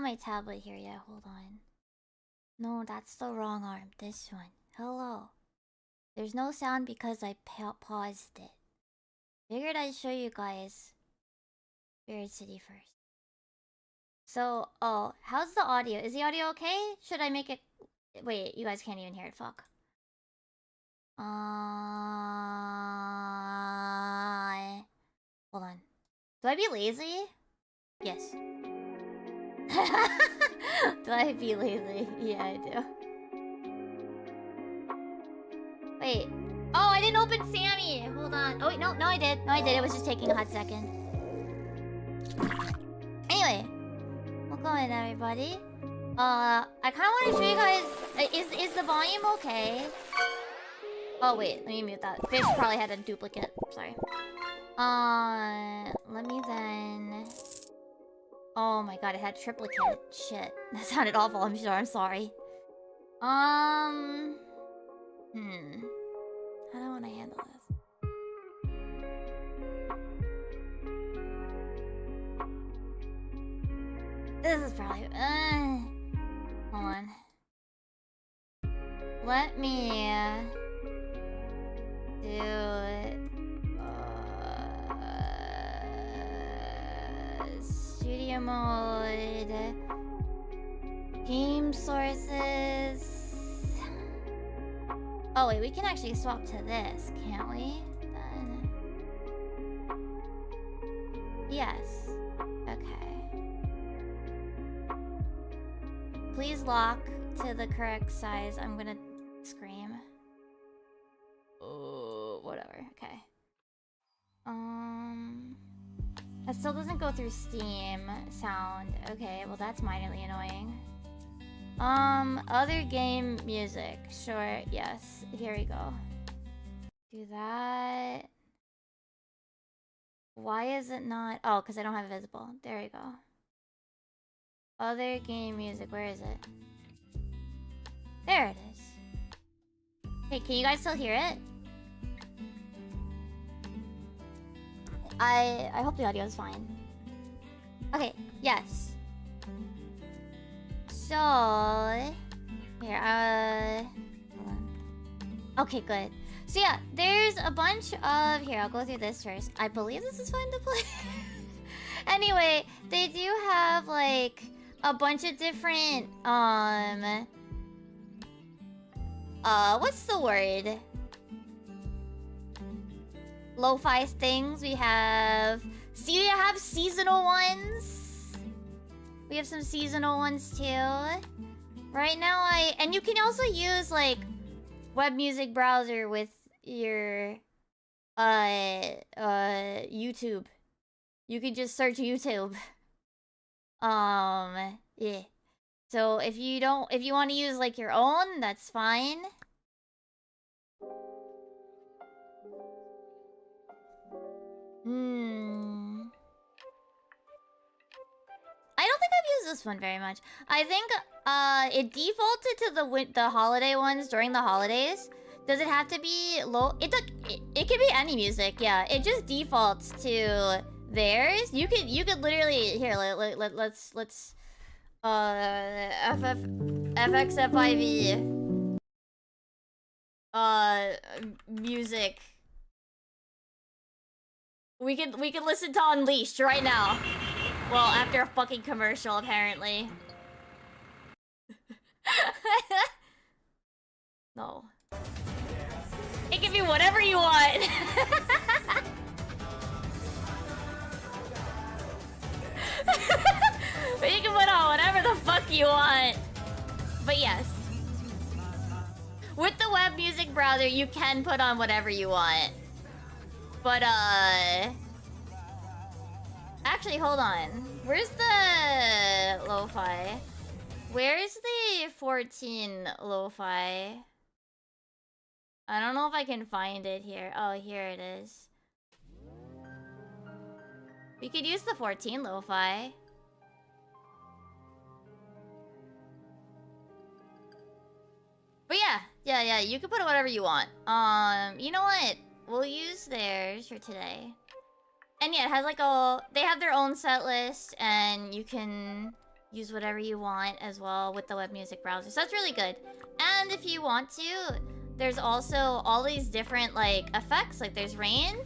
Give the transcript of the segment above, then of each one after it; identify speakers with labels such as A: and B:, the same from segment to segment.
A: My tablet here yet. Hold on. No, that's the wrong arm. This one. Hello. There's no sound because I paused it. Figured I'd show you guys Spirit City first. So, oh, how's the audio? Is the audio okay? Should I make it... Wait, you guys can't even hear it. Fuck. Hold on. Do I be lazy? Yes. Do I be lazy? Yeah, I do. Wait. Oh, I didn't open Sammy! Hold on. Oh, wait, no, I did. No, I did. It was just taking a hot second. Anyway. Welcome in, everybody. I kind of want to show you guys. Is the volume okay? Oh wait, let me mute that. Fish probably had a duplicate. Sorry. Let me then. Oh my god, it had triplicate. Shit, that sounded awful. I'm sure. I'm sorry. How do I want to handle this? This is probably. Hold on. Let me do studio mode, game sources. Oh wait, we can actually swap to this, can't we? Then yes. Okay. Please lock to the correct size. I'm gonna scream. Oh, whatever. Okay. That still doesn't go through Steam sound. Okay, well that's minorly annoying. Other game music. Sure, yes. Here we go. Do that. Why is it not? Oh, because I don't have it visible. There we go. Other game music. Where is it? There it is. Hey, can you guys still hear it? I hope the audio is fine. Okay, yes. So here, hold on. Okay, good. So yeah, there's a bunch of here, I'll go through this first. I believe this is fine to play. Anyway, they do have like a bunch of different what's the word? Lo-fi things. We have seasonal ones. We have some seasonal ones too. Right now and you can also use like web music browser with your YouTube. You can just search YouTube. Yeah. So if you want to use like your own, that's fine. I don't think I've used this one very much. I think it defaulted to the holiday ones during the holidays. Does it have to be low? It can be any music. Yeah, it just defaults to theirs. You could literally here. Let's FXFIV music. We can listen to Unleashed right now. Well, after a fucking commercial, apparently. No. It can be whatever you want. But you can put on whatever the fuck you want. But yes. With the web music browser, you can put on whatever you want. But, actually, hold on. Where's the lo-fi? Where's the 14 lo-fi? I don't know if I can find it here. Oh, here it is. We could use the 14 lo-fi. But yeah, you can put whatever you want. You know what? We'll use theirs for today. And yeah, it has like they have their own set list, and you can use whatever you want as well with the web music browser. So that's really good. And if you want to, there's also all these different like effects. Like there's rain.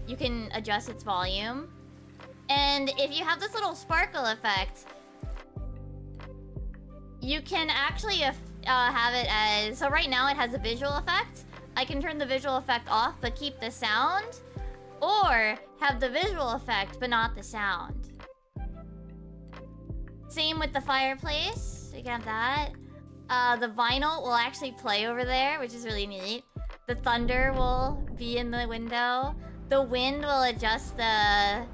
A: You can adjust its volume. And if you have this little sparkle effect, you can actually have it as... So right now it has a visual effect. I can turn the visual effect off but keep the sound. Or have the visual effect but not the sound. Same with the fireplace. You can have that. The vinyl will actually play over there, which is really neat. The thunder will be in the window. The wind will adjust the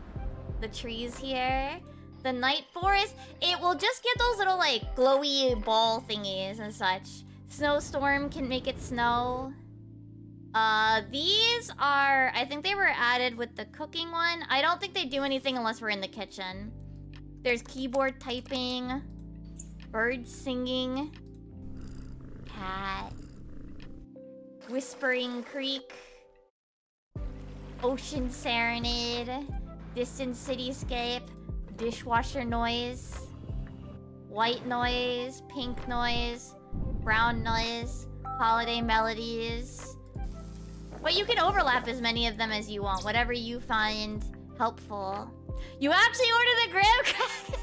A: trees here. the night forest, it will just get those little like glowy ball thingies and such. Snowstorm can make it snow. These are, I think they were added with the cooking one. I don't think they do anything unless we're in the kitchen. There's keyboard typing, birds singing, cat, whispering creek, ocean serenade, distant cityscape, dishwasher noise, white noise, pink noise, brown noise, holiday melodies. But you can overlap as many of them as you want, whatever you find helpful. You actually ordered the graham cracker!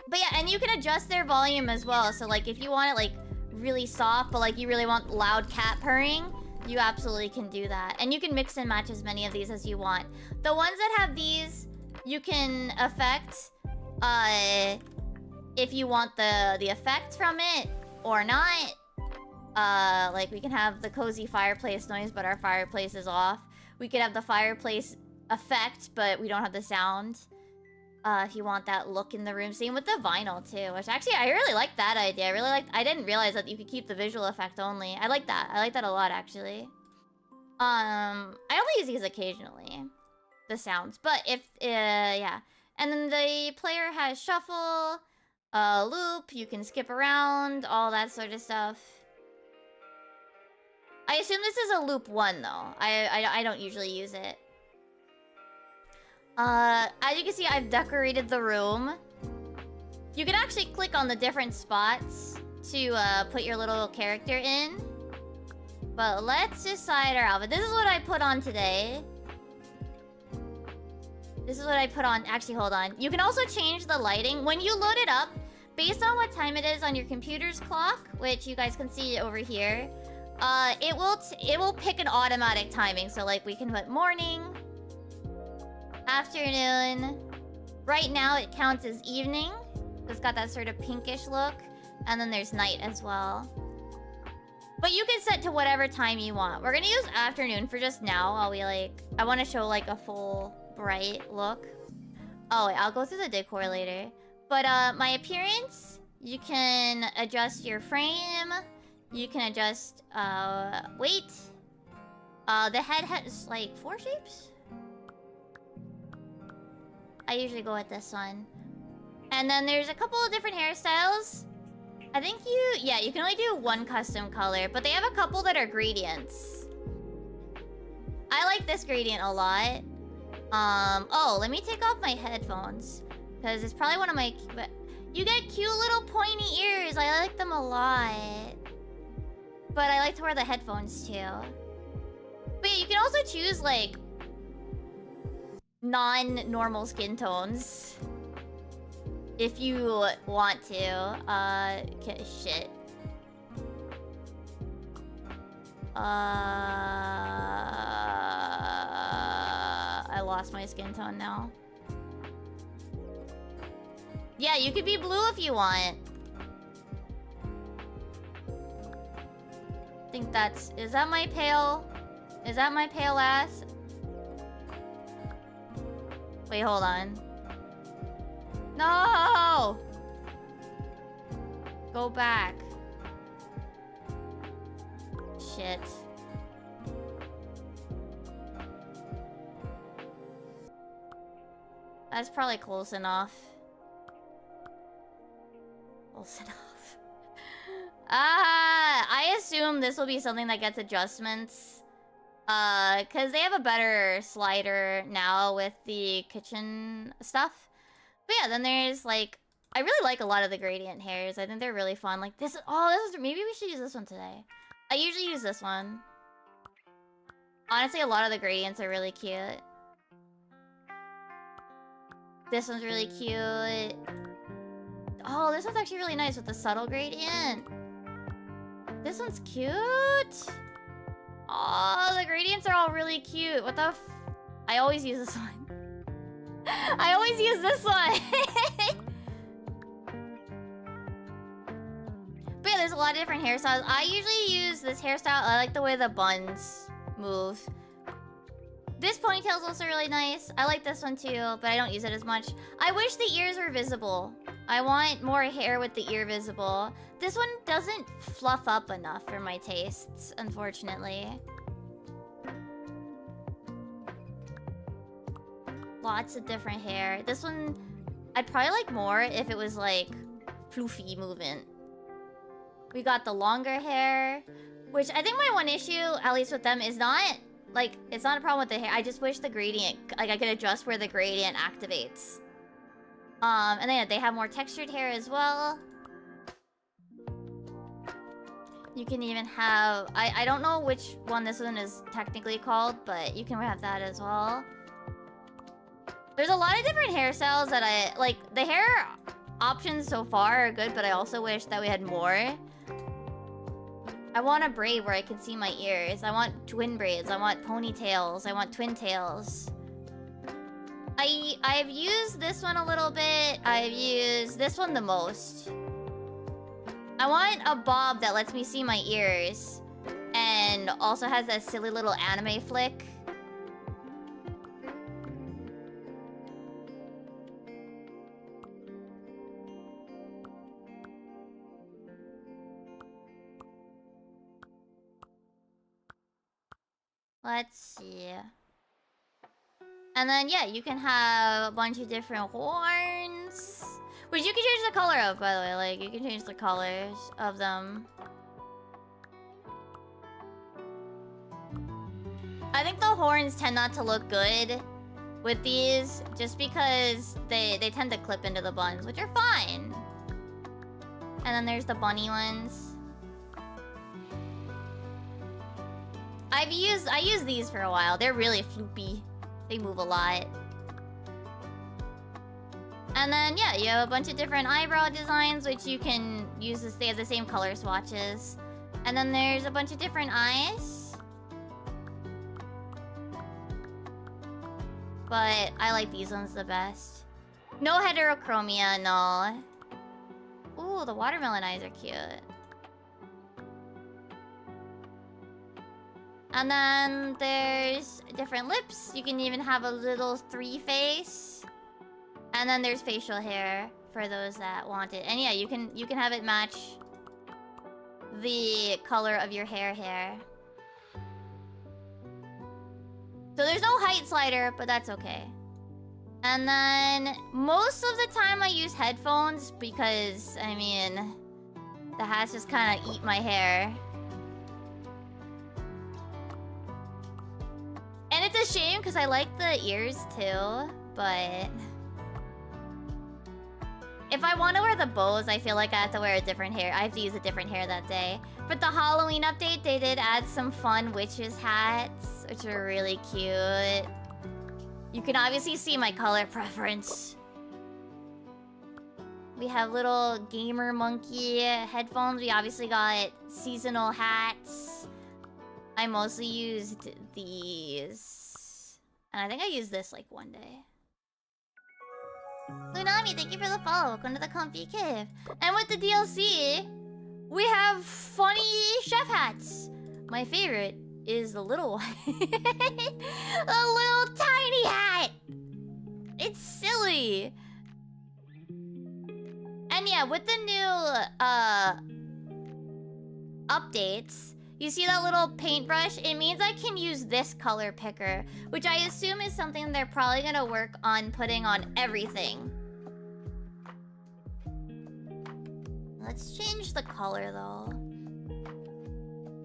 A: But yeah, and you can adjust their volume as well. So like if you want it like really soft, but like you really want loud cat purring, you absolutely can do that. And you can mix and match as many of these as you want. The ones that have these, you can affect if you want the effect from it or not. Like we can have the cozy fireplace noise, but our fireplace is off. We could have the fireplace effect, but we don't have the sound. If you want that look in the room. Same with the vinyl too, which actually I really like that idea. I didn't realize that you could keep the visual effect only. I like that. I like that a lot actually. I only use these occasionally, the sounds, but if yeah. And then the player has shuffle, loop, you can skip around, all that sort of stuff. I assume this is a loop 1 though. I don't usually use it. As you can see, I've decorated the room. You can actually click on the different spots to put your little character in. But let's decide our outfit. This is what I put on today. This is what I put on. Actually, hold on. You can also change the lighting. When you load it up, based on what time it is on your computer's clock, which you guys can see over here, it will pick an automatic timing. So like we can put morning, afternoon. Right now it counts as evening. It's got that sort of pinkish look. And then there's night as well. But you can set to whatever time you want. We're gonna use afternoon for just now while we like... I want to show like a full bright look. Oh wait, I'll go through the decor later. But my appearance, you can adjust your frame. You can adjust weight. The head has like 4 shapes. I usually go with this one. And then there's a couple of different hairstyles. I think you can only do 1 custom color, but they have a couple that are gradients. I like this gradient a lot. Oh, let me take off my headphones. Because it's probably one of my... You get cute little pointy ears. I like them a lot. But I like to wear the headphones too. But yeah, you can also choose like... non-normal skin tones. If you want to. Okay, shit. I lost my skin tone now. Yeah, you could be blue if you want. I think that's... Is that my pale ass? Wait, hold on. No! Go back. Shit. That's probably close enough. Close enough. I assume this will be something that gets adjustments. Cause they have a better slider now with the kitchen stuff. But yeah, then there's like... I really like a lot of the gradient hairs. I think they're really fun. Like this... Oh, this is... Maybe we should use this one today. I usually use this one. Honestly, a lot of the gradients are really cute. This one's really cute. Oh, this one's actually really nice with the subtle gradient. This one's cute. Oh, the gradients are all really cute. What the f... I always use this one. I always use this one. But yeah, there's a lot of different hairstyles. I usually use this hairstyle. I like the way the buns move. This ponytail is also really nice. I like this one too, but I don't use it as much. I wish the ears were visible. I want more hair with the ear visible. This one doesn't fluff up enough for my tastes, unfortunately. Lots of different hair. This one, I'd probably like more if it was like floofy movement. We got the longer hair, which I think my one issue, at least with them, is not like, it's not a problem with the hair. I just wish the gradient, like I could adjust where the gradient activates. And then they have more textured hair as well. You can even have, I don't know which one this one is technically called, but you can have that as well. There's a lot of different hairstyles that I like. The hair options so far are good, but I also wish that we had more. I want a braid where I can see my ears. I want twin braids. I want ponytails. I want twin tails. I've used this one a little bit. I've used this one the most. I want a bob that lets me see my ears and also has that silly little anime flick. Let's see. And then, yeah, you can have a bunch of different horns. Which you can change the color of, by the way. Like, you can change the colors of them. I think the horns tend not to look good with these, just because they tend to clip into the buns, which are fine. And then there's the bunny ones. I used these for a while. They're really floopy. They move a lot. And then, yeah, you have a bunch of different eyebrow designs, which you can use to stay at the same color swatches. And then there's a bunch of different eyes. But I like these ones the best. No heterochromia, no. Ooh, the watermelon eyes are cute. And then there's different lips. You can even have a little 3-face. And then there's facial hair for those that want it. And yeah, you can have it match the color of your hair. So there's no height slider, but that's okay. And then most of the time I use headphones because, I mean, the hats just kind of eat my hair. And it's a shame because I like the ears too, but if I want to wear the bows, I feel like I have to wear a different hair. I have to use a different hair that day. But the Halloween update, they did add some fun witches hats, which are really cute. You can obviously see my color preference. We have little gamer monkey headphones. We obviously got seasonal hats. I mostly used these. And I think I used this like one day. Lunami, thank you for the follow. Welcome to the Comfy Cave. And with the DLC, we have funny chef hats. My favorite is the little one. A little tiny hat. It's silly. And yeah, with the new updates, you see that little paintbrush? It means I can use this color picker, which I assume is something they're probably gonna work on putting on everything. Let's change the color though.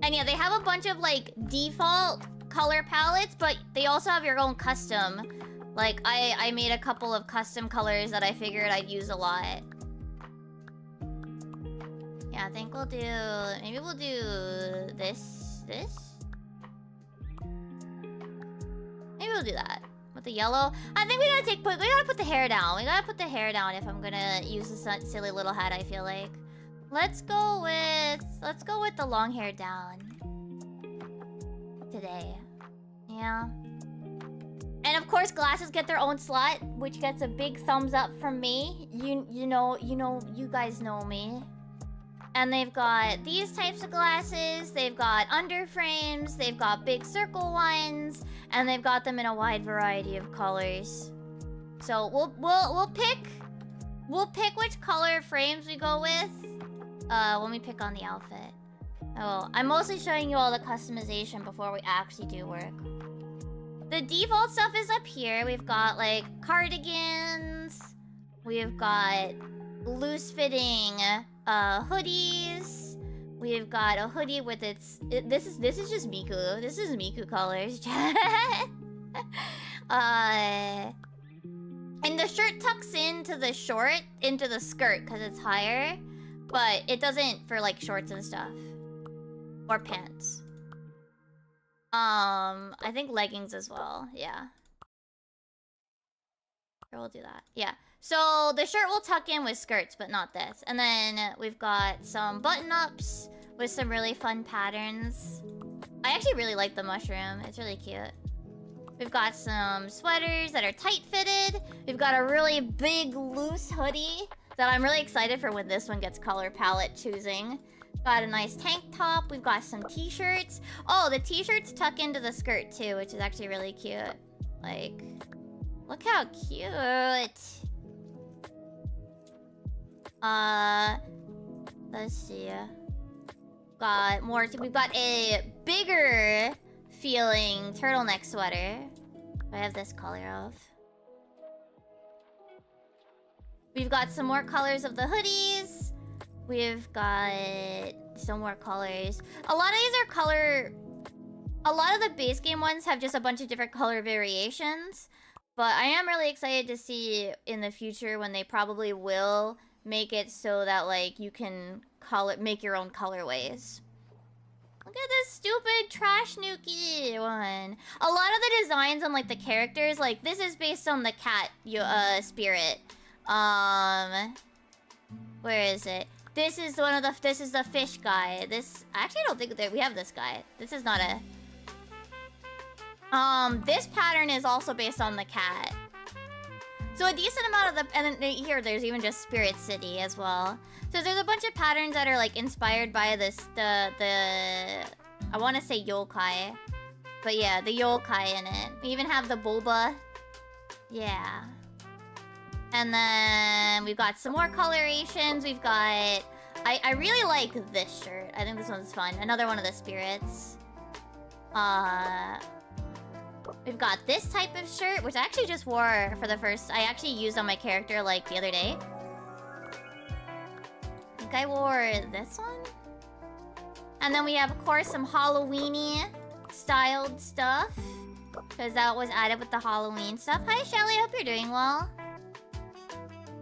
A: And yeah, they have a bunch of like default color palettes, but they also have your own custom. Like I made a couple of custom colors that I figured I'd use a lot. Yeah, I think we'll do... Maybe we'll do this. Maybe we'll do that. With the yellow. I think we gotta put the hair down. We gotta put the hair down if I'm gonna use this silly little hat, I feel like. Let's go with the long hair down. Today. Yeah. And of course, glasses get their own slot, which gets a big thumbs up from me. You guys know me. And they've got these types of glasses, they've got under frames, they've got big circle ones, and they've got them in a wide variety of colors. So we'll pick which color frames we go with when we pick on the outfit. Oh, I'm mostly showing you all the customization before we actually do work. The default stuff is up here. We've got like cardigans. We've got loose-fitting hoodies. We've got a hoodie with its. This is just Miku. This is Miku colors. And the shirt tucks into the skirt because it's higher, but it doesn't for like shorts and stuff or pants. I think leggings as well. Yeah. Sure, we'll do that. Yeah. So the shirt will tuck in with skirts, but not this. And then we've got some button-ups with some really fun patterns. I actually really like the mushroom. It's really cute. We've got some sweaters that are tight-fitted. We've got a really big, loose hoodie that I'm really excited for when this one gets color palette choosing. Got a nice tank top. We've got some t-shirts. Oh, the t-shirts tuck into the skirt too, which is actually really cute. Like, look how cute. Let's see. Got more. We've got a bigger feeling turtleneck sweater. I have this color of. We've got some more colors of the hoodies. We've got some more colors. A lot of these are color. A lot of the base game ones have just a bunch of different color variations. But I am really excited to see in the future when they probably will make it so that like you can make your own colorways. Look at this stupid trash Nuki one. A lot of the designs on like the characters, like this is based on the cat spirit. Where is it? This is this is the fish guy. This actually I don't think that we have this guy. This is not a this pattern is also based on the cat. So a decent amount of the and then here there's even just Spirit City as well. So there's a bunch of patterns that are like inspired by this the I want to say yokai. But yeah, the yokai in it. We even have the boba. Yeah. And then we've got some more colorations. We've got I really like this shirt. I think this one's fun. Another one of the spirits. We've got this type of shirt, which I actually just wore for the first... I actually used on my character, like, the other day. I think I wore this one. And then we have, of course, some Halloween-y styled stuff. Because that was added with the Halloween stuff. Hi, Shelly. Hope you're doing well.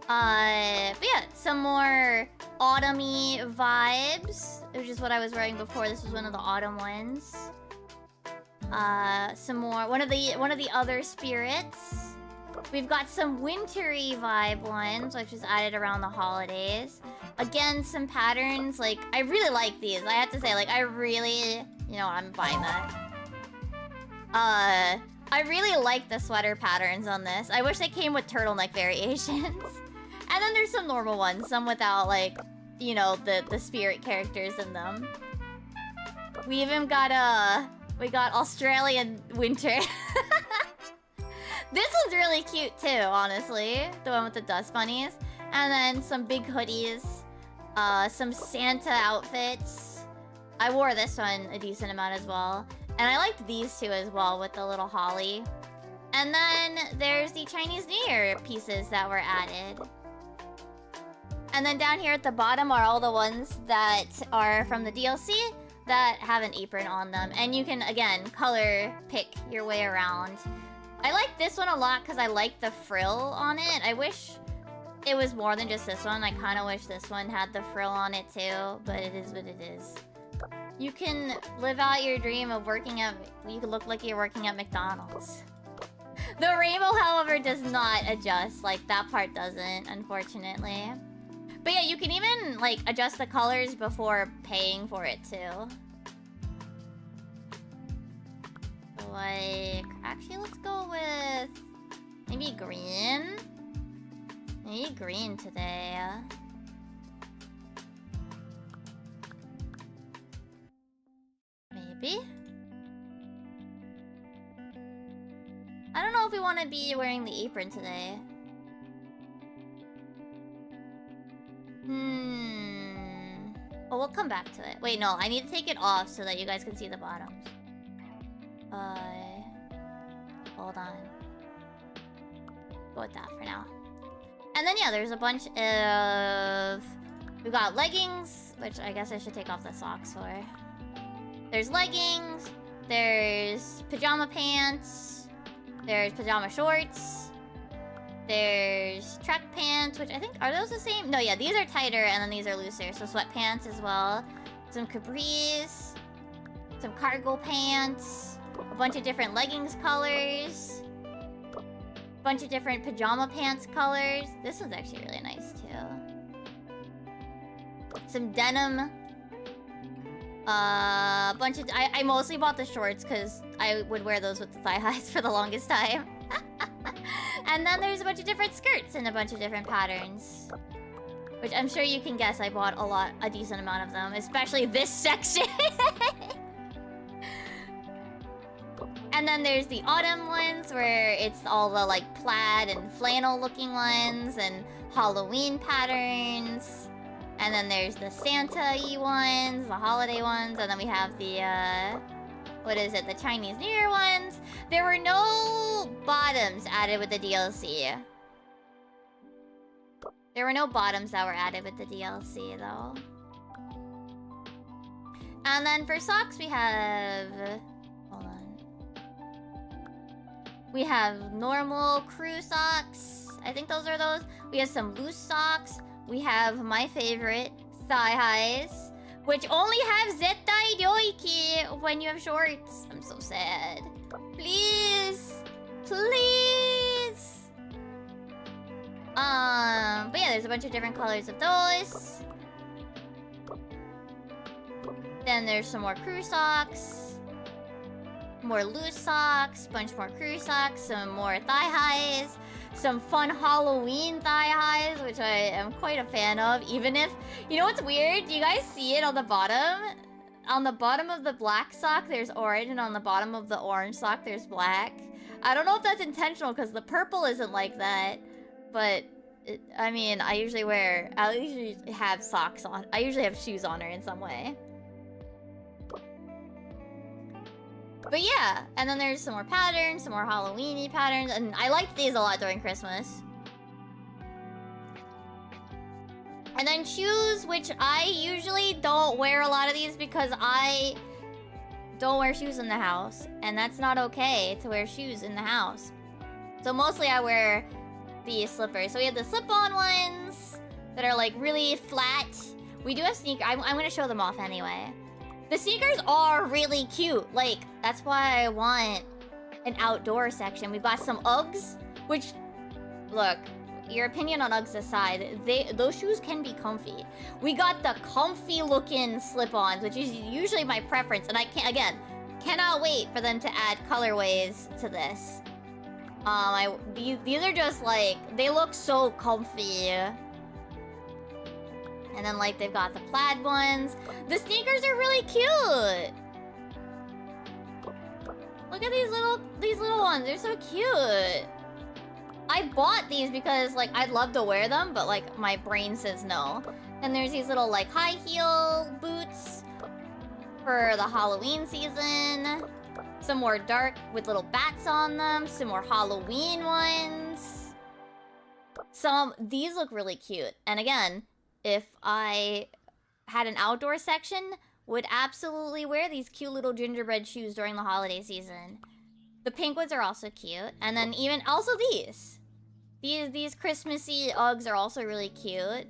A: But yeah, some more autumn-y vibes. Which is what I was wearing before. This was one of the autumn ones. Some more one of the other spirits. We've got some wintry vibe ones, which is added around the holidays. Again, some patterns. Like, I really like these. I have to say, like, I really, you know, I'm buying that. I really like the sweater patterns on this. I wish they came with turtleneck variations. And then there's some normal ones, some without, like, you know, the spirit characters in them. We even got we got Australian winter. This one's really cute too, honestly. The one with the dust bunnies. And then some big hoodies. Some Santa outfits. I wore this one a decent amount as well. And I liked these two as well with the little holly. And then there's the Chinese New Year pieces that were added. And then down here at the bottom are all the ones that are from the DLC that have an apron on them. And you can, again, color pick your way around. I like this one a lot because I like the frill on it. I wish it was more than just this one. I kind of wish this one had the frill on it too. But it is what it is. You can live out your dream of working at... You can look like you're working at McDonald's. The rainbow, however, does not adjust. Like, that part doesn't, unfortunately. But yeah, you can even, like, adjust the colors before paying for it, too. Like, actually, let's go with... maybe green? Maybe green today. Maybe? want to be wearing the apron today? Oh, we'll come back to it. Wait, no, I need to take it off so that you guys can see the bottoms. Hold on. Go with that for now. And then, yeah, there's a bunch of... We've got leggings, which I guess I should take off the socks for. There's leggings. There's pajama pants. There's pajama shorts. There's track pants, which I think... Are those the same? No, yeah, these are tighter and then these are looser. So sweatpants as well. Some capris. Some cargo pants. A bunch of different leggings colors. A bunch of different pajama pants colors. This one's actually really nice, too. Some denim. A bunch of... I mostly bought the shorts because I would wear those with the thigh highs for the longest time. And then there's a bunch of different skirts in a bunch of different patterns. Which I'm sure you can guess I bought a decent amount of them. Especially this section. And then there's the autumn ones where it's all the like plaid and flannel looking ones and Halloween patterns. And then there's the Santa-y ones, the holiday ones, and then we have the what is it, the Chinese New Year ones. There were no bottoms added with the DLC. There were no bottoms that were added with the DLC though. And then for socks we have... Hold on. We have normal crew socks. I think those are those. We have some loose socks. We have my favorite, thigh highs, which only have zettai ryoiki when you have shorts. I'm so sad. Please. Please. But yeah, there's a bunch of different colors of those. Then there's some more crew socks. More loose socks, bunch more crew socks, some more thigh highs. Some fun Halloween thigh highs, which I am quite a fan of, even if... You know what's weird? Do you guys see it on the bottom? On the bottom of the black sock, there's orange, and on the bottom of the orange sock, there's black. I don't know if that's intentional, because the purple isn't like that. But, I mean, I usually have socks on. I usually have shoes on her in some way. But yeah, and then there's some more patterns, some more Halloween-y patterns, and I liked these a lot during Christmas. And then shoes, which I usually don't wear a lot of these because I don't wear shoes in the house. And that's not okay to wear shoes in the house. So mostly I wear these slippers. So we have the slip-on ones that are like really flat. We do have sneakers. I'm gonna show them off anyway. The sneakers are really cute. Like, that's why I want an outdoor section. We've got some Uggs, which, look, your opinion on Uggs aside, those shoes can be comfy. We got the comfy looking slip-ons, which is usually my preference. And I cannot wait for them to add colorways to this. These are just like, they look so comfy. And then, like, they've got the plaid ones. The sneakers are really cute. Look at these little ones. They're so cute. I bought these because, like, I'd love to wear them, but, like, my brain says no. Then there's these little, like, high heel boots for the Halloween season. Some more dark with little bats on them. Some more Halloween ones. These look really cute. And again, if I had an outdoor section, would absolutely wear these cute little gingerbread shoes during the holiday season. The pink ones are also cute. And then also these. These Christmassy Uggs are also really cute.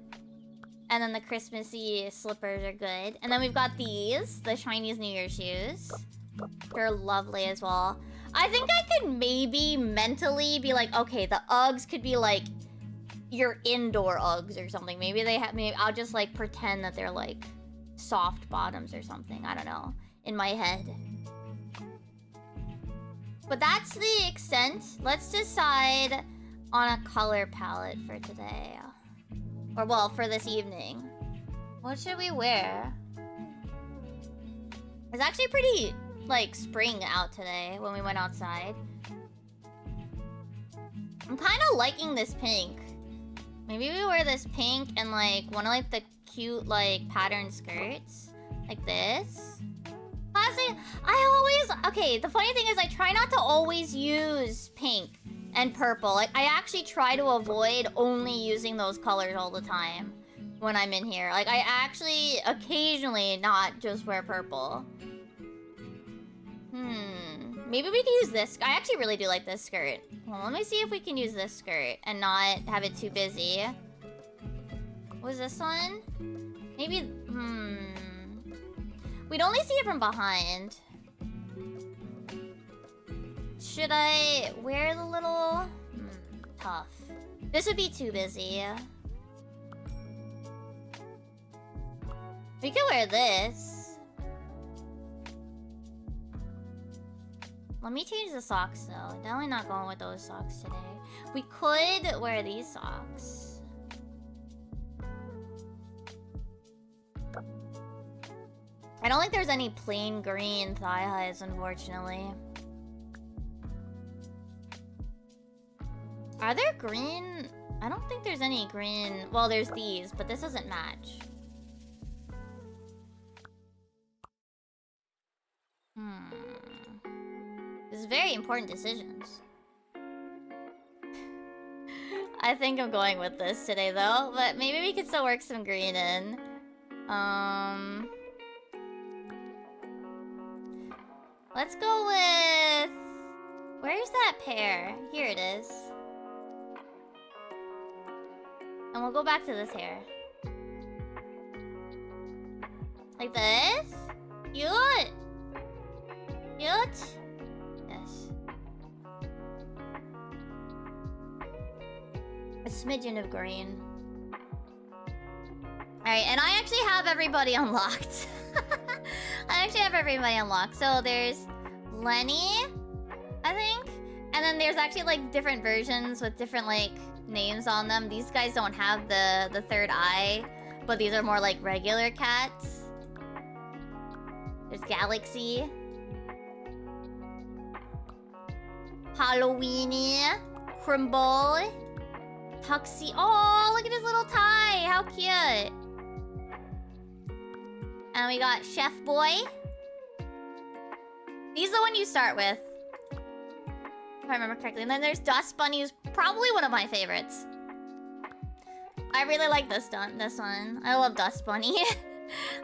A: And then the Christmassy slippers are good. And then we've got these, the Chinese New Year shoes. They're lovely as well. I think I could maybe mentally be like, okay, the Uggs could be like your indoor Uggs or something. Maybe I'll just like pretend that they're like soft bottoms or something. I don't know. In my head. But that's the extent. Let's decide on a color palette for today. Or well, for this evening. What should we wear? It's actually pretty like spring out today when we went outside. I'm kind of liking this pink. Maybe we wear this pink and like one of like the cute like pattern skirts. Like this. Honestly, okay, the funny thing is I try not to always use pink and purple. Like I actually try to avoid only using those colors all the time when I'm in here. Like I actually occasionally not just wear purple. Maybe we can use this. I actually really do like this skirt. Well, let me see if we can use this skirt and not have it too busy. What was this one? Maybe, we'd only see it from behind. Should I wear the little... tough. This would be too busy. We could wear this. Let me change the socks though. Definitely not going with those socks today. We could wear these socks. I don't think there's any plain green thigh highs, unfortunately. Are there green? I don't think there's any green. Well, there's these, but this doesn't match. This is very important decisions. I think I'm going with this today, though. But maybe we could still work some green in. Let's go with... Where's that pair? Here it is. And we'll go back to this hair. Like this? Cute! Cute? Yes. A smidgen of green. Alright, and I actually have everybody unlocked. I actually have everybody unlocked. So there's Lenny, I think. And then there's actually like different versions with different like names on them. These guys don't have the third eye, but these are more like regular cats. There's Galaxy. Halloweeny. Crimble. Tuxie. Oh, look at his little tie. How cute. And we got Chef Boy. He's the one you start with, if I remember correctly. And then there's Dust Bunny, who's probably one of my favorites. I really like this one. I love Dust Bunny.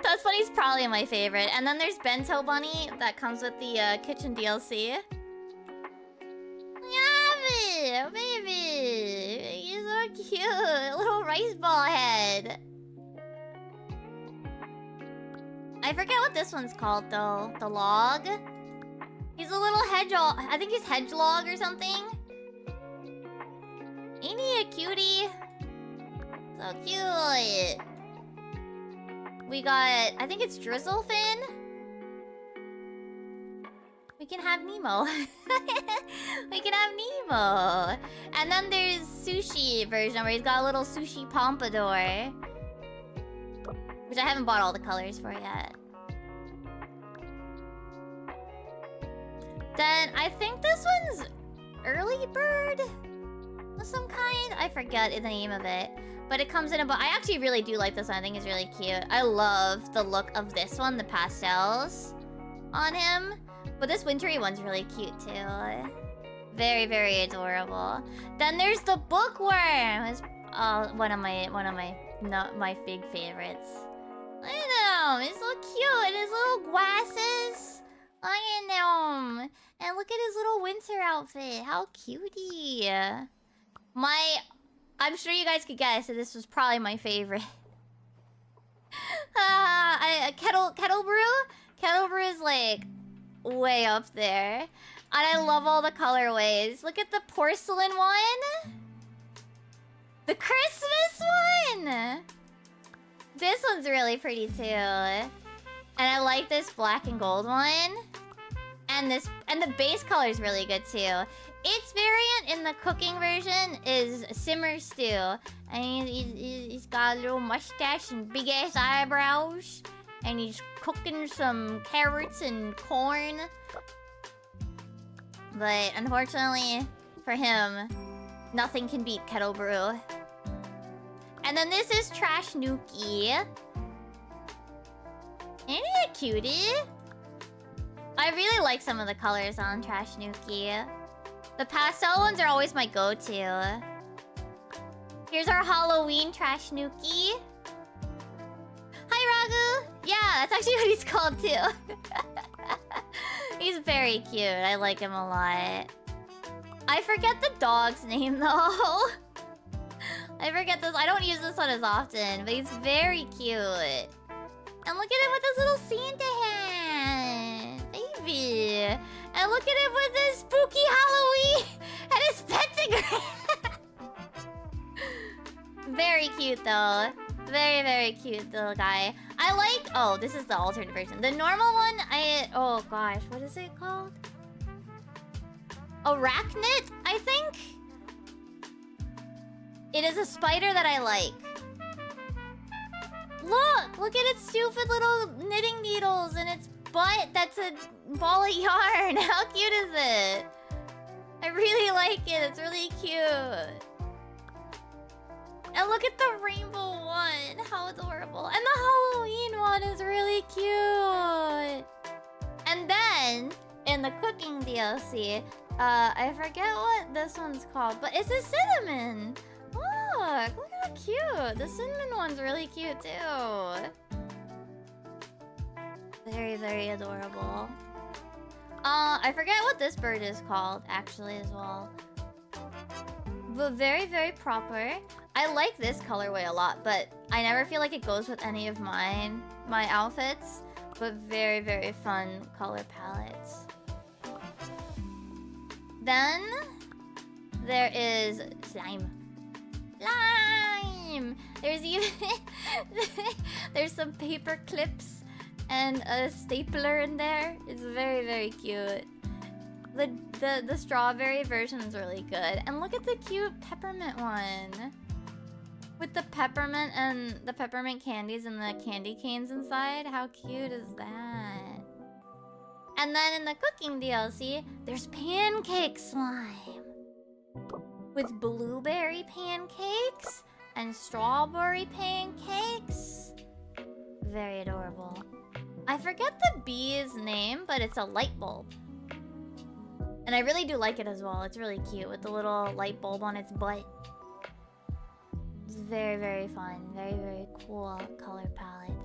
A: Dust Bunny's probably my favorite. And then there's Bento Bunny that comes with the kitchen DLC. Yeah, baby. He's so cute. Little rice ball head. I forget what this one's called though. The log? He's a little hedgehog. I think he's hedgehog or something. Ain't he a cutie? So cute. We got, I think it's Drizzlefin. We can have Nemo. We can have Nemo. And then there's Sushi version where he's got a little sushi pompadour. Which I haven't bought all the colors for yet. Then I think this one's Early Bird of some kind. I forget the name of it. But it comes in a... I actually really do like this one. I think it's really cute. I love the look of this one, the pastels on him. But this wintry one's really cute too. Very, very adorable. Then there's the bookworm. It's one of my big favorites. Look at him. He's so cute. And his little glasses. Look at him. And look at his little winter outfit. How cutie. I'm sure you guys could guess that this was probably my favorite. Kettle Brew? Kettle Brew is like way up there. And I love all the colorways. Look at the porcelain one. The Christmas one. This one's really pretty too. And I like this black and gold one. And the base color is really good too. Its variant in the cooking version is Simmer Stew. And he's got a little mustache and big ass eyebrows. And he's cooking some carrots and corn. But unfortunately for him, Nothing can beat kettle brew. And then this is Trash Nuki. Ain't he a cutie? I really like some of the colors on Trash Nuki. The pastel ones are always my go-to. Here's our Halloween Trash Nuki. Hi, Ragu! Yeah, that's actually what he's called too. He's very cute. I like him a lot. I forget the dog's name though. I forget this. I don't use this one as often, but he's very cute. And look at him with his little Santa hat. Baby. And look at him with his spooky Halloween and his pentagram. Very cute though. Very, very cute little guy. I like... Oh, this is the alternate version. The normal one, oh gosh, what is it called? Arachnid, I think? It is a spider that I like. Look at its stupid little knitting needles and its butt that's a ball of yarn. How cute is it? I really like it. It's really cute. And look at the rainbow one. How adorable. And the Halloween one is really cute. And then, in the cooking DLC, I forget what this one's called, but it's a cinnamon. Look how cute. The cinnamon one's really cute too. Very, very adorable. I forget what this bird is called, actually, as well. But very, very proper. I like this colorway a lot, but I never feel like it goes with any of my outfits. But very, very fun color palettes. Then there is slime. Slime! There's even there's some paper clips and a stapler in there. It's very, very cute. The strawberry version is really good. And look at the cute peppermint one. With the peppermint and the peppermint candies and the candy canes inside. How cute is that? And then in the cooking DLC, there's pancake slime. With blueberry pancakes and strawberry pancakes. Very adorable. I forget the bee's name, but it's a light bulb. And I really do like it as well. It's really cute with the little light bulb on its butt. It's very, very fun. Very, very cool color palette.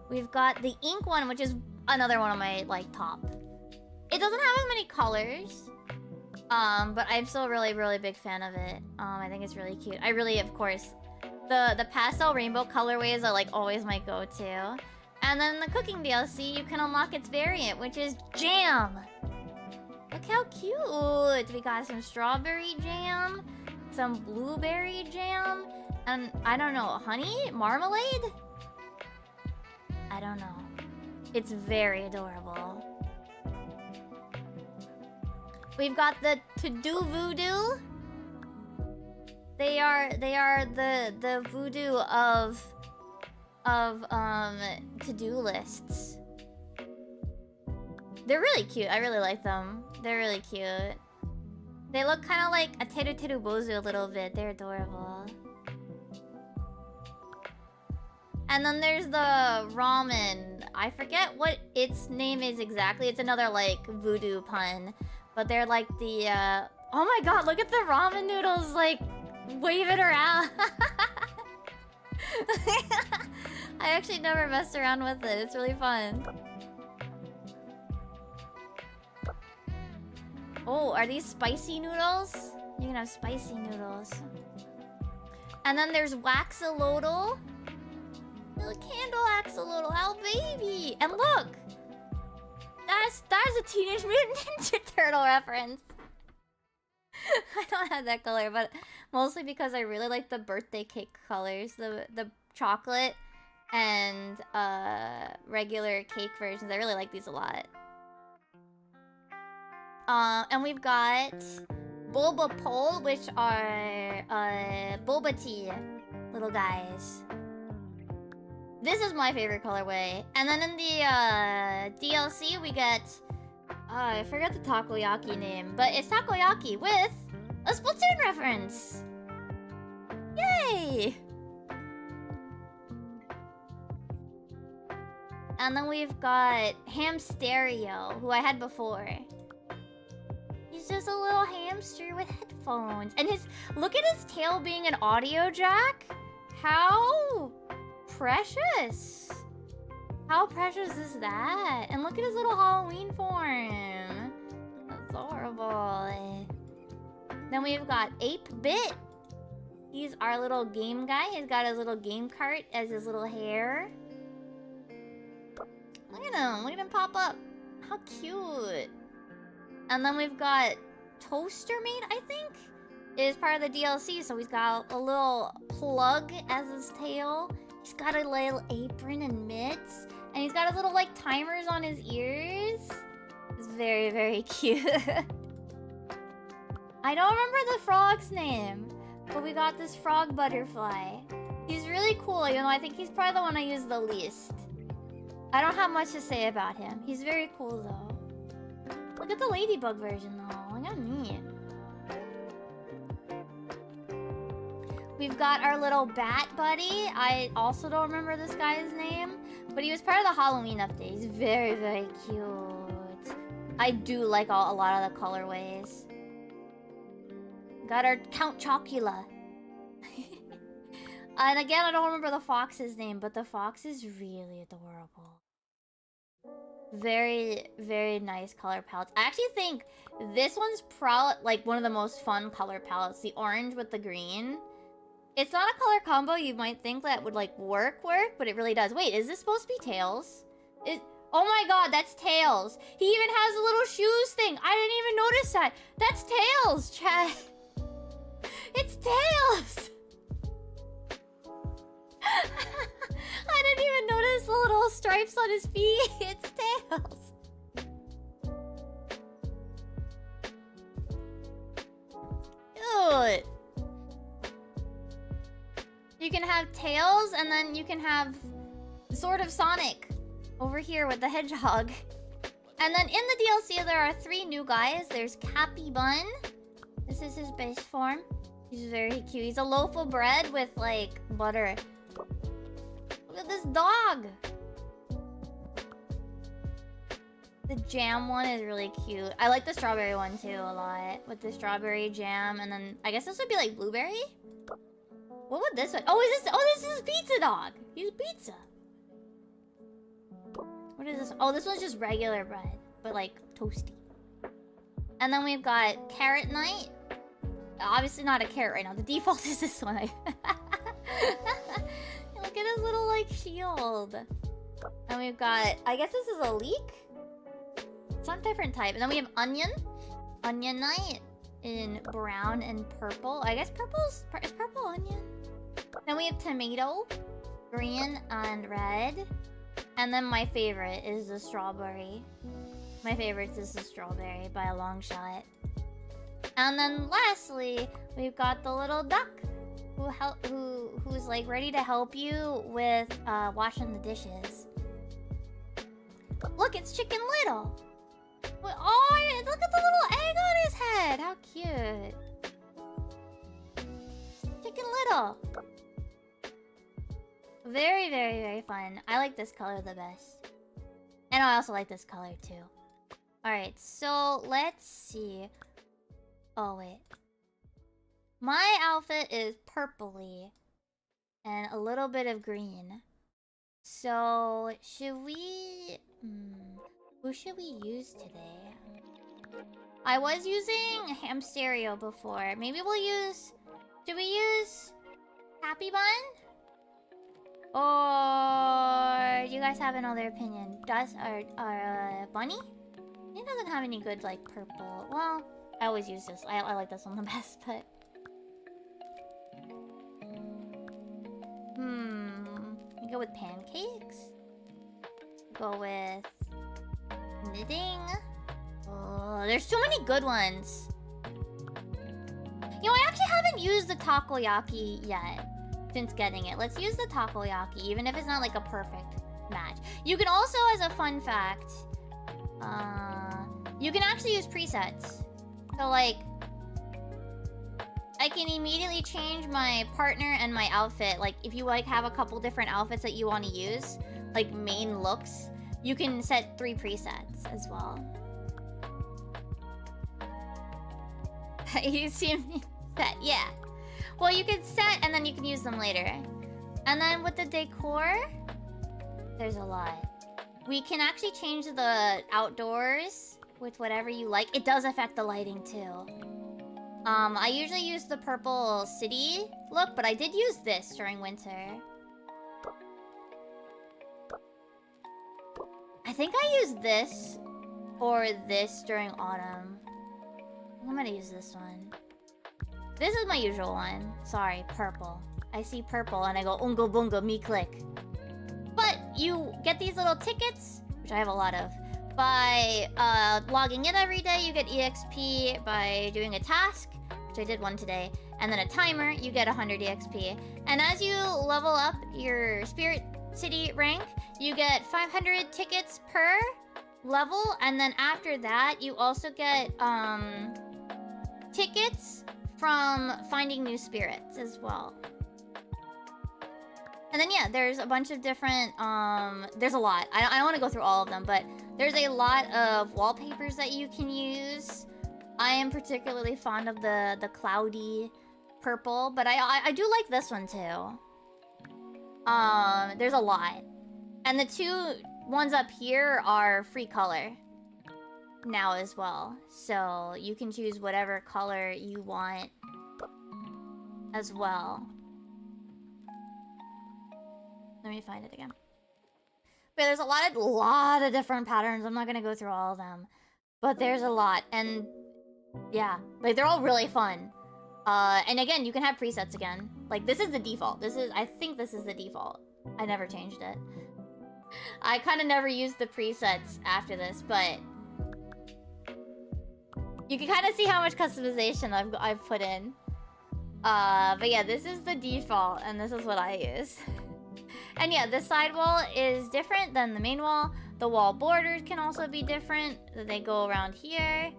A: We've got the ink one, which is another one of my, top. It doesn't have as many colors. But I'm still a really, really big fan of it. I think it's really cute. I really, of course, the pastel rainbow colorways are, always my go-to. And then the cooking DLC, you can unlock its variant, which is jam. Look how cute. We got some strawberry jam, some blueberry jam, and I don't know, honey? Marmalade? I don't know. It's very adorable. We've got the to-do voodoo. They are the voodoo of to-do lists. They're really cute. I really like them. They're really cute. They look kind of like a Teru Teru Bozu a little bit. They're adorable. And then there's the ramen. I forget what its name is exactly. It's another voodoo pun. But they're the oh my god, look at the ramen noodles waving around. I actually never messed around with it. It's really fun. Oh, are these spicy noodles? You can have spicy noodles. And then there's Waxolotl. Little candle axolotl, how baby! And look! That's a Teenage Mutant Ninja Turtle reference. I don't have that color, but mostly because I really like the birthday cake colors. The chocolate and regular cake versions. I really like these a lot. And we've got Boba Pole, which are boba tea little guys. This is my favorite colorway. And then in the DLC, we get... I forgot the takoyaki name, but it's takoyaki with A Splatoon reference! Yay! And then we've got Hamstereo, who I had before. He's just a little hamster with headphones. And look at his tail being an audio jack. How precious. How precious is that? And look at his little Halloween form. That's horrible. Then we've got 8-Bit. He's our little game guy. He's got his little game cart as his little hair. Look at him pop up. How cute. And then we've got Toaster Mate, I think, is part of the DLC. So he's got a little plug as his tail. He's got a little apron and mitts. And he's got his little, like, timers on his ears. It's very, very cute. I don't remember the frog's name. But we got this frog butterfly. He's really cool, even though I think he's probably the one I use the least. I don't have much to say about him. He's very cool, though. Look at the ladybug version, though. Look how neat. We've got our little bat buddy. I also don't remember this guy's name, but he was part of the Halloween update. He's very, very cute. I do like a lot of the colorways. Got our Count Chocula. And again, I don't remember the fox's name, but the fox is really adorable. Very, very nice color palettes. I actually think this one's probably like one of the most fun color palettes. The orange with the green. It's not a color combo you might think that would like work, but it really does. Wait, is this supposed to be Tails? Oh my god, that's Tails. He even has a little shoes thing. I didn't even notice that. That's Tails, chat. It's Tails. I didn't even notice the little stripes on his feet. It's Tails. Cute. You can have Tails, and then you can have Sword of Sonic over here with the hedgehog. And then in the DLC, there are 3 new guys. There's Cappy Bun. This is his base form. He's very cute. He's a loaf of bread with, like, butter. Look at this dog. The jam one is really cute. I like the strawberry one, too, a lot. With the strawberry jam, and then... I guess this would be, like, blueberry? What would this one? Oh, this is Pizza Dog. He's pizza. What is this? Oh, this one's just regular bread, but like toasty. And then we've got Carrot Knight. Obviously not a carrot right now. The default is this one. Look at his little like shield. And we've got, I guess this is a leek. Some different type. And then we have Onion. Onion Knight in brown and purple. I guess is purple onion? Then we have Tomato, green and red. And then my favorite is the strawberry. My favorite is the strawberry by a long shot. And then lastly, we've got the little duck who's like ready to help you with washing the dishes. Look, it's Chicken Little. Oh, look at the little egg on his head. How cute. Chicken Little. Very, very, very fun. I like this color the best. And I also like this color too. Alright, so let's see. Oh, wait. My outfit is purpley. And a little bit of green. So, should we... who should we use today? I was using Hamstereo before. Maybe we'll use... Should we use Happy Bun? Or do you guys have another opinion? Bunny? He doesn't have any good like purple. Well, I always use this. I like this one the best, but we go with pancakes. Go with knitting. Oh, there's too many good ones. You know, I actually haven't used the takoyaki yet. Since getting it, let's use the takoyaki, even if it's not like a perfect match. You can also, as a fun fact, you can actually use presets. So like, I can immediately change my partner and my outfit. Like, if you like have a couple different outfits that you want to use, like main looks, you can set 3 presets as well. You see me set, yeah. Well, you can set and then you can use them later. And then with the decor, there's a lot. We can actually change the outdoors with whatever you like. It does affect the lighting too. I usually use the purple city look, but I did use this during winter. I think I used this or this during autumn. I'm gonna use this one. This is my usual one. Sorry, purple. I see purple and I go unga bunga me click. But you get these little tickets, which I have a lot of, by logging in every day. You get EXP by doing a task, which I did one today, and then a timer, you get 100 EXP. And as you level up your Spirit City rank, you get 500 tickets per level, and then after that, you also get tickets from finding new spirits as well. And then yeah, there's a bunch of different, there's a lot. I don't want to go through all of them, but there's a lot of wallpapers that you can use. I am particularly fond of the cloudy purple, but I do like this one too. There's a lot. And the 2 ones up here are free color now as well. So you can choose whatever color you want as well. Let me find it again. But there's a lot of different patterns. I'm not gonna go through all of them, but there's a lot, and yeah, like they're all really fun. And again, you can have presets again. Like this is the default. I think this is the default. I never changed it. I kind of never used the presets after this, but you can kind of see how much customization I've put in. But yeah, this is the default, and this is what I use. And yeah, this side wall is different than the main wall. The wall borders can also be different. They go around here.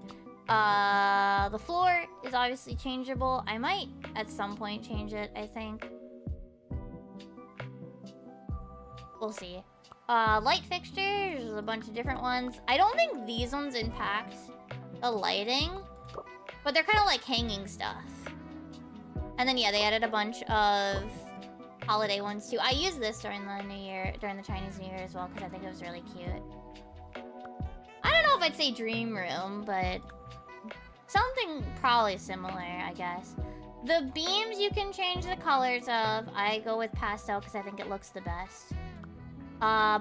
A: The floor is obviously changeable. I might at some point change it, I think. We'll see. Light fixtures, there's a bunch of different ones. I don't think these ones impact the lighting, but they're kind of like hanging stuff. And then yeah, they added a bunch of holiday ones too. I used this during the New Year, during the Chinese New Year as well, because I think it was really cute. I don't know if I'd say dream room, but something probably similar, I guess. The beams you can change the colors of. I go with pastel because I think it looks the best.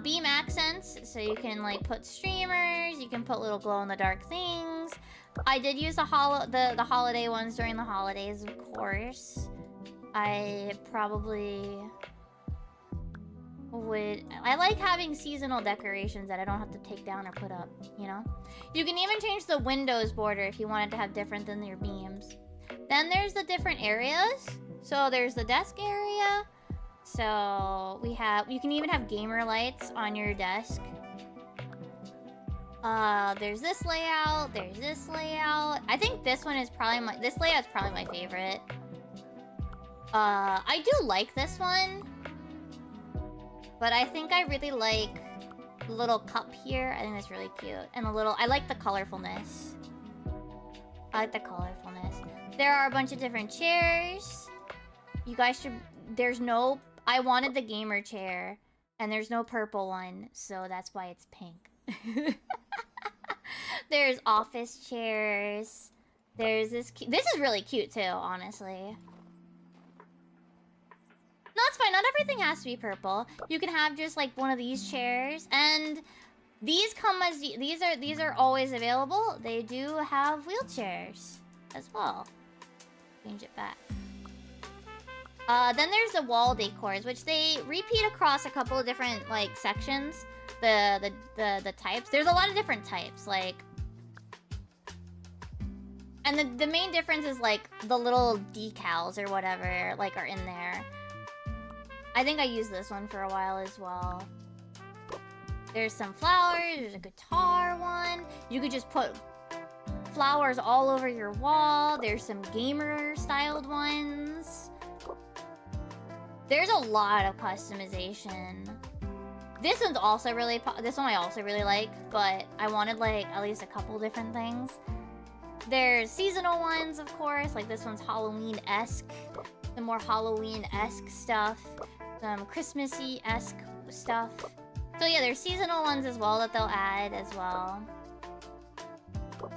A: Beam accents, so you can like put streamers, you can put little glow-in-the-dark things. I did use the holiday ones during the holidays, of course. I probably would... I like having seasonal decorations that I don't have to take down or put up, you know? You can even change the windows border if you wanted to have different than your beams. Then there's the different areas. So there's the desk area. So we have... You can even have gamer lights on your desk. There's this layout. There's this layout. I think this one is probably my... This layout's probably my favorite. I do like this one, but I think I really like the little cup here. I think that's really cute. And I like the colorfulness. I like the colorfulness. There are a bunch of different chairs. You guys should... I wanted the gamer chair, and there's no purple one, so that's why it's pink. There's office chairs. There's this... This is really cute, too, honestly. No, it's fine. Not everything has to be purple. You can have just like one of these chairs, and these come as these are always available. They do have wheelchairs as well. Change it back. Then there's the wall decors, which they repeat across a couple of different like sections. The types. There's a lot of different types, like, and the main difference is like the little decals or whatever like are in there. I think I used this one for a while as well. There's some flowers, there's a guitar one. You could just put flowers all over your wall. There's some gamer-styled ones. There's a lot of customization. This one's also really... This one I also really like, but I wanted, like, at least a couple different things. There's seasonal ones, of course. Like, this one's Halloween-esque. Some more Halloween-esque stuff. Some Christmassy-esque stuff. So yeah, there's seasonal ones as well that they'll add as well. Let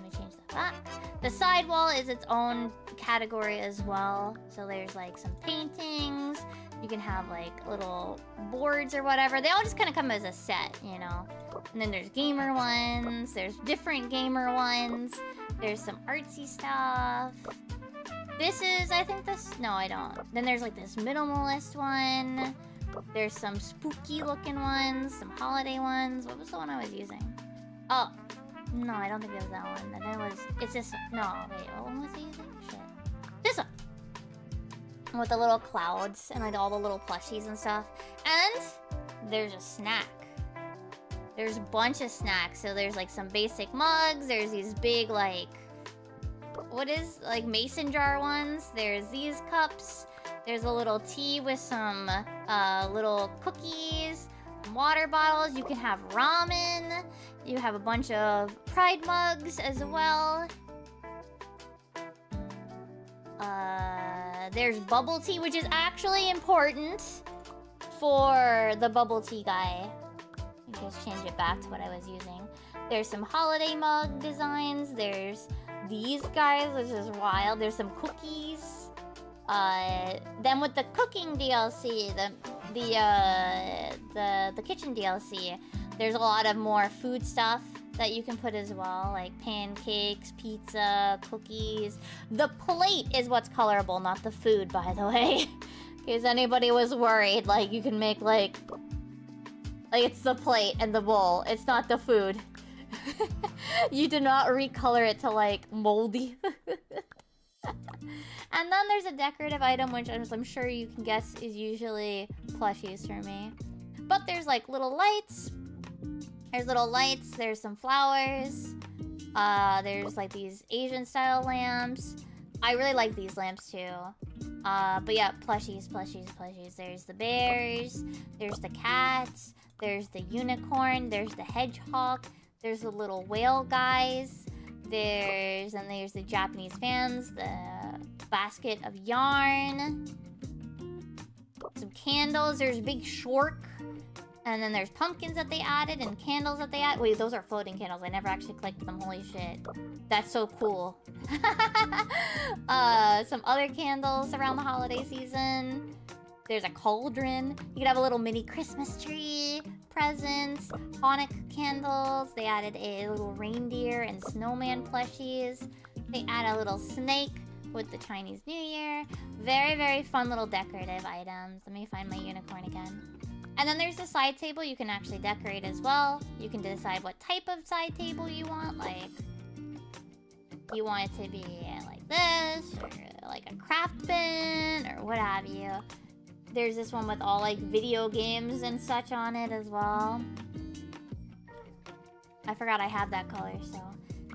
A: me change that back. The sidewall is its own category as well. So there's like some paintings. You can have like little boards or whatever. They all just kind of come as a set, you know. And then there's gamer ones. There's different gamer ones. There's some artsy stuff. This is, I think this... No, I don't. Then there's like this minimalist one. There's some spooky looking ones. Some holiday ones. What was the one I was using? Oh. No, I don't think it was that one. And then it was... It's this... No, wait. What one was I using? Shit. This one! With the little clouds and like all the little plushies and stuff. And there's a snack. There's a bunch of snacks. So there's like some basic mugs. There's these big like... What is... Like mason jar ones. There's these cups. There's a little tea with some little cookies. Water bottles. You can have ramen. You have a bunch of pride mugs as well. There's bubble tea, which is actually important for the bubble tea guy. Let me just change it back to what I was using. There's some holiday mug designs. There's these guys, which is wild. There's some cookies. Then with the cooking DLC, the kitchen DLC, there's a lot of more food stuff that you can put as well, like pancakes, pizza, cookies. The plate is what's colorable, not the food, by the way. In case anybody was worried, like you can make like it's the plate and the bowl. It's not the food. You do not recolor it to like moldy. And then there's a decorative item, which I'm sure you can guess is usually plushies for me. But there's like little lights. There's little lights, there's some flowers. There's like these Asian style lamps. I really like these lamps too. But yeah, plushies. There's the bears, there's the cats, there's the unicorn, there's the hedgehog, there's the little whale guys. There's the Japanese fans, the basket of yarn. Some candles, there's Big Shork. And then there's pumpkins that they added and candles that they added. Wait, those are floating candles. I never actually collected them. Holy shit. That's so cool. Some other candles around the holiday season. There's a cauldron. You could have a little mini Christmas tree. Presents. Hanukkah candles. They added a little reindeer and snowman plushies. They add a little snake with the Chinese New Year. Very, very fun little decorative items. Let me find my unicorn again. And then there's the side table you can actually decorate as well. You can decide what type of side table you want. Like, you want it to be like this, or like a craft bin, or what have you. There's this one with all like video games and such on it as well. I forgot I had that color, so.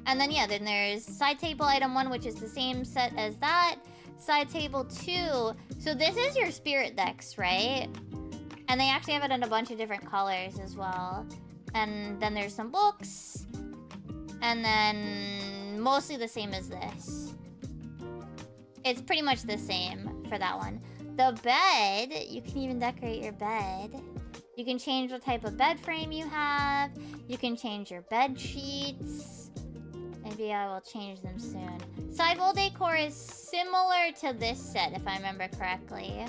A: And then yeah, then there's side table item 1, which is the same set as that. Side table 2. So this is your spirit decks, right? And they actually have it in a bunch of different colors as well. And then there's some books. And then mostly the same as this. It's pretty much the same for that one. The bed, you can even decorate your bed. You can change what type of bed frame you have. You can change your bed sheets. Maybe I will change them soon. Sidewall decor is similar to this set, if I remember correctly.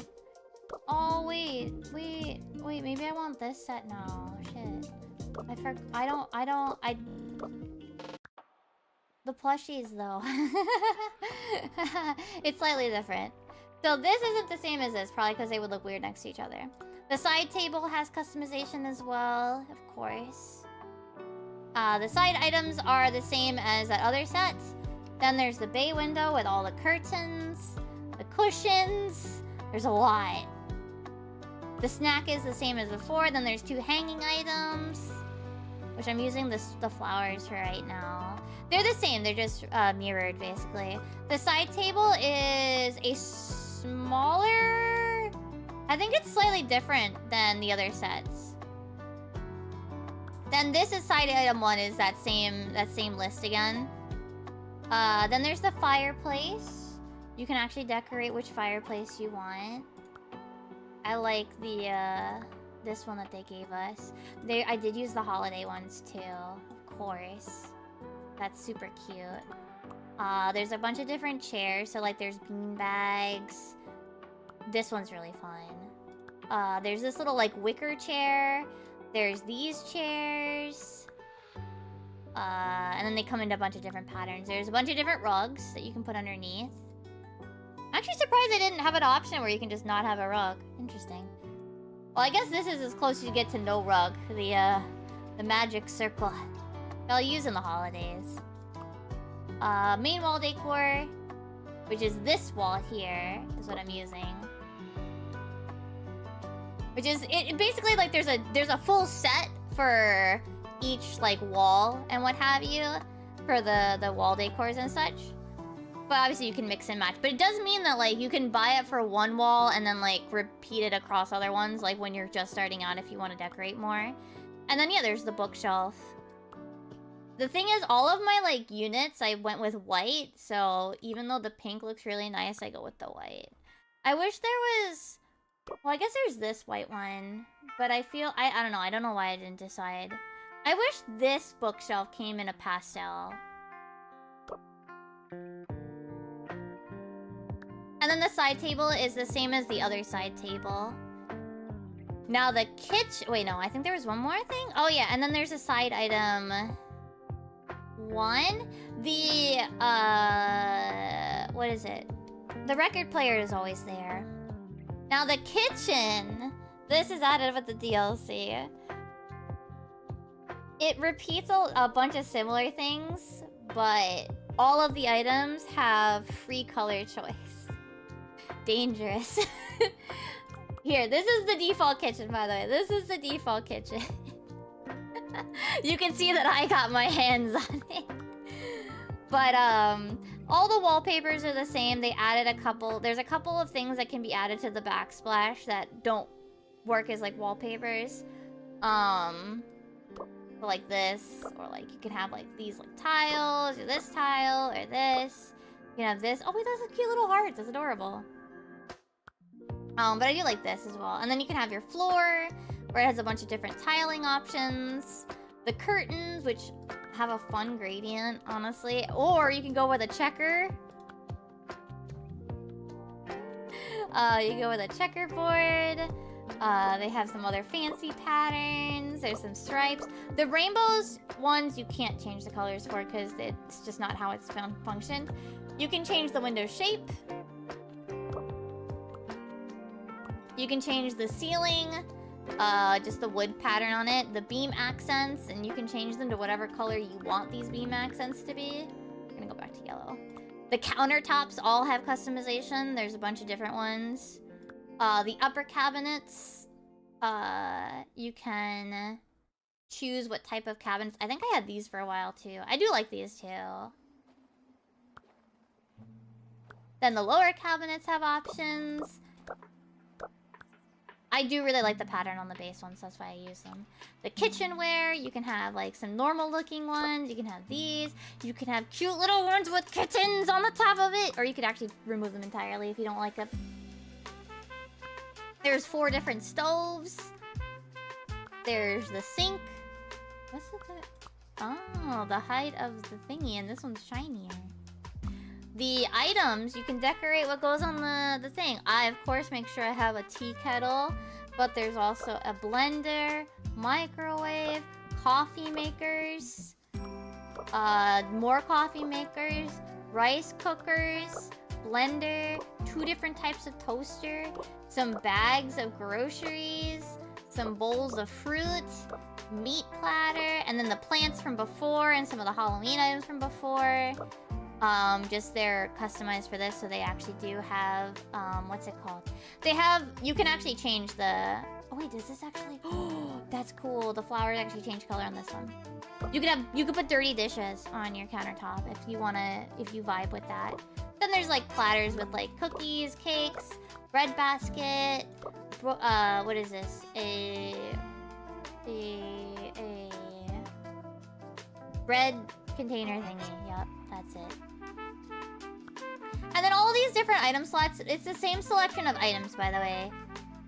A: Oh, wait. Maybe I want this set now. Shit. The plushies, though. It's slightly different. So this isn't the same as this, probably because they would look weird next to each other. The side table has customization as well, of course. The side items are the same as that other set. Then there's the bay window with all the curtains, the cushions. There's a lot. The snack is the same as before. Then there's 2 hanging items, which I'm using the flowers for right now. They're the same, they're just mirrored basically. The side table is a smaller... I think it's slightly different than the other sets. Then this is side item 1 is that same list again. Then there's the fireplace. You can actually decorate which fireplace you want. I like the this one that they gave us. I did use the holiday ones too, of course. That's super cute. There's a bunch of different chairs. So like there's bean bags. This one's really fun. There's this little like wicker chair. There's these chairs. And then they come in a bunch of different patterns. There's a bunch of different rugs that you can put underneath. I'm actually surprised they didn't have an option where you can just not have a rug. Interesting. Well, I guess this is as close as you get to no rug. The magic circle. I'll use in the holidays. Main wall decor, which is this wall here, is what I'm using. Which is it basically like there's a full set for each like wall and what have you for the wall decors and such. But obviously you can mix and match. But it does mean that like you can buy it for one wall and then like repeat it across other ones, like when you're just starting out if you want to decorate more. And then yeah, there's the bookshelf. The thing is, all of my like units I went with white, so even though the pink looks really nice, I go with the white. I wish there was... Well, I guess there's this white one, but I feel... I don't know. I don't know why I didn't decide. I wish this bookshelf came in a pastel. And then the side table is the same as the other side table. Now the kitchen... Wait, no. I think there was one more thing. Oh, yeah. And then there's a side item... 1. The... What is it? The record player is always there. Now the kitchen... This is added with the DLC. It repeats a bunch of similar things, but all of the items have free color choice. Dangerous. Here, this is the default kitchen, by the way. This is the default kitchen. You can see that I got my hands on it. But, all the wallpapers are the same. They added a couple... There's a couple of things that can be added to the backsplash that don't work as, like, wallpapers. Like this. Or, like, you can have, like, these, like, tiles. Or this tile. Or this. You can have this. Oh, wait, those are cute little hearts. That's adorable. But I do like this as well. And then you can have your floor, where it has a bunch of different tiling options. The curtains, which have a fun gradient, honestly. Or you can go with a checker. You can go with a checkerboard. They have some other fancy patterns. There's some stripes. The rainbows ones, you can't change the colors for because it's just not how it's functioned. You can change the window shape. You can change the ceiling, just the wood pattern on it, the beam accents, and you can change them to whatever color you want these beam accents to be. I'm gonna go back to yellow. The countertops all have customization. There's a bunch of different ones. The upper cabinets, you can choose what type of cabinets. I think I had these for a while too. I do like these too. Then the lower cabinets have options. I do really like the pattern on the base ones, that's why I use them. The kitchenware, you can have like some normal looking ones. You can have these. You can have cute little ones with kittens on the top of it. Or you could actually remove them entirely if you don't like them. There's 4 different stoves. There's the sink. What's the... Oh, the height of the thingy, and this one's shinier. The items, you can decorate what goes on the thing. I, of course, make sure I have a tea kettle, but there's also a blender, microwave, coffee makers, more coffee makers, rice cookers, blender, 2 different types of toaster, some bags of groceries, some bowls of fruit, meat platter, and then the plants from before and some of the Halloween items from before. Just they're customized for this, so they actually do have what's it called? They have, you can actually change the, oh wait, does this actually, oh, that's cool. The flowers actually change color on this one. You could put dirty dishes on your countertop if you vibe with that. Then there's like platters with like cookies, cakes, bread basket, what is this? A bread container thingy. Yep, that's it. And then all these different item slots, it's the same selection of items, by the way.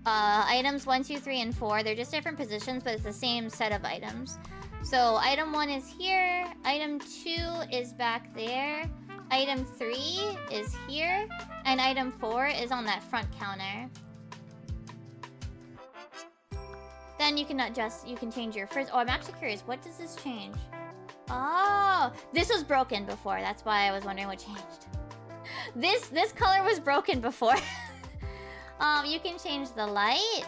A: Items 1, 2, 3, and 4, they're just different positions, but it's the same set of items. So item 1 is here, item 2 is back there, item 3 is here, and item 4 is on that front counter. Then you can adjust, you can change your first. Oh, I'm actually curious, what does this change? Oh, this was broken before, that's why I was wondering what changed. This color was broken before. You can change the light.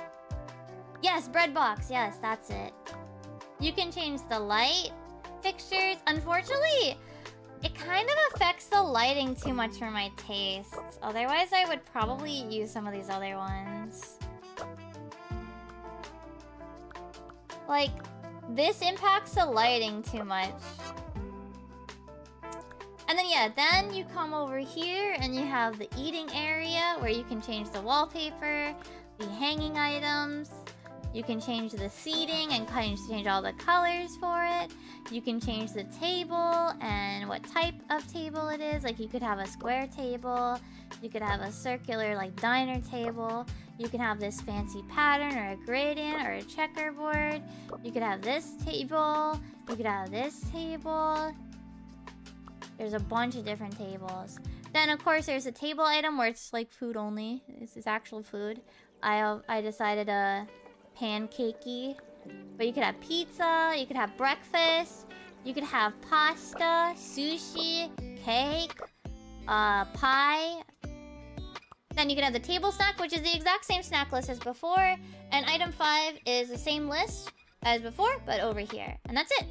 A: Yes, bread box. Yes, that's it. You can change the light fixtures. Unfortunately, it kind of affects the lighting too much for my tastes. Otherwise, I would probably use some of these other ones. Like, this impacts the lighting too much. And then yeah, then you come over here and you have the eating area where you can change the wallpaper, the hanging items. You can change the seating and change all the colors for it. You can change the table and what type of table it is. Like you could have a square table. You could have a circular like diner table. You can have this fancy pattern or a gradient or a checkerboard. You could have this table. You could have this table. There's a bunch of different tables. Then of course there's a table item where it's like food only. This is actual food. I decided pancakey. But you could have pizza, you could have breakfast, you could have pasta, sushi, cake, pie. Then you can have the table snack, which is the exact same snack list as before. And item 5 is the same list as before, but over here. And that's it.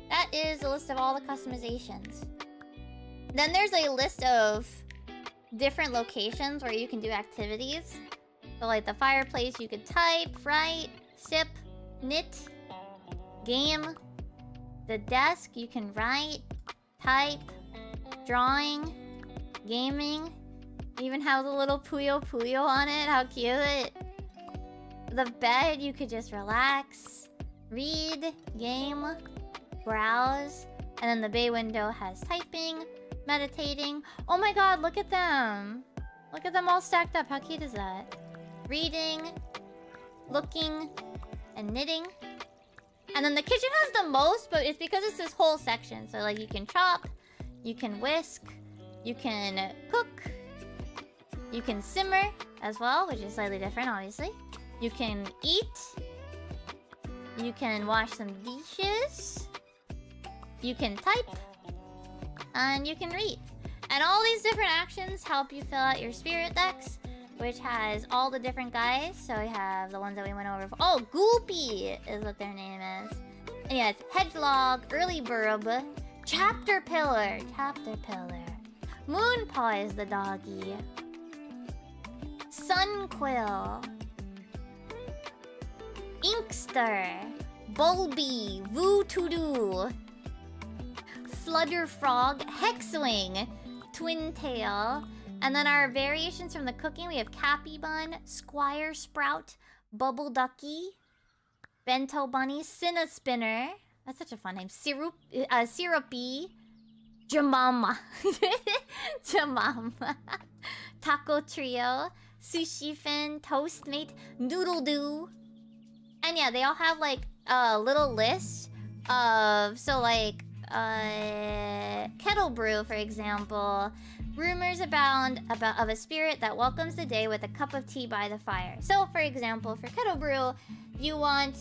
A: That is a list of all the customizations. Then there's a list of different locations where you can do activities. So like the fireplace, you could type, write, sip, knit, game. The desk, you can write, type, drawing, gaming. Even have the little Puyo Puyo on it. How cute. The bed, you could just relax, read, game, browse. And then the bay window has typing, meditating. Oh my god, look at them. Look at them all stacked up. How cute is that? Reading, looking, and knitting. And then the kitchen has the most, but it's because it's this whole section. So like you can chop, you can whisk, you can cook, you can simmer as well, which is slightly different obviously. You can eat, you can wash some dishes, you can type, and you can read. And all these different actions help you fill out your spirit decks, which has all the different guys. So we have the ones that we went over. Oh, Goopy is what their name is. And yeah, it's Hedgelog, Early Burb, Chapter Pillar, Moonpaw is the doggy, Sunquill, Inkster, Bulby, Voodoo, Flutterfrog, Hexwing, Twintail. And then our variations from the cooking, we have Cappy Bun, Squire Sprout, Bubble Ducky, Bento Bunny, Cinna Spinner. That's such a fun name. Syrupy, Jamama, Jamama, Taco Trio, Sushi Fin, Toastmate, Noodle Doo. And yeah, they all have like a little list of, so like Kettle Brew, for example. Rumors abound of a spirit that welcomes the day with a cup of tea by the fire. So, for example, for Kettle Brew, you want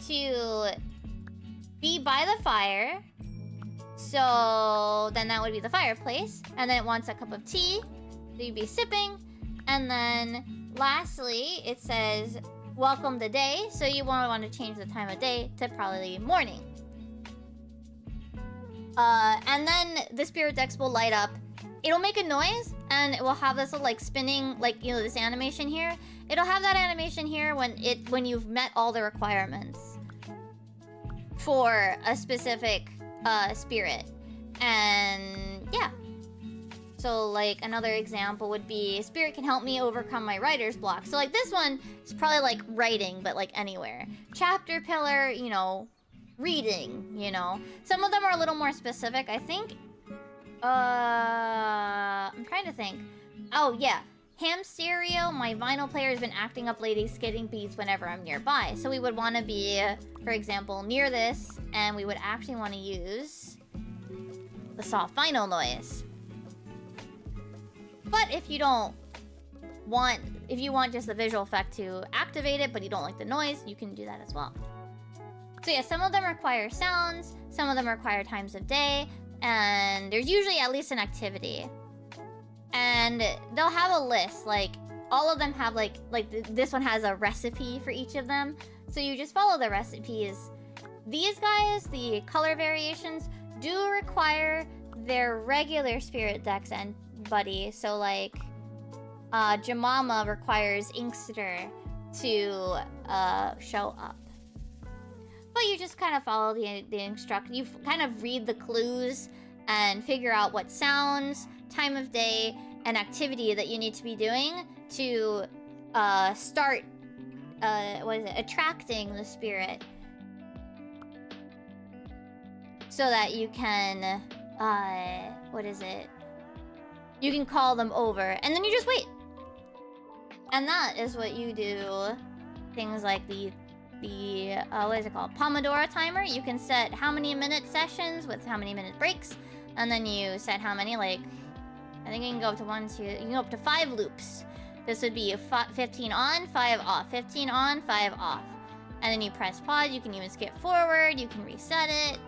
A: to be by the fire. So, then that would be the fireplace. And then it wants a cup of tea. So you'd be sipping. And then, lastly, it says, welcome the day. So you want to change the time of day to probably morning. And then the spirit decks will light up. It'll make a noise, and it will have this little, like, spinning, like, you know, this animation here. It'll have that animation here when you've met all the requirements for a specific spirit. And yeah. So, like, another example would be, spirit can help me overcome my writer's block. So, like, this one is probably, like, writing, but, like, anywhere. Chapter pillar, you know, reading, you know. Some of them are a little more specific. I think, I'm trying to think. Oh, yeah. Ham stereo, my vinyl player has been acting up lately, skidding beats whenever I'm nearby. So we would want to be, for example, near this, and we would actually want to use the soft vinyl noise. But if you don't want, if you want just the visual effect to activate it, but you don't like the noise, you can do that as well. So yeah, some of them require sounds, some of them require times of day, and there's usually at least an activity. And they'll have a list, like, all of them have, this one has a recipe for each of them. So you just follow the recipes. These guys, the color variations, do require their regular spirit decks and buddy. So, like, Jemama requires Inkster to show up. But you just kind of follow the instruction. You kind of read the clues and figure out what sounds, time of day, and activity that you need to be doing to start attracting the spirit, so that you can you can call them over, and then you just wait. And that is what you do. Things like the what is it called? Pomodoro timer. You can set how many minute sessions with how many minute breaks, and then you set how many, like, I think you can go up to you can go up to 5 loops. This would be 15 on, 5 off, 15 on, 5 off. And then you press pause. You can even skip forward. You can reset it.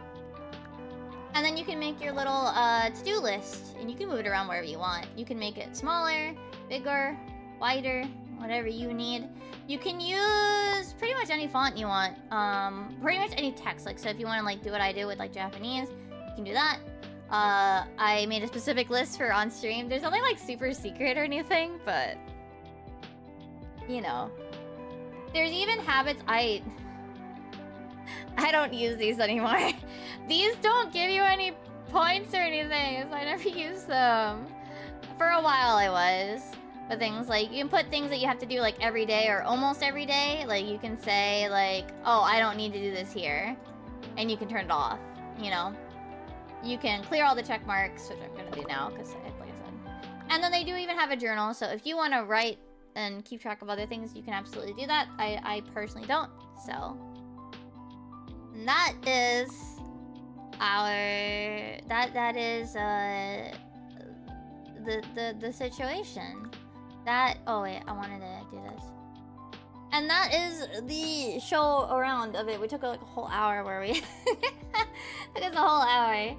A: And then you can make your little to-do list, and you can move it around wherever you want. You can make it smaller, bigger, wider, whatever you need. You can use pretty much any font you want. Pretty much any text. Like, so if you want to, like, do what I do with, like, Japanese, you can do that. I made a specific list for on stream. There's nothing, like, super secret or anything, but, you know. There's even habits I don't use these anymore. These don't give you any points or anything, so I never use them. For a while I was. But things like, you can put things that you have to do, like, every day or almost every day. Like, you can say, like, oh, I don't need to do this here. And you can turn it off, you know? You can clear all the check marks, which I'm gonna do now, because, like I said. And then they do even have a journal, so if you want to write and keep track of other things, you can absolutely do that. I personally don't, so. And that is our... That is, the situation. That... Oh, wait, I wanted to do this. And that is the show around of it. We took, like, a whole hour where we... Took us a whole hour.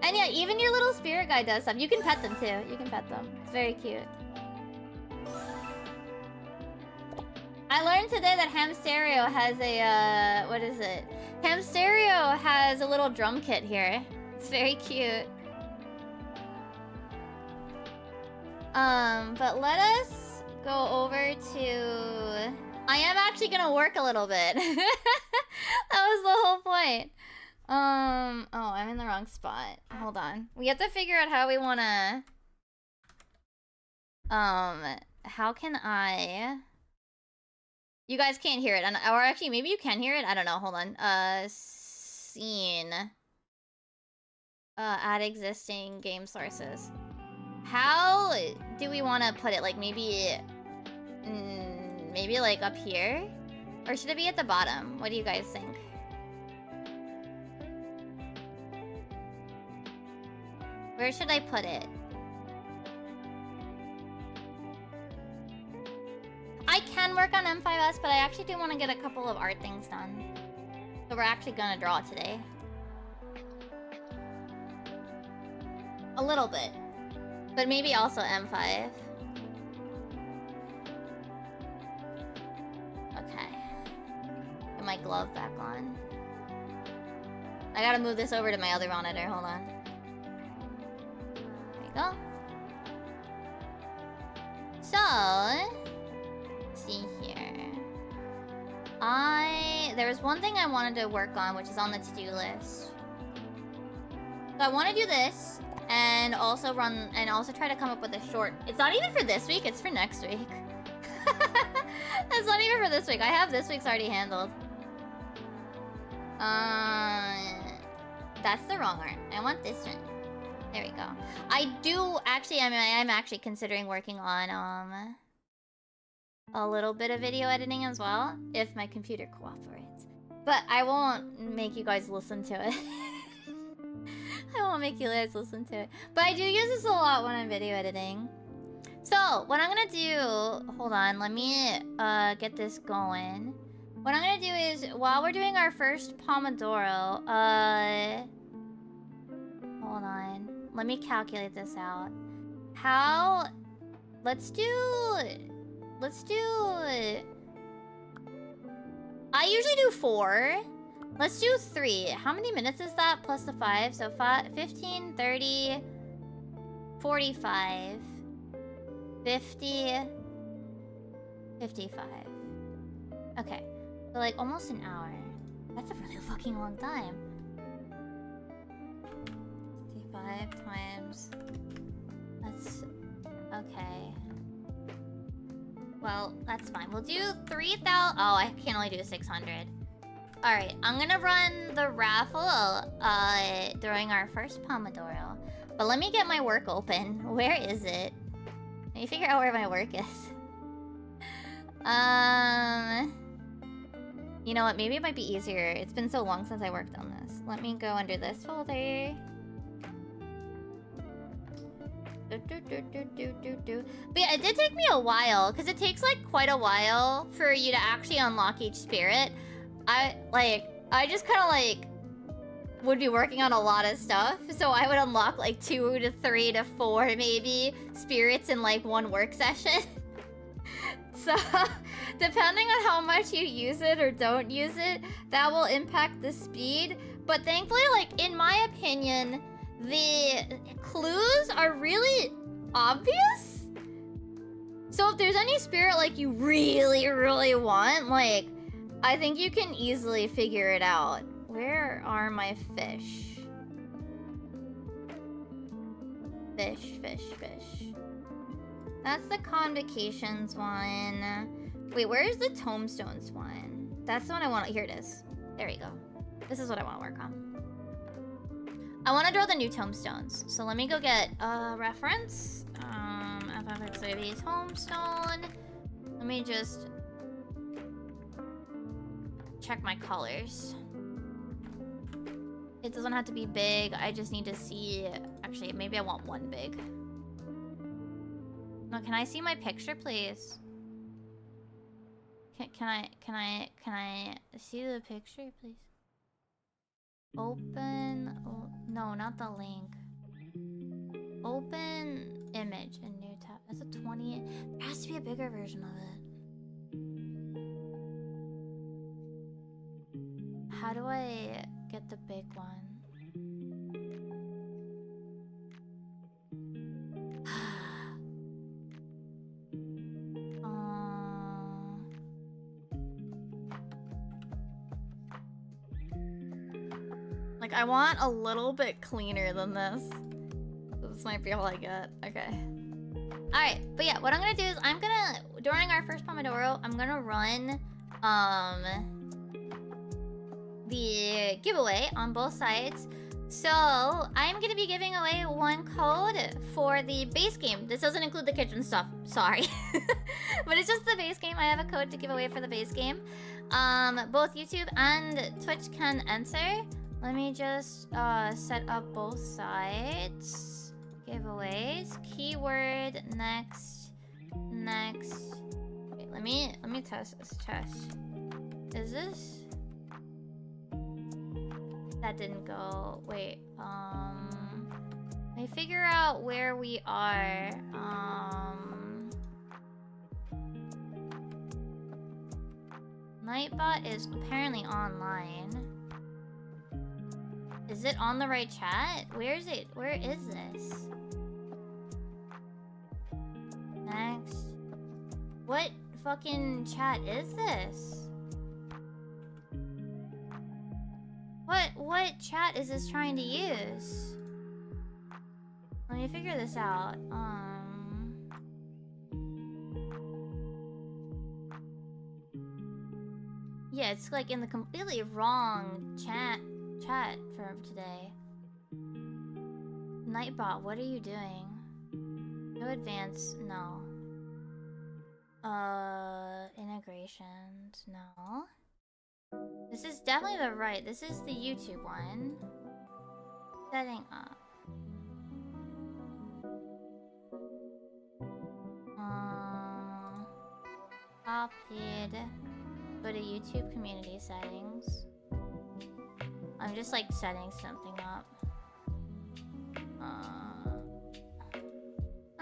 A: And yeah, even your little spirit guide does stuff. You can pet them, too. You can pet them. It's very cute. I learned today that Ham Stereo has a, what is it? Ham Stereo has a little drum kit here. It's very cute. But let us go over to... I am actually gonna work a little bit. That was the whole point. Oh, I'm in the wrong spot. Hold on. We have to figure out how we wanna... how can I... You guys can't hear it. Or actually, maybe you can hear it. I don't know. Hold on. Scene. Add existing game sources. How do we want to put it? Like, maybe... maybe, like, up here? Or should it be at the bottom? What do you guys think? Where should I put it? I can work on M5S, but I actually do want to get a couple of art things done. So we're actually gonna draw today. A little bit. But maybe also M5. Okay. Get my glove back on. I gotta move this over to my other monitor. Hold on. There we go. So, let's see here. There was one thing I wanted to work on, which is on the to-do list. So I want to do this, and also try to come up with a short. It's not even for this week, it's for next week. It's not even for this week. I have this week's already handled. That's the wrong arm. I want this one. There we go. I am actually considering working on a little bit of video editing as well, if my computer cooperates. But I won't make you guys listen to it. I won't make you guys listen to it. But I do use this a lot when I'm video editing. So, what I'm gonna do... Hold on, let me get this going. What I'm gonna do is, while we're doing our first Pomodoro, hold on. Let me calculate this out. Let's do... I usually do 4. Let's do 3. How many minutes is that? Plus the 5. So 15, 30, 45, 50, 55. Okay. So like almost an hour. That's a really fucking long time. 55 times... That's... Okay. Well, that's fine. We'll do 3,000... Oh, I can only do 600. Alright, I'm gonna run the raffle during our first Pomodoro. But let me get my work open. Where is it? Let me figure out where my work is. You know what? Maybe it might be easier. It's been so long since I worked on this. Let me go under this folder. But yeah, it did take me a while, because it takes like quite a while for you to actually unlock each spirit. I just kind of like would be working on a lot of stuff, so I would unlock like 2 to 3 to 4 maybe spirits in like one work session. So depending on how much you use it or don't use it, that will impact the speed. But thankfully, like in my opinion, the clues are really obvious. So if there's any spirit like you really, really want, like, I think you can easily figure it out. Where are my fish? Fish. That's the convocations one. Wait, where is the tombstones one? That's the one I want. Here it is. There we go. This is what I want to work on. I want to draw the new tombstones. So let me go get a reference. FFXAB tombstone. Let me just check my colors. It doesn't have to be big. I just need to see. Actually, maybe I want one big. No, can I see my picture, please? Can I see the picture, please? Open. Oh, no, not the link. Open image in new tab. That's a 20. There has to be a bigger version of it. How do I get the big one? Like, I want a little bit cleaner than this. This might be all I get. Okay. Alright, but yeah, what I'm gonna do is during our first Pomodoro, I'm gonna run the giveaway on both sides. So I'm gonna be giving away one code for the base game. This doesn't include the kitchen stuff, sorry. But it's just the base game. I have a code to give away for the base game. Both YouTube and Twitch can enter. Let me just set up both sides. Giveaways. Keyword next. Wait, let me test this. Is this? That didn't go. Wait. Let me figure out where we are. Nightbot is apparently online. Is it on the right chat? Where is it? Where is this? Next. What fucking chat is this? What chat is this trying to use? Let me figure this out. Yeah, it's like in the completely wrong chat for today. Nightbot, what are you doing? No advance, no. Integrations, no. This is definitely the right. This is the YouTube one. Setting up. Copied. Go to YouTube community settings. I'm just like setting something up.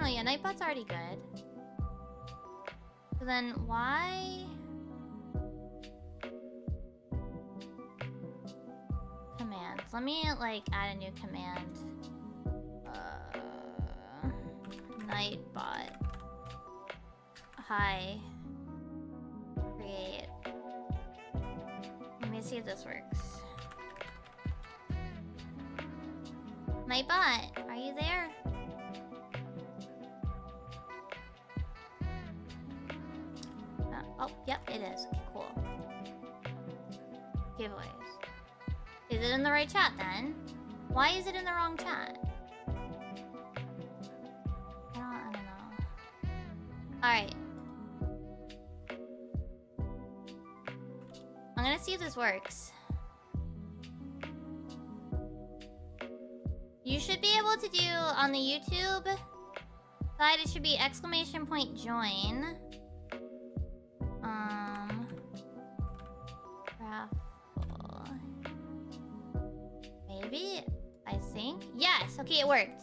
A: Oh yeah, Nightbot's already good. So then why? Commands. Let me like add a new command. Nightbot. Hi. Create. Let me see if this works. Nightbot, are you there? Oh, yep, it is. Okay, cool. Giveaways. Is it in the right chat then? Why is it in the wrong chat? I don't know. Alright. I'm gonna see if this works. You should be able to do on the YouTube side, it should be !join. Raffle. Maybe? I think? Yes! Okay, it worked.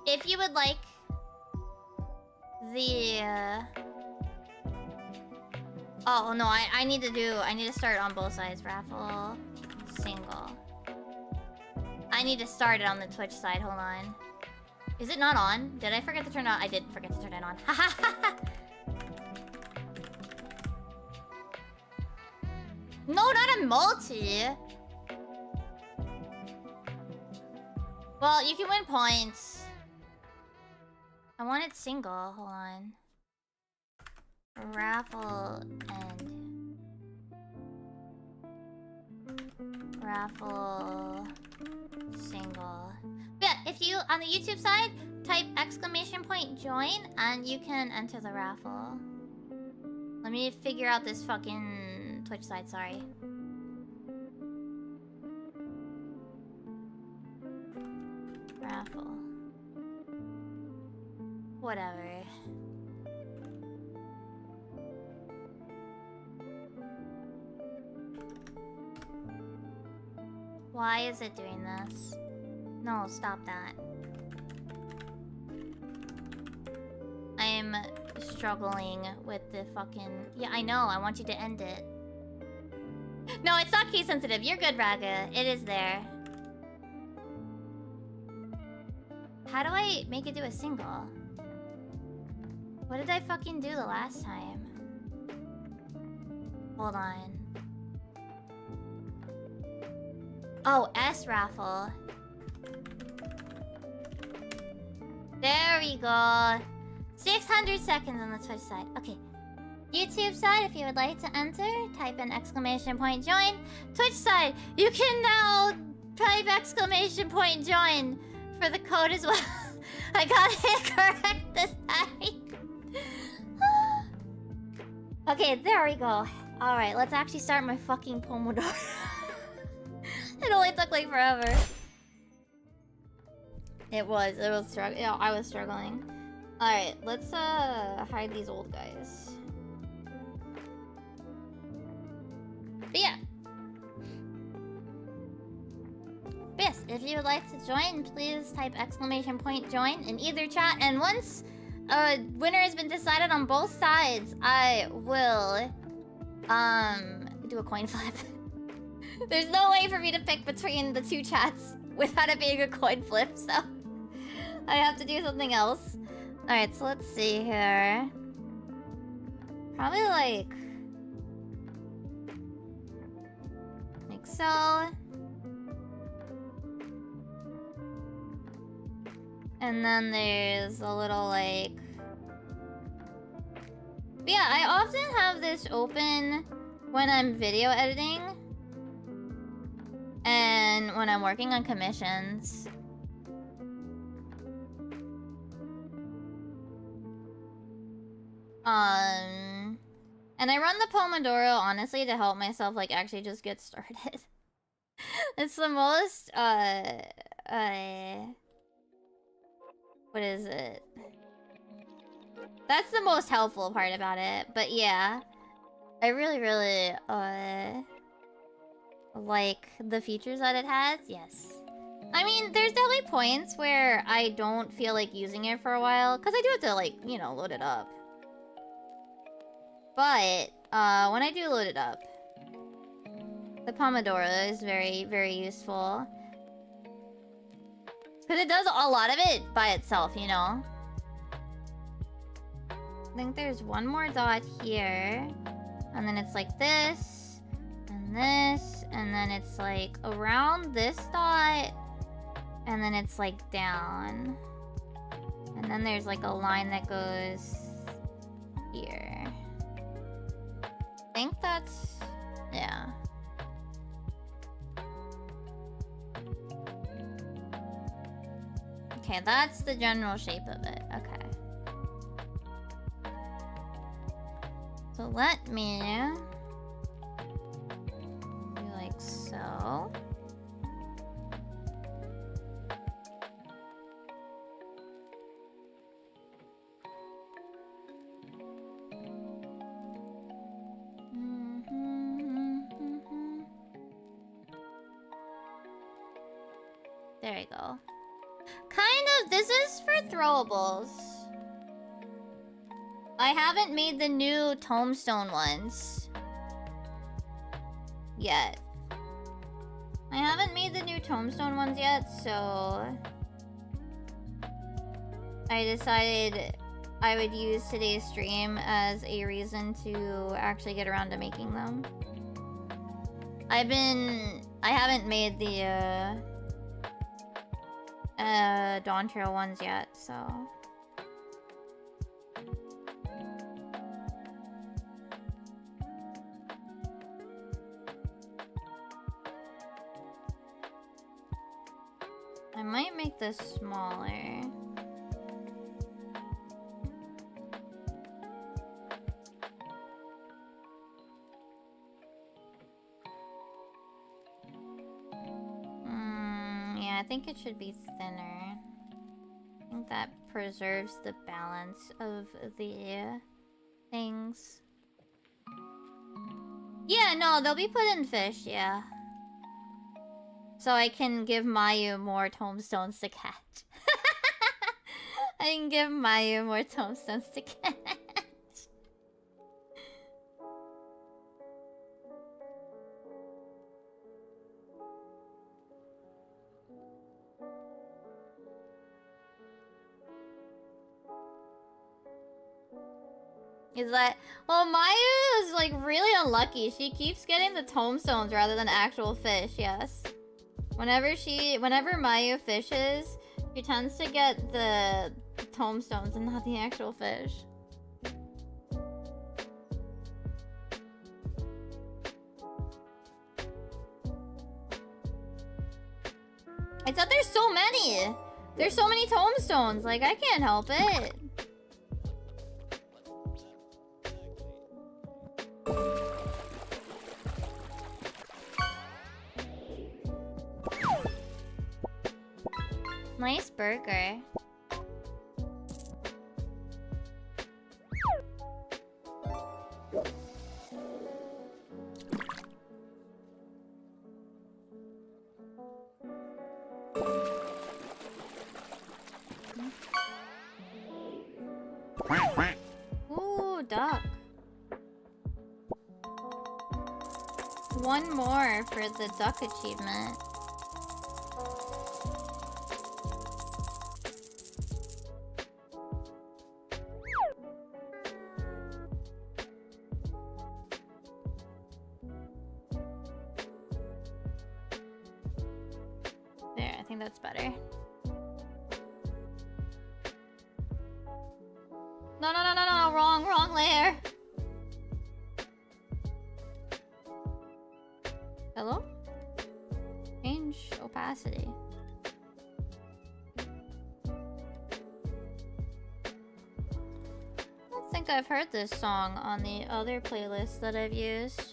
A: If you would like the oh no, I need to start on both sides. Raffle single. I need to start it on the Twitch side, hold on. Is it not on? Did I forget to turn it on? I did forget to turn it on. No, not a multi! Well, you can win points. I want it single, hold on. Raffle and raffle single. But yeah, if you on the YouTube side type !join and you can enter the raffle. Let me figure out this fucking Twitch side, sorry. Raffle. Whatever. Why is it doing this? No, stop that. I am struggling with the fucking... Yeah, I know. I want you to end it. No, it's not case sensitive. You're good, Raga. It is there. How do I make it do a single? What did I fucking do the last time? Hold on. Oh, S raffle. There we go. 600 seconds on the Twitch side. Okay. YouTube side, if you would like to enter, type in !join. Twitch side, you can now type !join for the code as well. I got it correct this time. Okay, there we go. Alright, let's actually start my fucking Pomodoro. It only took like forever. It was struggling. Yeah, I was struggling. Alright, let's hide these old guys. But yeah. But yes, if you would like to join, please type !join in either chat. And once a winner has been decided on both sides, I will do a coin flip. There's no way for me to pick between the two chats without it being a coin flip, so I have to do something else. Alright, so let's see here. Probably like so. And then there's a little like... But yeah, I often have this open when I'm video editing and when I'm working on commissions. And I run the Pomodoro honestly to help myself like actually just get started. It's the most what is it? That's the most helpful part about it. But yeah, I really like the features that it has. Yes. I mean, there's definitely points where I don't feel like using it for a while because I do have to like, you know, load it up. But when I do load it up, the Pomodoro is very useful. Because it does a lot of it by itself, you know? I think there's one more dot here. And then it's like this. And this. And then it's like around this dot. And then it's like down. And then there's like a line that goes here. I think that's... yeah. Okay, that's the general shape of it. Okay. So let me do like so. There we go. Kind of, this is for throwables. I haven't made the new tombstone ones yet. I haven't made the new tombstone ones yet, so I decided I would use today's stream as a reason to actually get around to making them. I haven't made the Dawn Trail ones yet, so I might make this smaller. Yeah, I think it should be thinner. I think that preserves the balance of the things. Yeah, no, they'll be put in fish, yeah. So I can give Mayu more tombstones to catch. I can give Mayu more tombstones to catch. Is that... well, Mayu is like really unlucky. She keeps getting the tombstones rather than actual fish, yes. Whenever Mayu fishes, she tends to get the tombstones and not the actual fish. It's that there's so many! There's so many tombstones, like I can't help it. Nice burger. Ooh, duck. one more for the duck achievement. There, I think that's better. No, wrong layer. Hello? Change opacity. I don't think I've heard this song on the other playlist that I've used.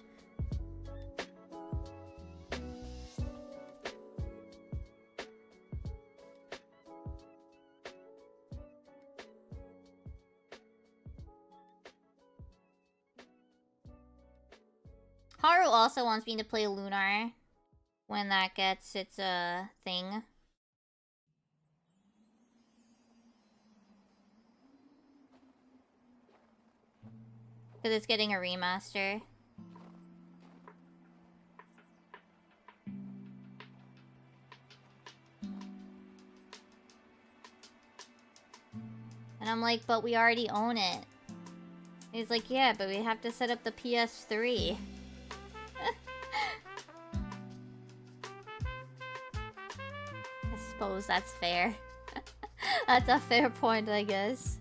A: Haru also wants me to play Lunar when that gets its thing. Because it's getting a remaster. And I'm like, but we already own it. He's like, yeah, but we have to set up the PS3. I suppose that's fair. That's a fair point, I guess.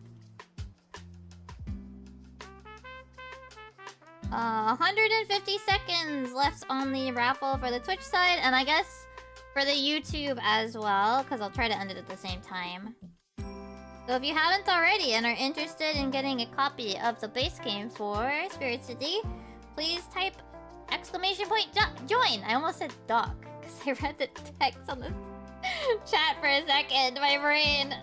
A: 150 seconds left on the raffle for the Twitch side, and I guess for the YouTube as well, because I'll try to end it at the same time. So if you haven't already and are interested in getting a copy of the base game for Spirit City, please type !join! I almost said doc, because I read the text on the chat for a second, my brain.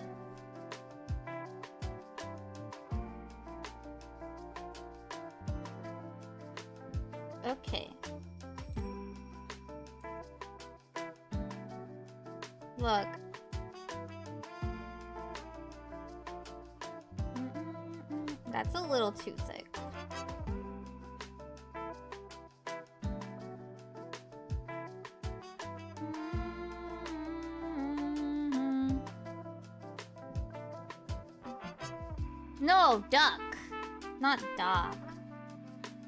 A: Okay. Look. That's a little too thick. No, duck. Not dog.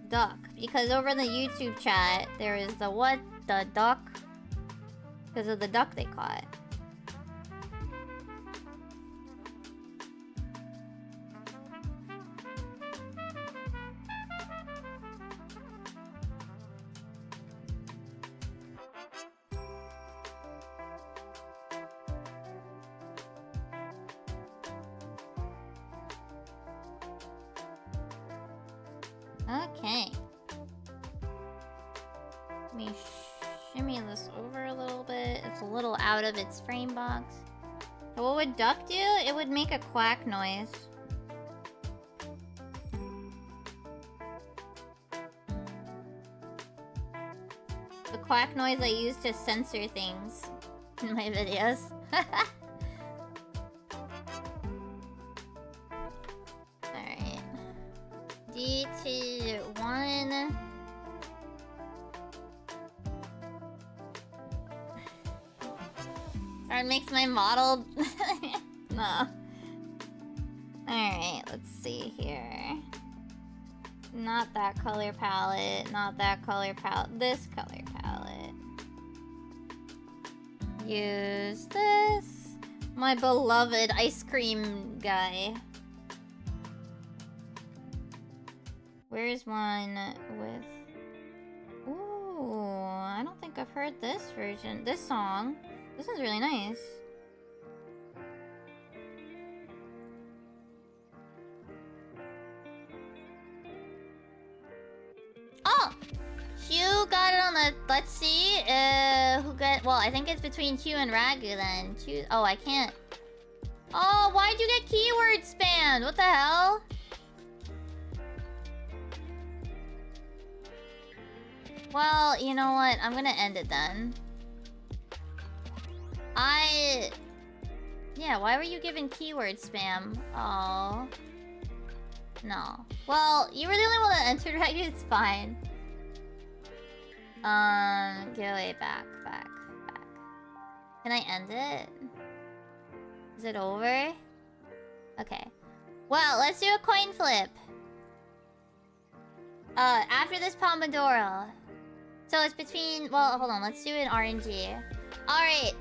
A: Duck. Because over in the YouTube chat, there is the what? The duck? Because of the duck they caught. Okay. Let me shimmy this over a little bit. It's a little out of its frame box. So what would duck do? It would make a quack noise. The quack noise I use to censor things in my videos. Alright. DT1. Or it makes my model... No. Alright, let's see here. Not that color palette, not that color palette, this color palette. Use this. My beloved ice cream guy. Where's one with... Ooh, I don't think I've heard this version, this song. This one's really nice. Oh! Hugh got it on the... Let's see. Who got... Well, I think it's between Hugh and Ragu then. Choose... Oh, I can't. Oh, why'd you get keyword spammed? What the hell? Well, you know what? I'm gonna end it then. Yeah, why were you given keyword spam? Oh. No. Well, you were the only one that entered, right? It's fine. Get away, back. Can I end it? Is it over? Okay. Well, let's do a coin flip. After this Pomodoro. So it's between... Well, hold on. Let's do an RNG. Alright.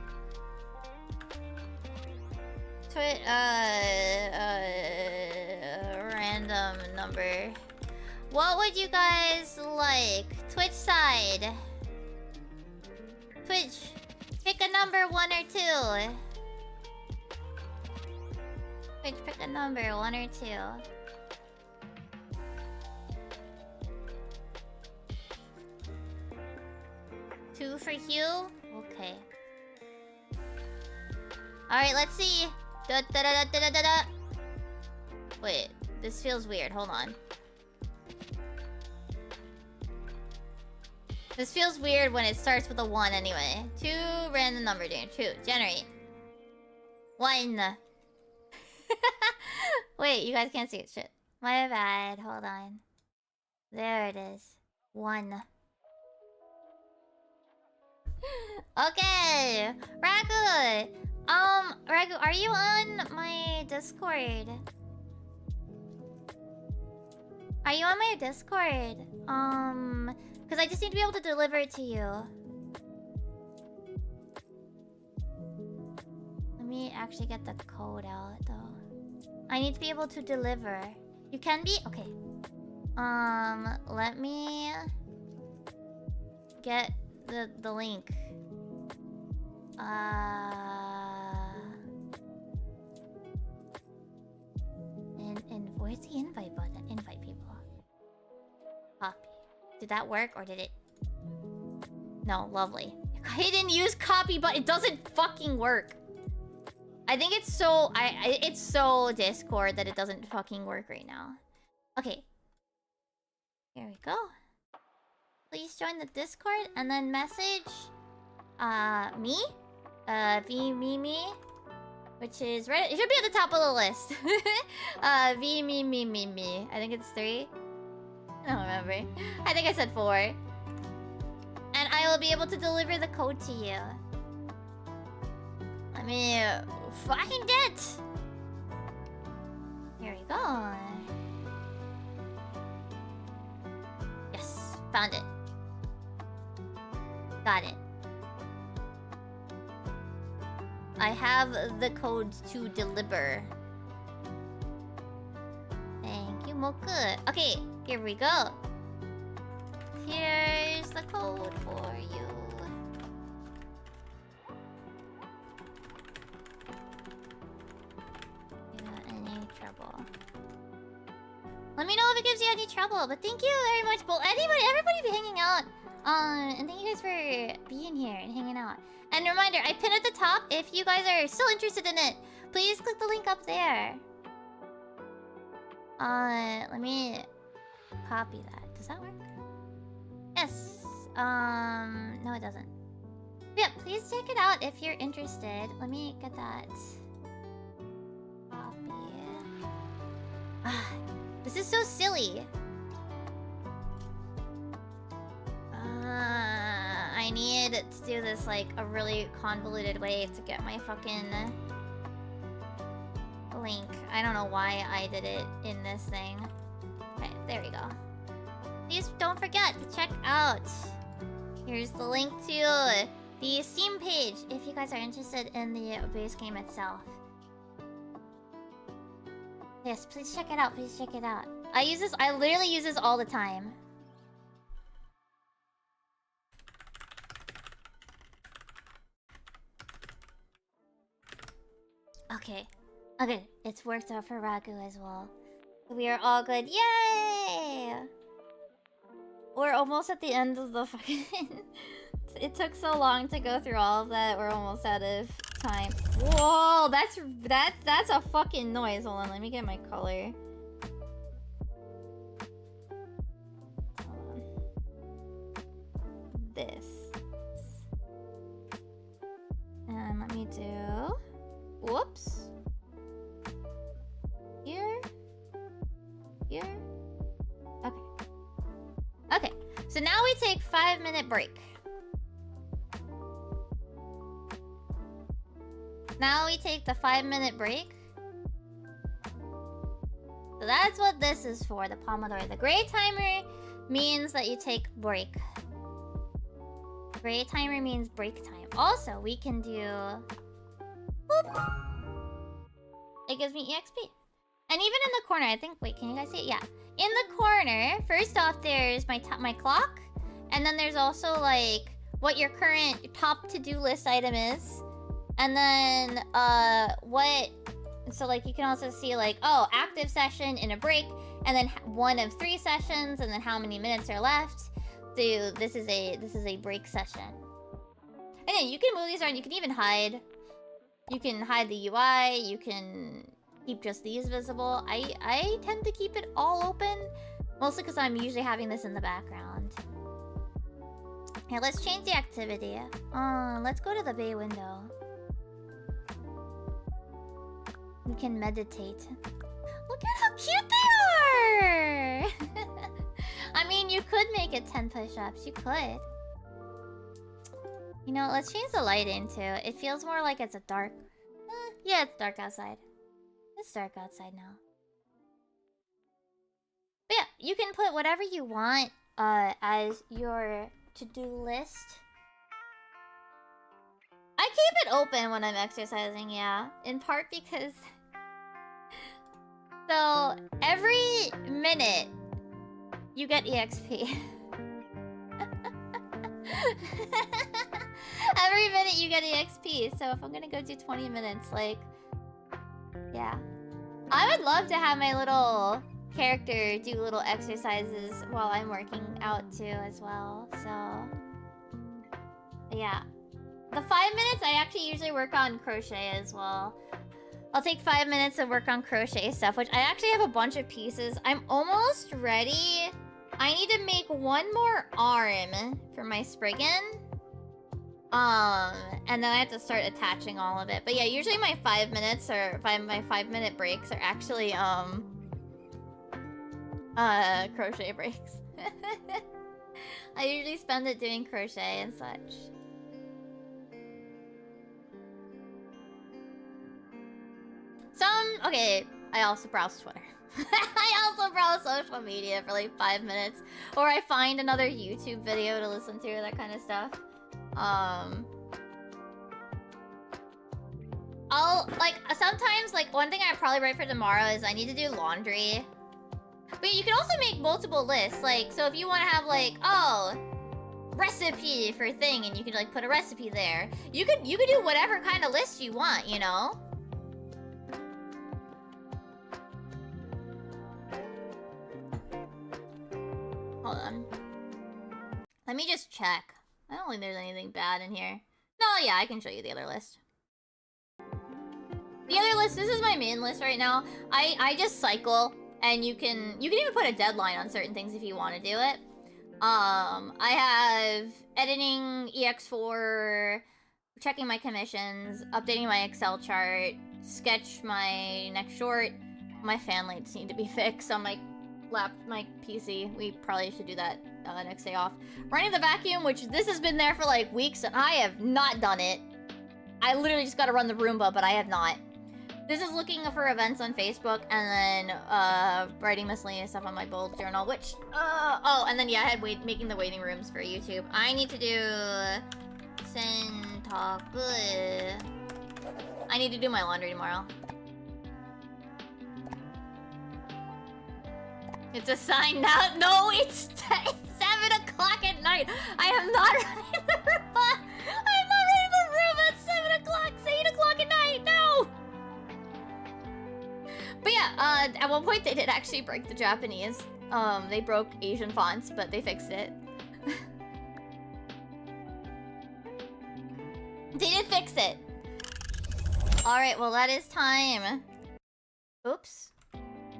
A: Random number. What would you guys like? Twitch side. Twitch. Pick a number, 1 or 2. Twitch, pick a number, 1 or 2. Two for Hugh? Okay. Alright, let's see. Wait, this feels weird. Hold on. This feels weird when it starts with a 1 anyway. 2 random number, dude. 2. Generate. 1. Wait, you guys can't see it. Shit. My bad. Hold on. There it is. 1. Okay. Ragu. Ragu, are you on my Discord? Are you on my Discord? Because I just need to be able to deliver it to you. Let me actually get the code out, though. I need to be able to deliver. You can be? Okay. Let me get the link. And where's the invite button? Invite people. Copy. Did that work or did it? No, lovely. I didn't use copy, but it doesn't fucking work. I think it's so it's so Discord that it doesn't fucking work right now. Okay. Here we go. Please join the Discord and then message me? Me, which is right. It should be at the top of the list. Me. I think it's 3. I don't remember. I think I said 4. And I will be able to deliver the code to you. Let me find it. Here we go. Yes, found it. Got it. I have the code to deliver. Thank you, Moku. Okay, here we go. Here's the code for you. Any trouble? Let me know if it gives you any trouble. But thank you very much, Bull. Everybody be hanging out. And thank you guys for being here and hanging out. And reminder, I pinned at the top. If you guys are still interested in it, please click the link up there. Let me copy that. Does that work? Yes. No, it doesn't. Yeah, please check it out if you're interested. Let me get that. Copy. This is so silly. I need to do this like a really convoluted way to get my fucking link. I don't know why I did it in this thing. Okay, there we go. Please don't forget to check out. Here's the link to the Steam page if you guys are interested in the base game itself. Yes, please check it out. Please check it out. I literally use this all the time. Okay. Okay, it's worked out for Ragu as well. We are all good. Yay! We're almost at the end of the fucking... It took so long to go through all of that. We're almost out of time. Whoa, that's a fucking noise. Hold on, let me get my color. Hold on. This. And let me do... Whoops. Here. Here. Okay. Okay. So now we take 5-minute break. Now we take the 5-minute break. So that's what this is for, the Pomodoro. The gray timer means that you take break. Gray timer means break time. Also, we can do... Boop. It gives me EXP. And even in the corner, I think... Wait, can you guys see it? Yeah. In the corner, first off, there's my clock. And then there's also, like, what your current top to-do list item is. And then, what... So, like, you can also see, like, oh, active session in a break. And then 1 of 3 sessions. And then how many minutes are left. So, this is a break session. And then you can move these around. You can even hide. You can hide the UI. You can keep just these visible. I tend to keep it all open. Mostly because I'm usually having this in the background. Here, let's change the activity. Let's go to the bay window. We can meditate. Look at how cute they are! I mean, you could make it 10 push-ups. You could. You know, let's change the lighting too. It feels more like it's a dark... yeah, it's dark outside. It's dark outside now. But yeah, you can put whatever you want as your to-do list. I keep it open when I'm exercising, yeah. In part because... So, every minute, you get EXP. Every minute you get EXP. So if I'm gonna go do 20 minutes, like... yeah. I would love to have my little character do little exercises while I'm working out too as well, so... yeah. The 5 minutes, I actually usually work on crochet as well. I'll take 5 minutes to work on crochet stuff, which I actually have a bunch of pieces. I'm almost ready. I need to make one more arm for my Spriggan. And then I have to start attaching all of it. But yeah, usually my 5 minutes or my 5-minute breaks are actually, crochet breaks. I usually spend it doing crochet and such. Okay, I also browse Twitter. I also browse social media for like 5 minutes. Or I find another YouTube video to listen to, that kind of stuff. I'll, like, sometimes, like, one thing I probably write for tomorrow is I need to do laundry. But you can also make multiple lists. Like, so if you want to have, like, oh, recipe for thing, and you can, like, put a recipe there. You could do whatever kind of list you want, you know? Hold on. Let me just check. I don't think there's anything bad in here. No, yeah, I can show you the other list. The other list, this is my main list right now. I just cycle, and you can even put a deadline on certain things if you want to do it. I have editing EX4, checking my commissions, updating my Excel chart, sketch my next short. My fan lights need to be fixed on my PC. We probably should do that next day off. Running the vacuum, which this has been there for like weeks, and I have not done it. I literally just gotta run the Roomba, but I have not. This is looking for events on Facebook, and then writing miscellaneous stuff on my bullet journal, which oh, and then yeah, I had making the waiting rooms for YouTube. I need to do Sentaku. I need to do my laundry tomorrow. It's a sign now. No, it's 7 o'clock at night. I am not running the Roomba. I'm not running the Roomba at 7 o'clock. It's 8 o'clock at night. No. But yeah, at one point they did actually break the Japanese. They broke Asian fonts, but they fixed it. They did fix it. Alright, well that is time. Oops.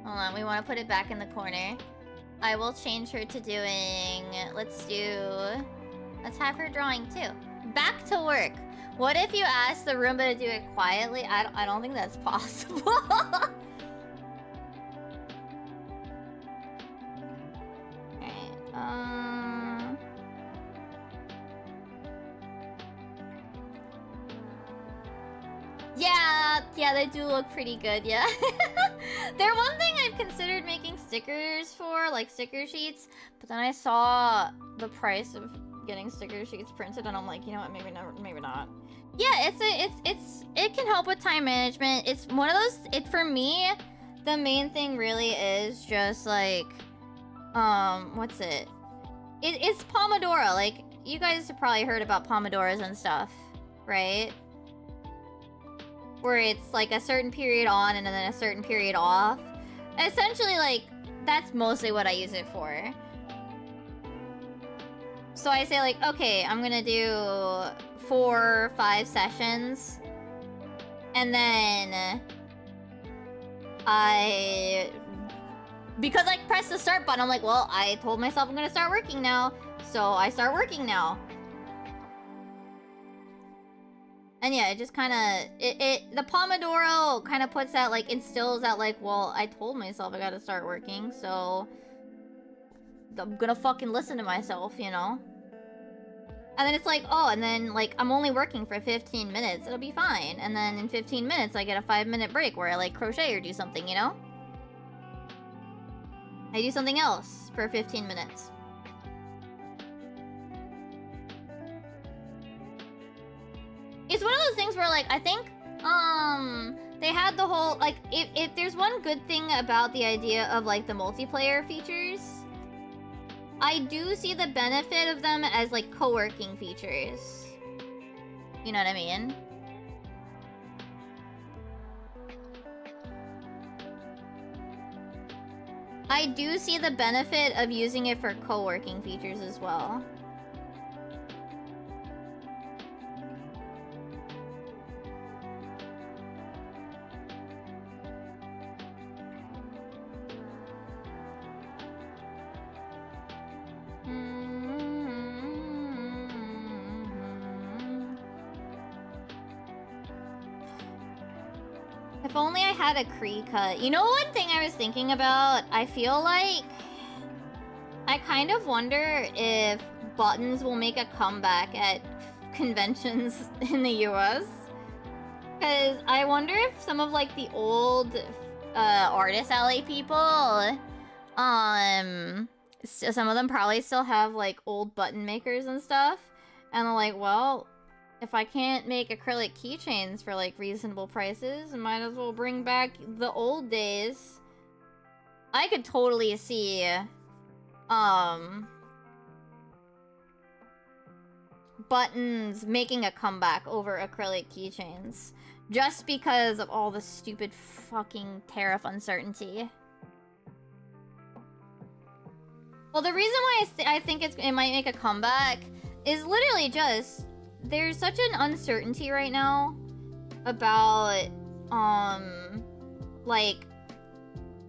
A: Hold on, we want to put it back in the corner. I will change her to doing... Let's have her drawing too. Back to work. What if you ask the Roomba to do it quietly? I don't think that's possible. Alright, Yeah, they do look pretty good, yeah. They're one thing I've considered making stickers for, like sticker sheets, but then I saw the price of getting sticker sheets printed and I'm like, you know what, maybe not. Yeah, it can help with time management. It's one of those, for me, the main thing really is just like, what's it? It's Pomodoro. Like, you guys have probably heard about Pomodoros and stuff, right? Where it's like a certain period on and then a certain period off. Essentially, like, that's mostly what I use it for. So I say like, okay, I'm gonna do 4 or 5 sessions. And then because I pressed the start button, I'm like, well, I told myself I'm gonna start working now. So I start working now. And yeah, it just kind of, the Pomodoro kind of puts that, like, instills that, like, well, I told myself I gotta start working, so I'm gonna fucking listen to myself, you know? And then it's like, oh, and then, like, I'm only working for 15 minutes, it'll be fine. And then in 15 minutes, I get a 5-minute break where I, like, crochet or do something, you know? I do something else for 15 minutes. It's one of those things where, like, I think, they had the whole, like, if there's one good thing about the idea of, like, the multiplayer features, I do see the benefit of them as, like, co-working features. You know what I mean? I do see the benefit of using it for co-working features as well. If only I had a Cree cut. You know, one thing I was thinking about? I feel like I kind of wonder if buttons will make a comeback at conventions in the US. Because I wonder if some of, like, the old Artist Alley people, some of them probably still have, like, old button makers and stuff. And they're like, well, if I can't make acrylic keychains for, like, reasonable prices, I might as well bring back the old days. I could totally see, buttons making a comeback over acrylic keychains. Just because of all the stupid fucking tariff uncertainty. Well, the reason why I think it might make a comeback is literally just, there's such an uncertainty right now about, like,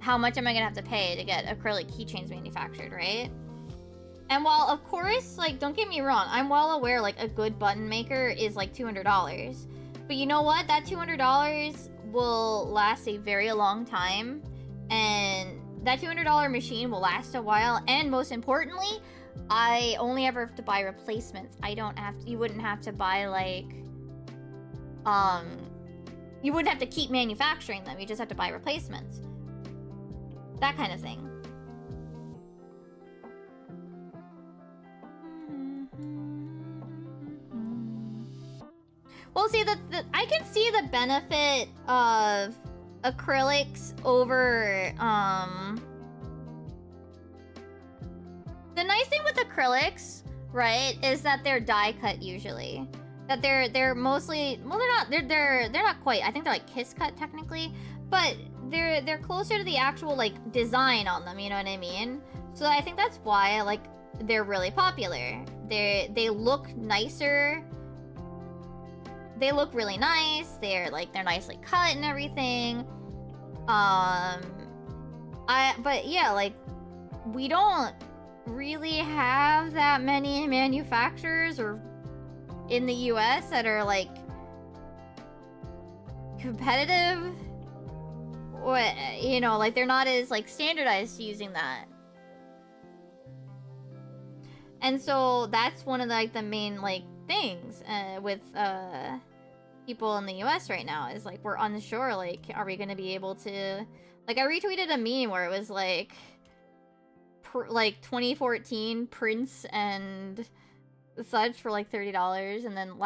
A: how much am I gonna have to pay to get acrylic keychains manufactured, right? And while, of course, like, don't get me wrong, I'm well aware, like, a good button maker is, like, $200. But you know what? That $200 will last a very long time. And that $200 machine will last a while. And most importantly, I only ever have to buy replacements. I don't have to, you wouldn't have to buy, like, you wouldn't have to keep manufacturing them. You just have to buy replacements. That kind of thing. Well, see, I can see the benefit of acrylics over, the nice thing with acrylics, right, is that they're die cut usually. That they're mostly, well, they're not quite. I think they're like kiss cut technically, but they're closer to the actual, like, design on them, you know what I mean? So I think that's why, like, they're really popular. They look nicer. They look really nice. They're nicely cut and everything. But yeah, like, we don't really have that many manufacturers or in the US that are, like, competitive, or, you know, like, they're not as, like, standardized to using that. And so that's one of the, like, the main, like, things with people in the US right now is like, we're unsure, like, are we gonna be able to, like, I retweeted a meme where it was like 2014 Prince and such for like $30, and then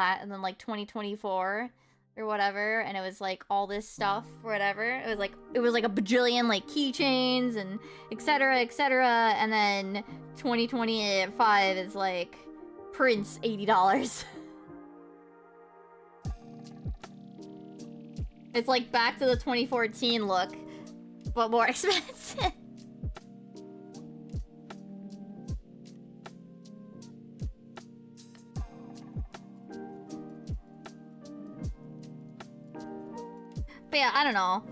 A: like 2024 or whatever, and it was like all this stuff or whatever. It was like a bajillion like keychains and etc, and then 2025 is like Prince $80. It's like back to the 2014 look, but more expensive. But yeah, I don't know.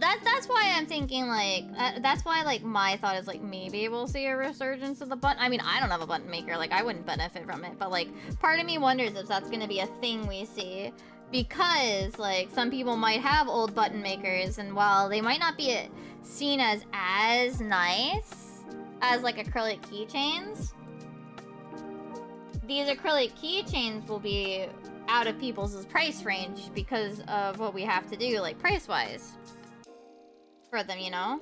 A: That's why I'm thinking like that's why like my thought is like maybe we'll see a resurgence of the button. I mean, I don't have a button maker, like I wouldn't benefit from it, but like part of me wonders if that's gonna be a thing we see, because like some people might have old button makers, and while they might not be seen as nice as like acrylic keychains, these acrylic keychains will be out of people's price range because of what we have to do, like price-wise, for them, you know?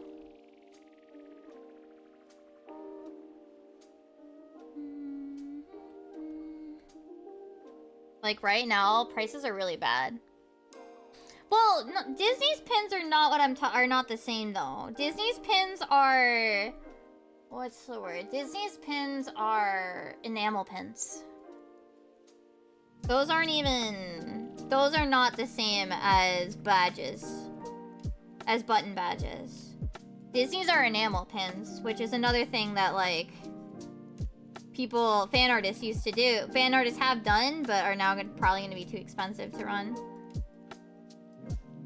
A: Like right now, prices are really bad. Well, no, Disney's pins are not what are not the same though. Disney's pins are, what's the word? Disney's pins are enamel pins. Those aren't even... Those are not the same as badges. As button badges. Disney's are enamel pins, which is another thing that, like, fan artists used to do. Fan artists have done, but are now probably going to be too expensive to run.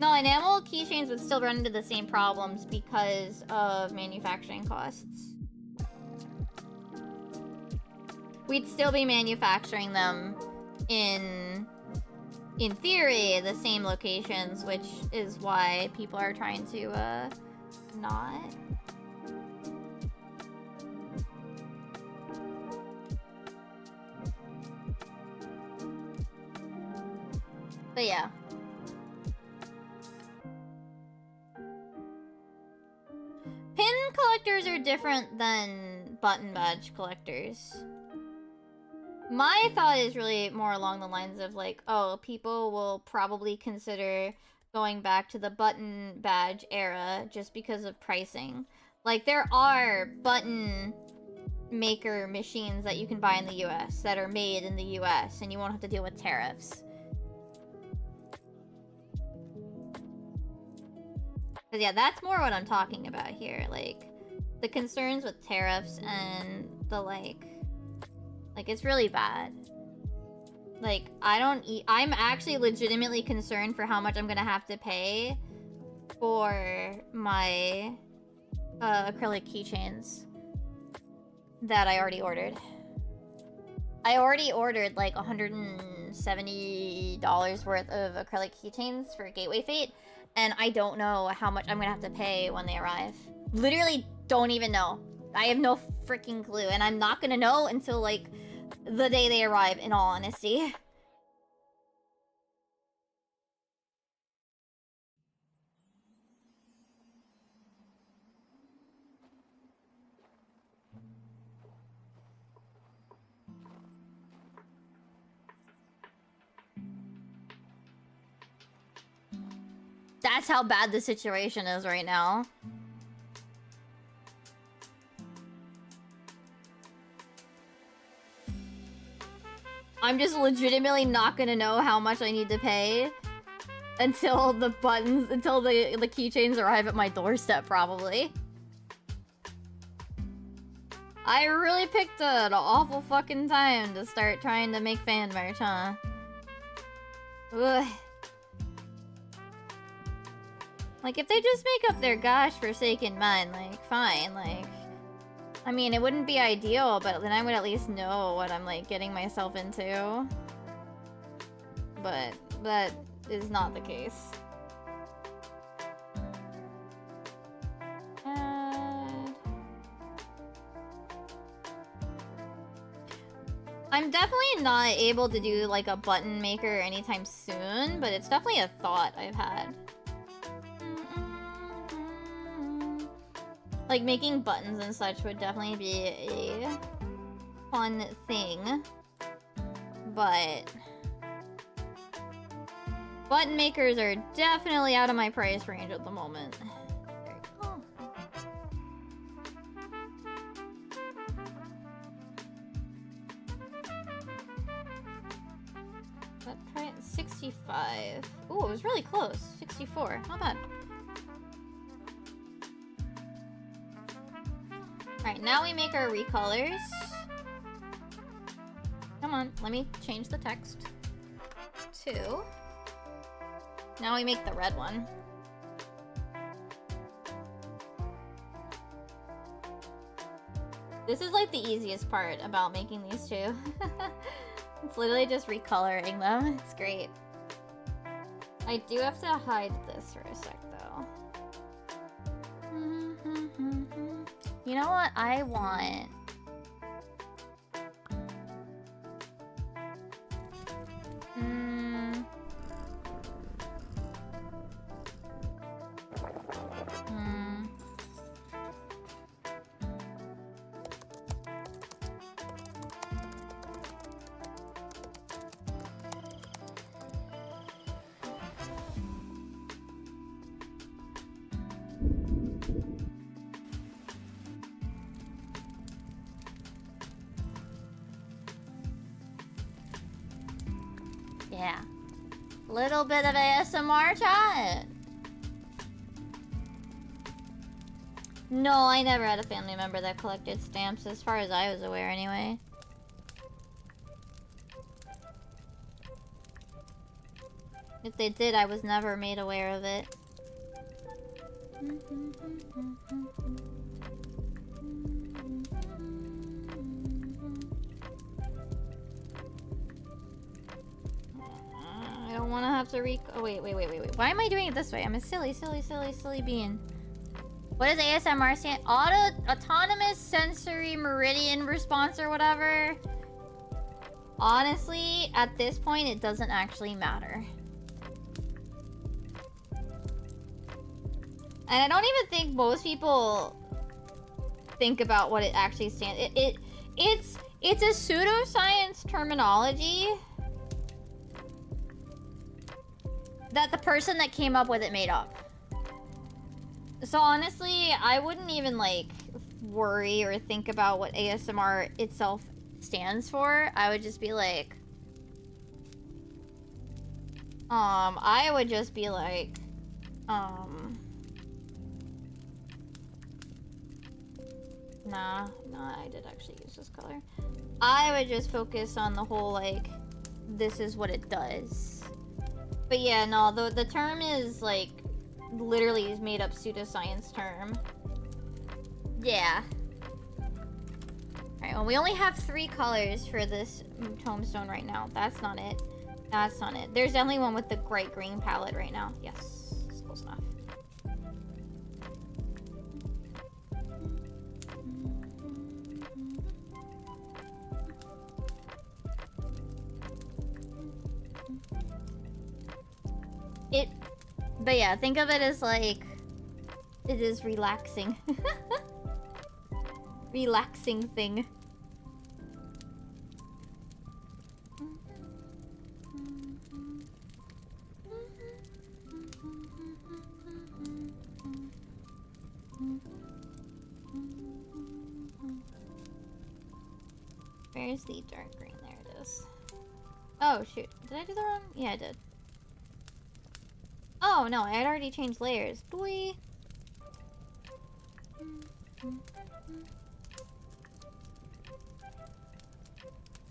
A: No, enamel keychains would still run into the same problems because of manufacturing costs. We'd still be manufacturing them in theory, the same locations, which is why people are trying to, not. But yeah. Pin collectors are different than button badge collectors. My thought is really more along the lines of like, oh, people will probably consider going back to the button badge era just because of pricing. Like, there are button maker machines that you can buy in the US that are made in the US, and you won't have to deal with tariffs. But yeah, that's more what I'm talking about here. Like, the concerns with tariffs and the like, it's really bad. Like, I'm actually legitimately concerned for how much I'm gonna have to pay for my acrylic keychains that I already ordered. I already ordered like $170 worth of acrylic keychains for Gateway Fate, and I don't know how much I'm gonna have to pay when they arrive. Literally don't even know. I have no freaking clue, and I'm not gonna know until like the day they arrive, in all honesty. That's how bad the situation is right now. I'm just legitimately not gonna know how much I need to pay until the keychains arrive at my doorstep, probably. I really picked an awful fucking time to start trying to make fan merch, huh? Ugh. Like, if they just make up their gosh forsaken mind, like, fine, like... I mean, it wouldn't be ideal, but then I would at least know what I'm, like, getting myself into. But that is not the case. I'm definitely not able to do like a button maker anytime soon, but it's definitely a thought I've had. Like making buttons and such would definitely be a fun thing, but button makers are definitely out of my price range at the moment. There you go. Let's try it. 65. Ooh, it was really close. 64. Not bad. Alright, now we make our recolors. Come on, let me change the text. 2. Now we make the red one. This is like the easiest part about making these two. It's literally just recoloring them. It's great. I do have to hide this for a sec though. You know what I want? Yeah. Little bit of ASMR chat. No, I never had a family member that collected stamps, as far as I was aware anyway. If they did, I was never made aware of it. I don't want to have to oh, wait. Why am I doing it this way? I'm a silly bean. What does ASMR stand? Autonomous Sensory Meridian Response or whatever? Honestly, at this point, it doesn't actually matter. And I don't even think most people think about what it actually stands. It's a pseudoscience terminology that the person that came up with it made up. So honestly, I wouldn't even like worry or think about what ASMR itself stands for. I would just be like, I would just be like, Nah, I did actually use this color. I would just focus on the whole, like, this is what it does. But yeah, no, the term is, like, literally made up pseudoscience term. Yeah. Alright, well, we only have 3 colors for this tombstone right now. That's not it. That's not it. There's definitely one with the bright green palette right now. Yes, it's close enough. But yeah, think of it as like, it is relaxing. Relaxing thing. Where's the dark green? There it is. Oh shoot, did I do the wrong? Yeah, I did. Oh no, I had already changed layers. Boy.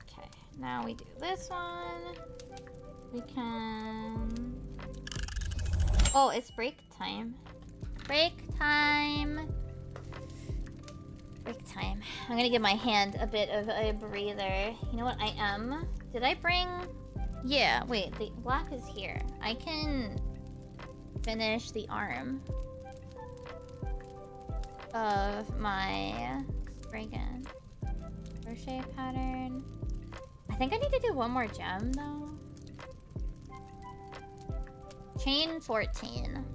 A: Okay, now we do this one. We can... Oh, it's break time. Break time. Break time. I'm gonna give my hand a bit of a breather. You know what I am? Did I bring... Yeah, wait, the black is here. I can finish the arm of my friggin' crochet pattern. I think I need to do one more gem though. Chain 14.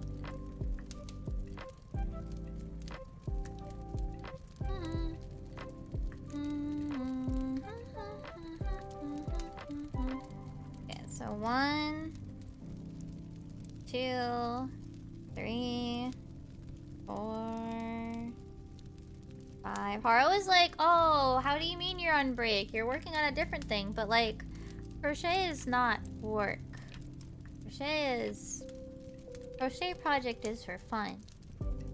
A: Okay, so 1, 2, 3, 4, 5. Haro is like, oh, how do you mean you're on break? You're working on a different thing. But like, crochet is not work. Crochet project is for fun.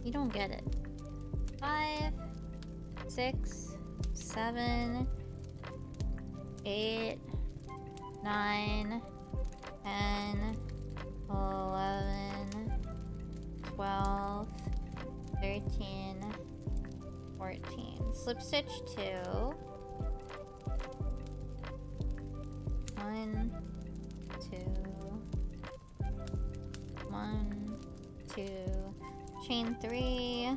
A: You don't get it. 5, 6, 7, 8, 9, 10, 11, 12, 13, 14. Slip stitch 2. 1, 2, 1, 2, chain 3,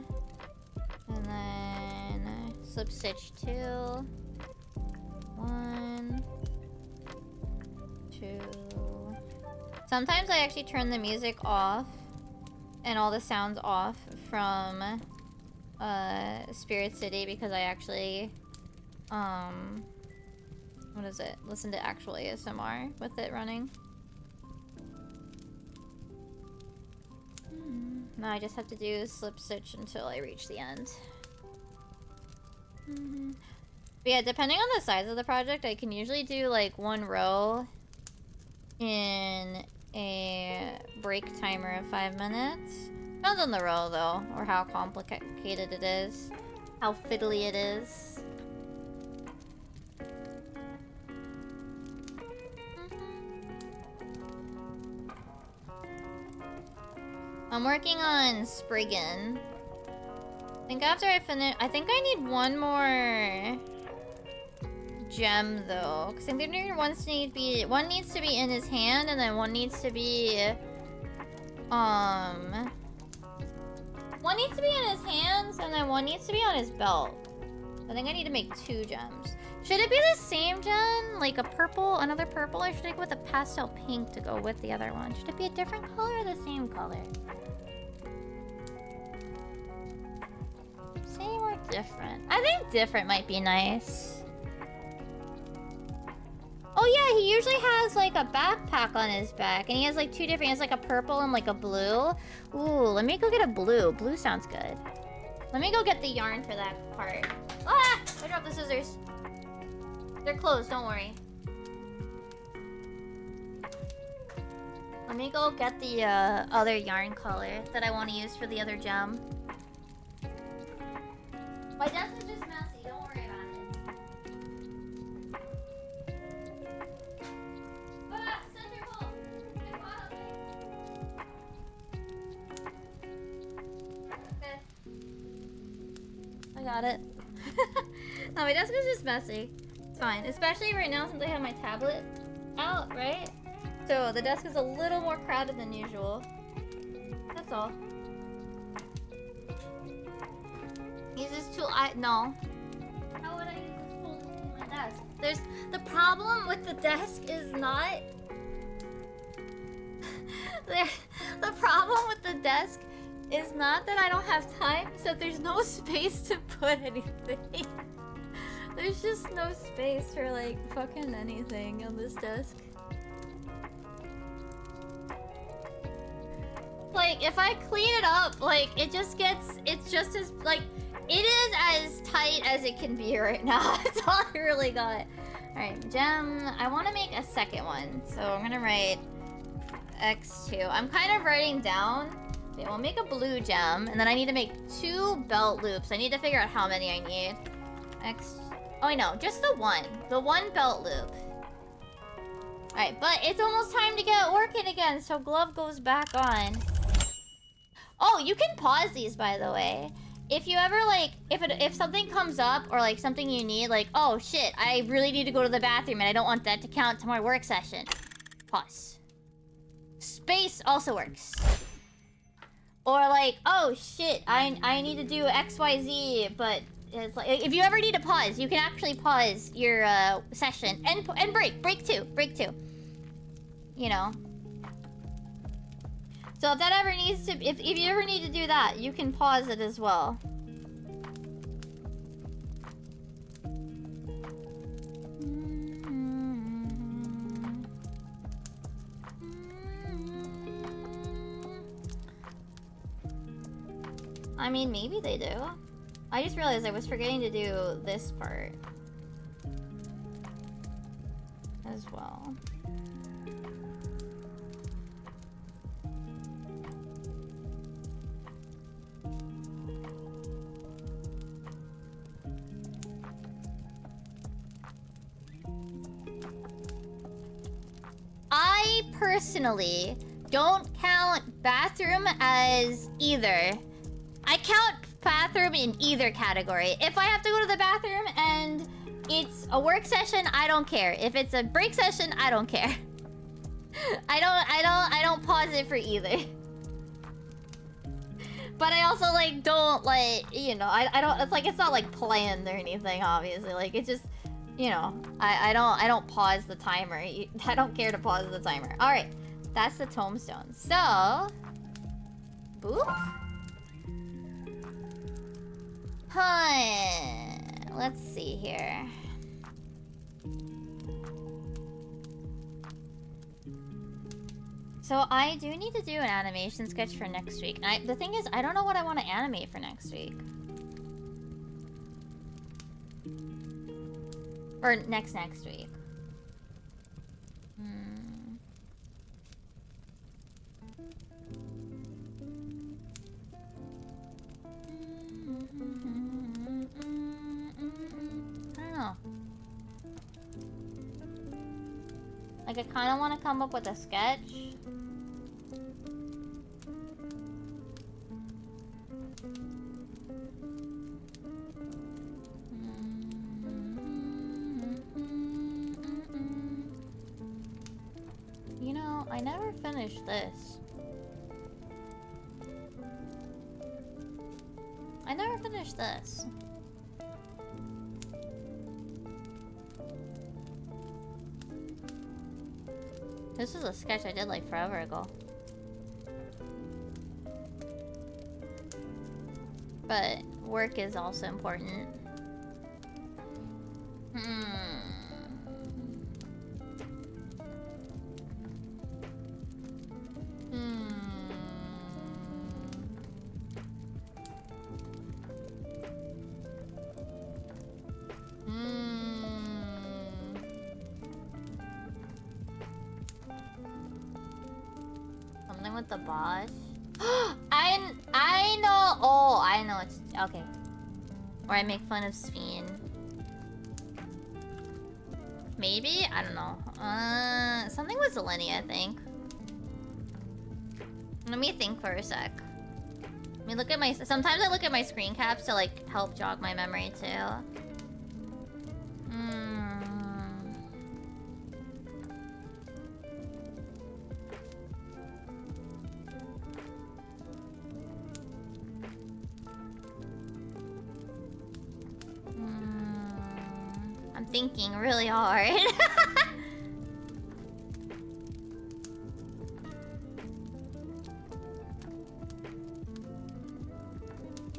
A: and then slip stitch 2, 1, 2. Sometimes I actually turn the music off and all the sounds off from Spirit City because I actually what is it? Listen to actual ASMR with it running. Now I just have to do slip stitch until I reach the end. But yeah, depending on the size of the project, I can usually do like 1 row in a break timer of 5 minutes. Depends on the row though, or how complicated it is, how fiddly it is. I'm working on Spriggan. I think after I finish, I think I need 1 more gem though, because I think one needs to be in his hand, and then one needs to be one needs to be in his hands, and then one needs to be on his belt. I think I need to make 2 gems. Should it be the same gem, like a purple, another purple, or should I go with a pastel pink to go with the other one? Should it be a different color or the same color? Same or different? I think different might be nice. Oh yeah, he usually has like a backpack on his back, and he has like 2 different, he has like a purple and like a blue. Ooh, let me go get a blue. Blue sounds good. Let me go get the yarn for that part. Ah! I dropped the scissors. They're closed, don't worry. Let me go get the other yarn color that I want to use for the other gem. My desk is just messy, don't worry about it. Ah, center hole! Get caught up. Okay. I got it. No, my desk is just messy. It's fine. Especially right now since I have my tablet out, right? So the desk is a little more crowded than usual. That's all. Use this tool. No. How would I use this tool to clean my desk? The problem with the desk is not. The problem with the desk is not that I don't have time, so there's no space to put anything. There's just no space for like fucking anything on this desk. Like if I clean it up, like it's just as like it is as tight as it can be right now. That's all I really got. Alright, gem. I want to make a second one, so I'm gonna write X2. I'm kind of writing down. Okay, we'll make a blue gem, and then I need to make 2 belt loops. I need to figure out how many I need. X. Oh, I know, just the one. The 1 belt loop. Alright, but it's almost time to get working again, so glove goes back on. Oh, you can pause these, by the way. If you ever, like, if something comes up, or, like, something you need, like, oh, shit, I really need to go to the bathroom, and I don't want that to count to my work session. Pause. Space also works. Or, like, oh, shit, I need to do XYZ, but It's like if you ever need to pause, you can actually pause your session and break too. You know. So if that ever needs to, if you ever need to do that, you can pause it as well. I mean, maybe they do. I just realized I was forgetting to do this part as well. I personally don't count bathroom as either. I count bathroom in either category. If I have to go to the bathroom and it's a work session, I don't care. If it's a break session, I don't care. I don't pause it for either. But I also like don't like, you know, I don't, it's like it's not like planned or anything, obviously. Like it's just, you know, I don't pause the timer. I don't care to pause the timer. All right, that's the tombstone. So, boop. Let's see here. So I do need to do an animation sketch for next week. The thing is, I don't know what I want to animate for next week. Or next week. I don't know. Like, I kind of want to come up with a sketch. You know, I never finished this. I never finished this. This is a sketch I did like forever ago. But work is also important. Something with the boss. I know. Oh, I know. It's okay. Or I make fun of Sven. Maybe? I don't know. Something with Zeleny, I think. Let me think for a sec. Let me look at my... Sometimes I look at my screen caps to, like, help jog my memory, too. I'm thinking really hard.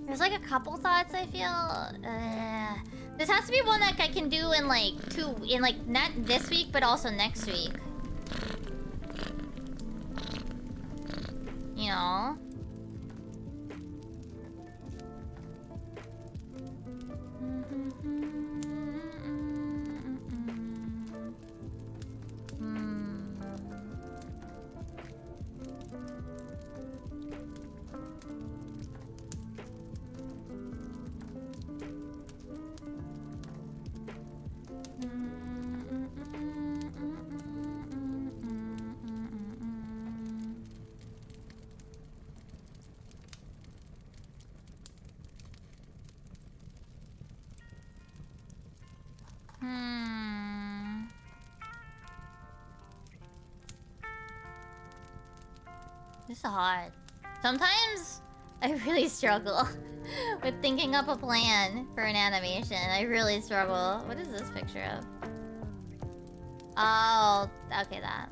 A: There's like a couple thoughts I feel. This has to be one that I can do in like not this week, but also next week. You know? This is hard. Sometimes I really struggle. with thinking up a plan for an animation. I really struggle. What is this picture of? Oh, okay, that.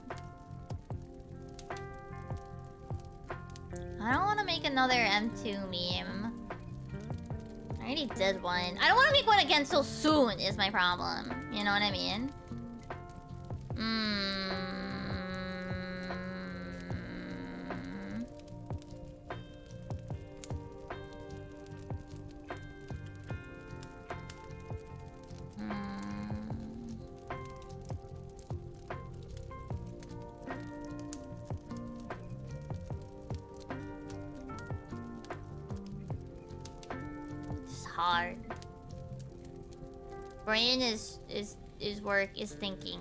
A: I don't want to make another M2 meme. I already did one. I don't want to make one again so soon is my problem. You know what I mean? Hard. Brain is work is thinking.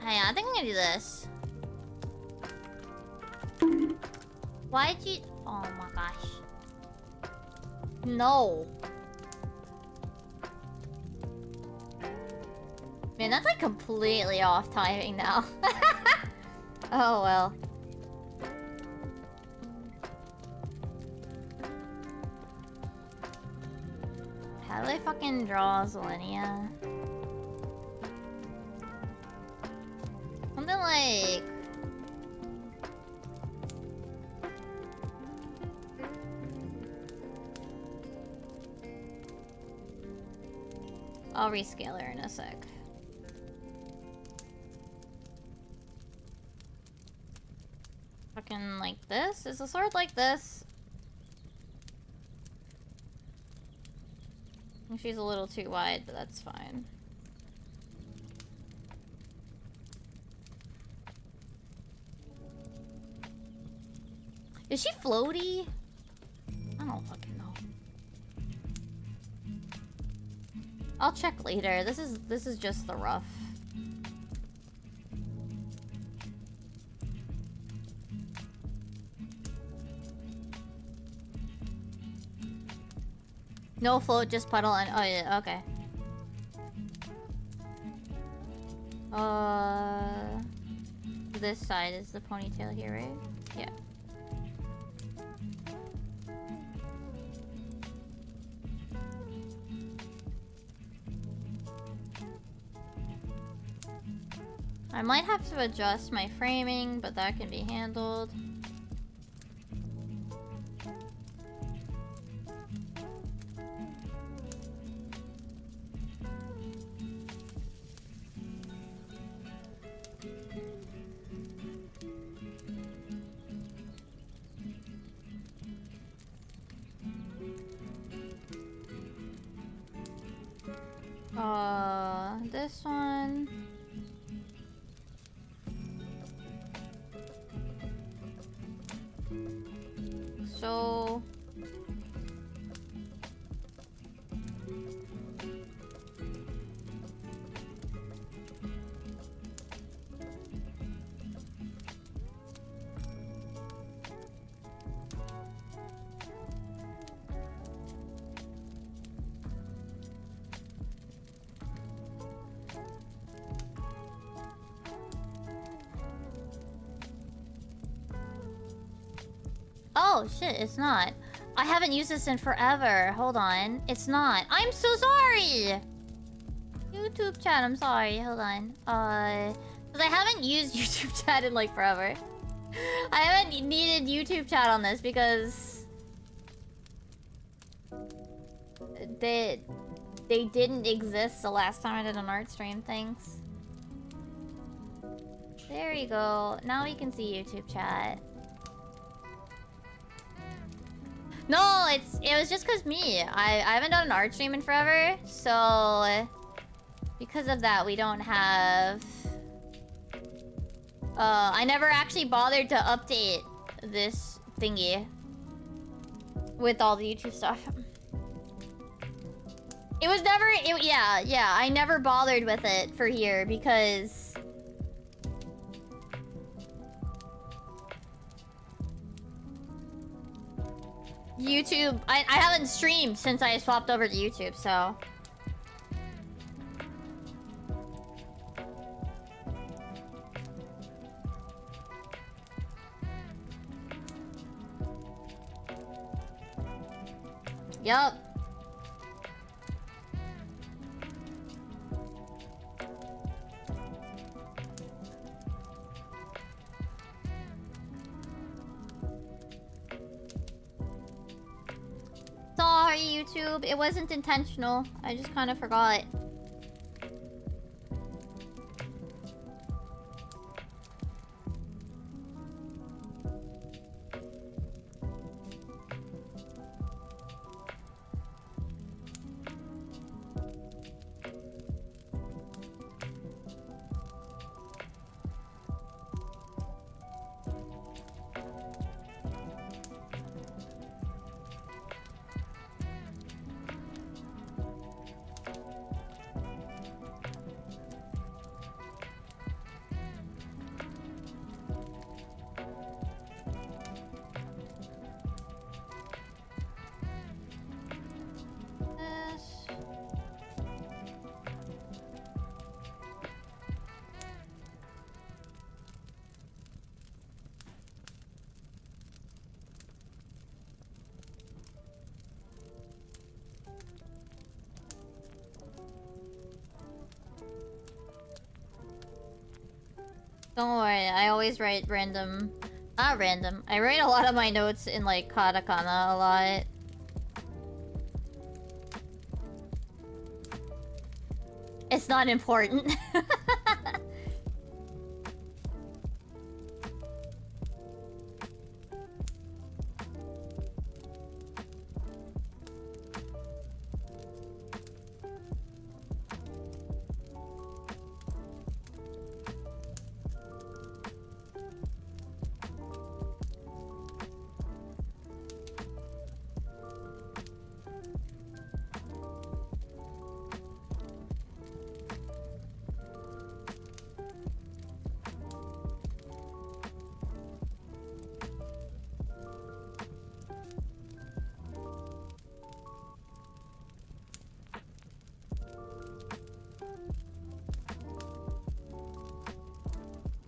A: Hey, I think I'm gonna do this. Why'd you? Oh my gosh. No. Man, that's like completely off timing now. Oh well. How do I fucking draw Zelenia? Something like... I'll rescale her in a sec. Fucking like this? Is the sword like this? I think she's a little too wide, but that's fine. Is she floaty? I don't fucking know. I'll check later. This is just the rough. No float, just puddle and oh yeah, okay. This side is the ponytail here, right? Yeah. I might have to adjust my framing, but that can be handled. This one. So... Oh shit, it's not. I haven't used this in forever. Hold on. It's not. I'm so sorry! YouTube chat, I'm sorry. Hold on. Because I haven't used YouTube chat in like forever. I haven't needed YouTube chat on this because... They didn't exist the last time I did an art stream, thanks. There you go. Now we can see YouTube chat. No, it was just cause me. I haven't done an art stream in forever, so because of that we don't have I never actually bothered to update this thingy with all the YouTube stuff. It was never yeah, I never bothered with it for here because YouTube. I haven't streamed since I swapped over to YouTube, so. Yup. Sorry, YouTube. It wasn't intentional. I just kind of forgot. Don't worry, I always write random... Not random. I write a lot of my notes in, like, katakana a lot. It's not important.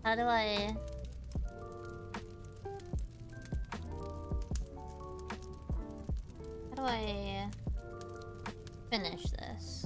A: How do I... How do I... finish this?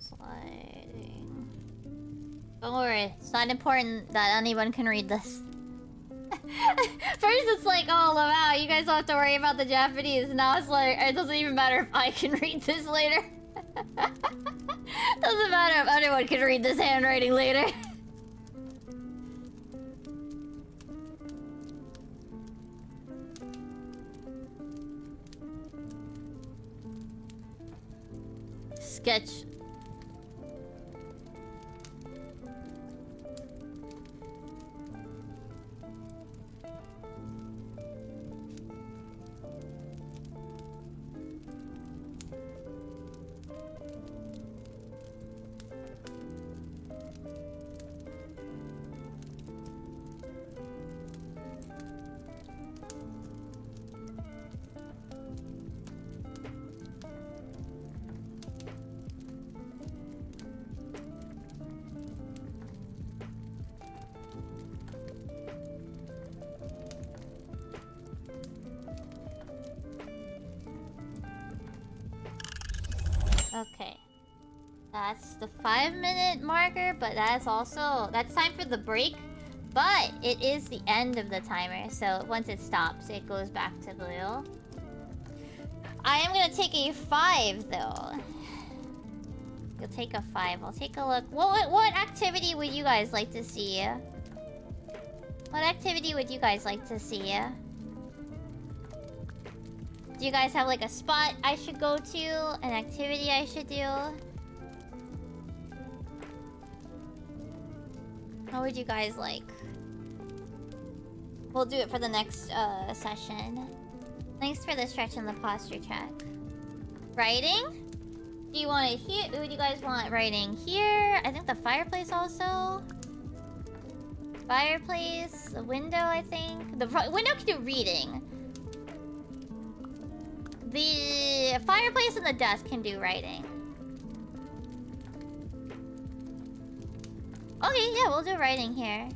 A: Sliding. Don't worry, it's not important that anyone can read this. First it's like, oh wow, you guys don't have to worry about the Japanese. Now it's like, it doesn't even matter if I can read this later. Doesn't matter if anyone can read this handwriting later. Sketch. Okay. That's the 5-minute marker, but that's also... That's time for the break. But it is the end of the timer, so once it stops, it goes back to blue. I am gonna take a 5 though. You'll take a 5. I'll take a look. What activity would you guys like to see? What activity would you guys like to see? Do you guys have like a spot I should go to? An activity I should do? How would you guys like? We'll do it for the next session. Thanks for the stretch and the posture check. Writing? Do you want it here? Who do you guys want writing here? I think the fireplace also. Fireplace, the window, I think. The window can do reading. The fireplace and the desk can do writing. Okay, yeah, we'll do writing here.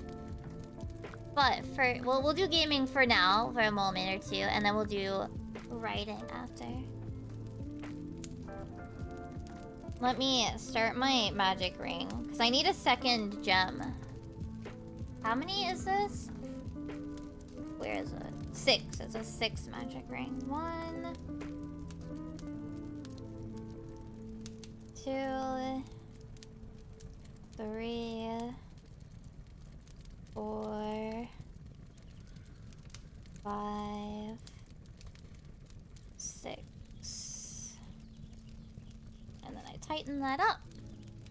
A: But we'll do gaming for now, for a moment or two, and then we'll do writing after. Let me start my magic ring, because I need a second gem. How many is this? Where is it? 6. It's a 6 magic ring. 1, 2, 3, 4, 5, 6. And then I tighten that up.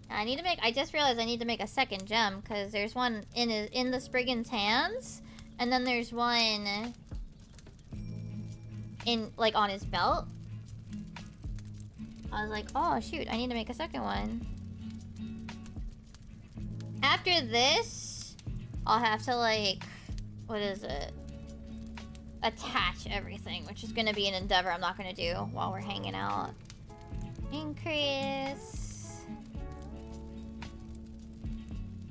A: I just realized I need to make a second gem, because there's one in the Spriggan's hands, and then there's one in, like, on his belt. I was like, oh shoot, I need to make a second one. After this, I'll have to, like, what is it? Attach everything, which is gonna be an endeavor I'm not gonna do while we're hanging out. Increase.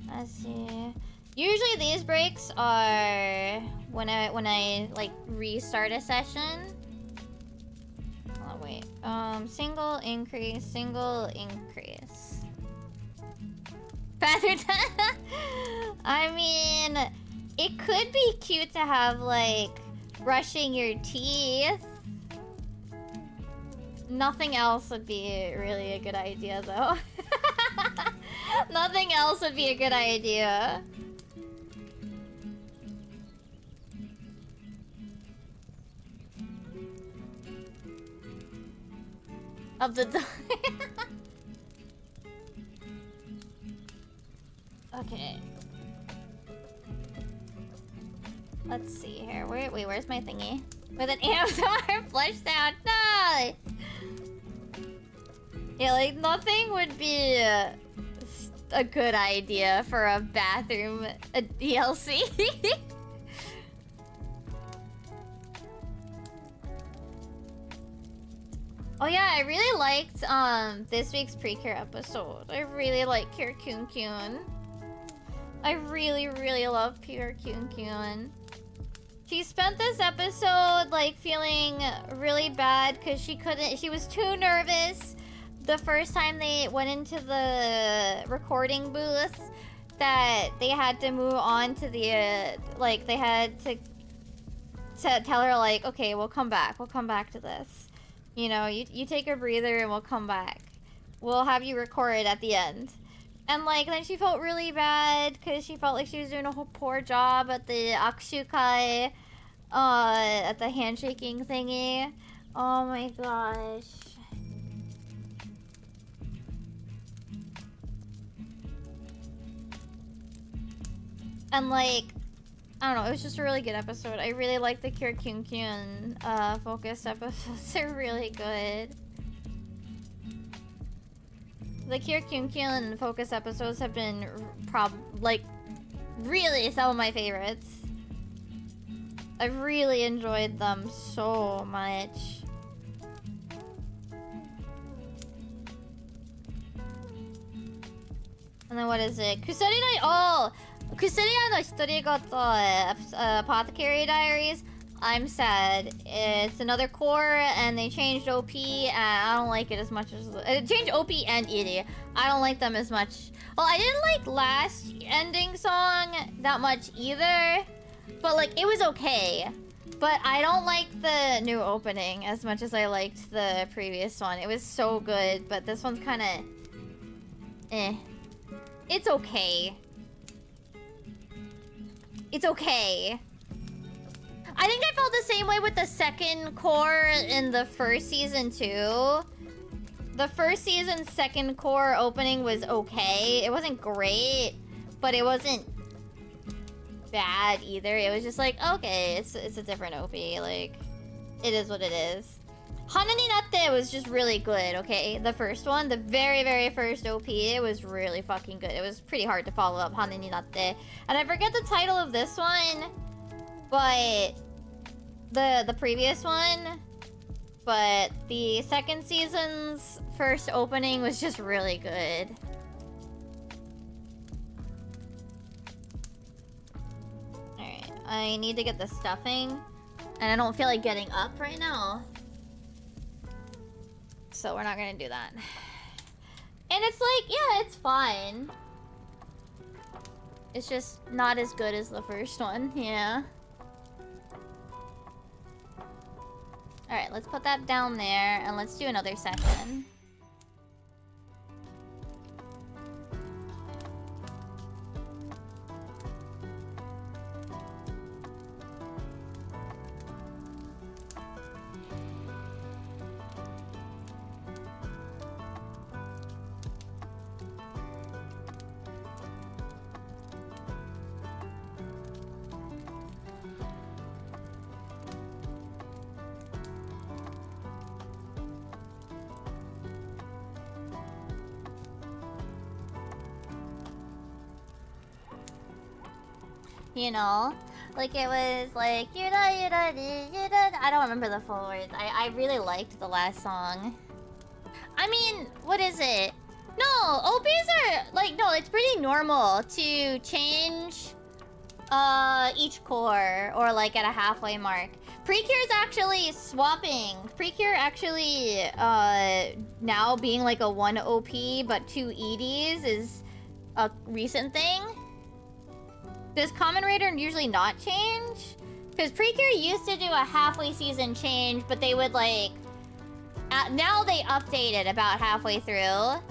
A: Let's see. Usually these breaks are when I like restart a session. Oh wait. Single increase, single increase. Faster time. I mean, it could be cute to have like brushing your teeth. Nothing else would be really a good idea though. Nothing else would be a good idea. Of the okay. Let's see here. Wait, where's my thingy? With an AMR flushed out. No! Yeah, like nothing would be a good idea for a bathroom DLC. Oh yeah, I really liked this week's pre-cure episode. I really like Pure Kyun Kyun. I really love Pure Kyun Kyun. She spent this episode like feeling really bad because she was too nervous the first time they went into the recording booth that they had to move on to the like they had to tell her like, okay, we'll come back to this. You know, you take a breather and we'll come back. We'll have you record at the end. And like then she felt really bad because she felt like she was doing a whole poor job at the akshukai, at the handshaking thingy. Oh my gosh. And like, I don't know, it was just a really good episode. I really like the Cure Kyun Kyun focus episodes. They're really good. The Cure Kyun Kyun focus episodes have been like really some of my favorites. I've really enjoyed them so much. And then what is it? Kusari no Apothecary Diaries. I'm sad. It's another core, and they changed OP, and I don't like it as much as... It changed OP and ED. I don't like them as much. Well, I didn't like last ending song that much either, but, like, it was okay. But I don't like the new opening as much as I liked the previous one. It was so good, but this one's kind of... eh. It's okay. It's okay. I think I felt the same way with the second core in the first season too. The first season's second core opening was okay. It wasn't great, but it wasn't bad either. It was just like, okay, it's a different OP. Like, it is what it is. Hana ni Natte was just really good, okay? The first one, the very, very first OP, it was really fucking good. It was pretty hard to follow up Hana ni Natte. And I forget the title of this one, but... the previous one, but the second season's first opening was just really good. Alright, I need to get the stuffing, and I don't feel like getting up right now. So we're not gonna do that. And it's like, yeah, it's fine. It's just not as good as the first one, yeah. Alright, let's put that down there, and let's do another session. You know? Like, it was like, I don't remember the full words. I really liked the last song. I mean, what is it? No, OPs are, like, no, it's pretty normal to change each core, or like at a halfway mark. Precure is actually swapping. Precure actually, now being like a 1 OP but 2 EDs is a recent thing. Does Common Raider usually not change? Because Precure used to do a halfway season change, but they would like... now they updated about halfway through.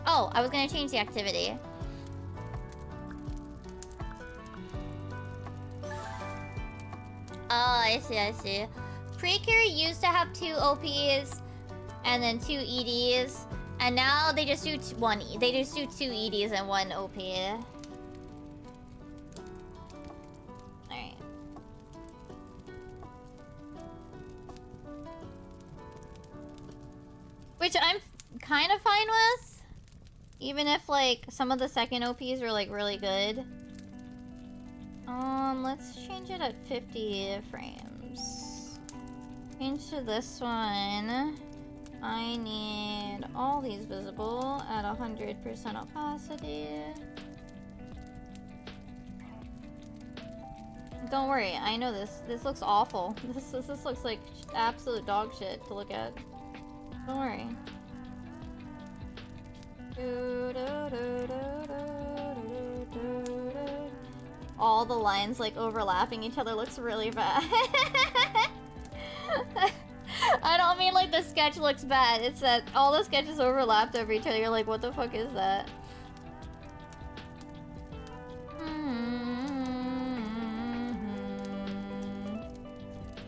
A: Oh, I was gonna change the activity. Oh, I see, I see. Precure used to have 2 OPs and then 2 EDs, and now they just do they just do 2 EDs and 1 OP. Alright. Which I'm kind of fine with, even if like some of the second OPs are like really good. Let's change it at 50 frames. Change to this one. I need all these visible at 100% opacity. Don't worry, I know this. This looks awful. This looks like absolute dog shit to look at. Don't worry. All the lines like overlapping each other looks really bad. I don't mean like the sketch looks bad. It's that all the sketches overlapped over each other. You're like, what the fuck is that?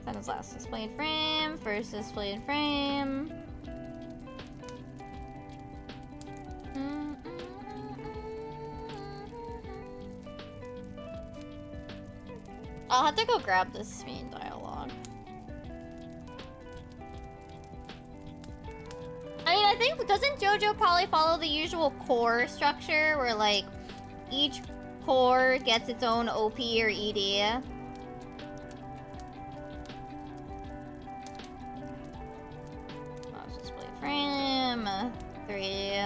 A: Sentence last displayed frame, first displayed frame. I'll have to go grab this main dialogue. I mean, I think, doesn't JoJo probably follow the usual core structure where like each core gets its own OP or ED? Last display frame 3.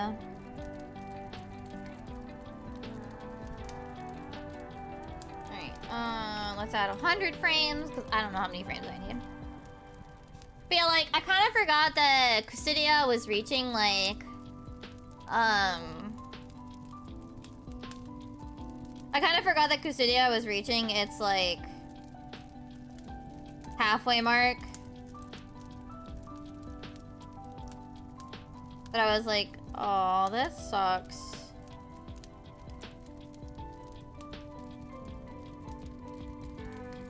A: Let's add 100 frames, because I don't know how many frames I need. But yeah, like, I kind of forgot that Custodia was reaching, like... I kind of forgot that Custodia was reaching its, like... halfway mark. But I was like, oh, this sucks.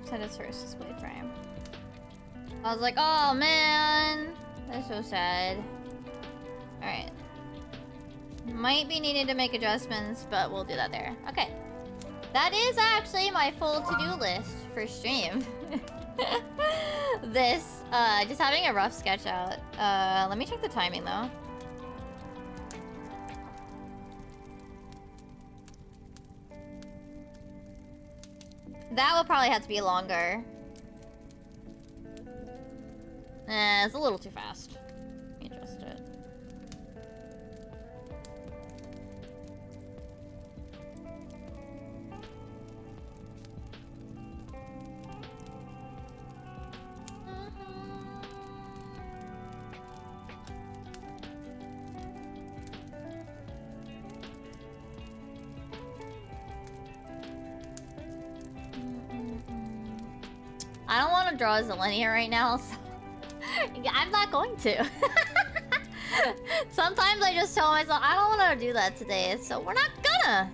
A: Set its first display frame. I was like, oh man, that's so sad. Alright. Might be needing to make adjustments, but we'll do that there. Okay. That is actually my full to-do list for stream. This, just having a rough sketch out. Let me check the timing though. That will probably have to be longer. It's a little too fast. Let me adjust it. I don't want to draw as a linear right now, so I'm not going to. Sometimes I just tell myself, I don't want to do that today, so we're not gonna.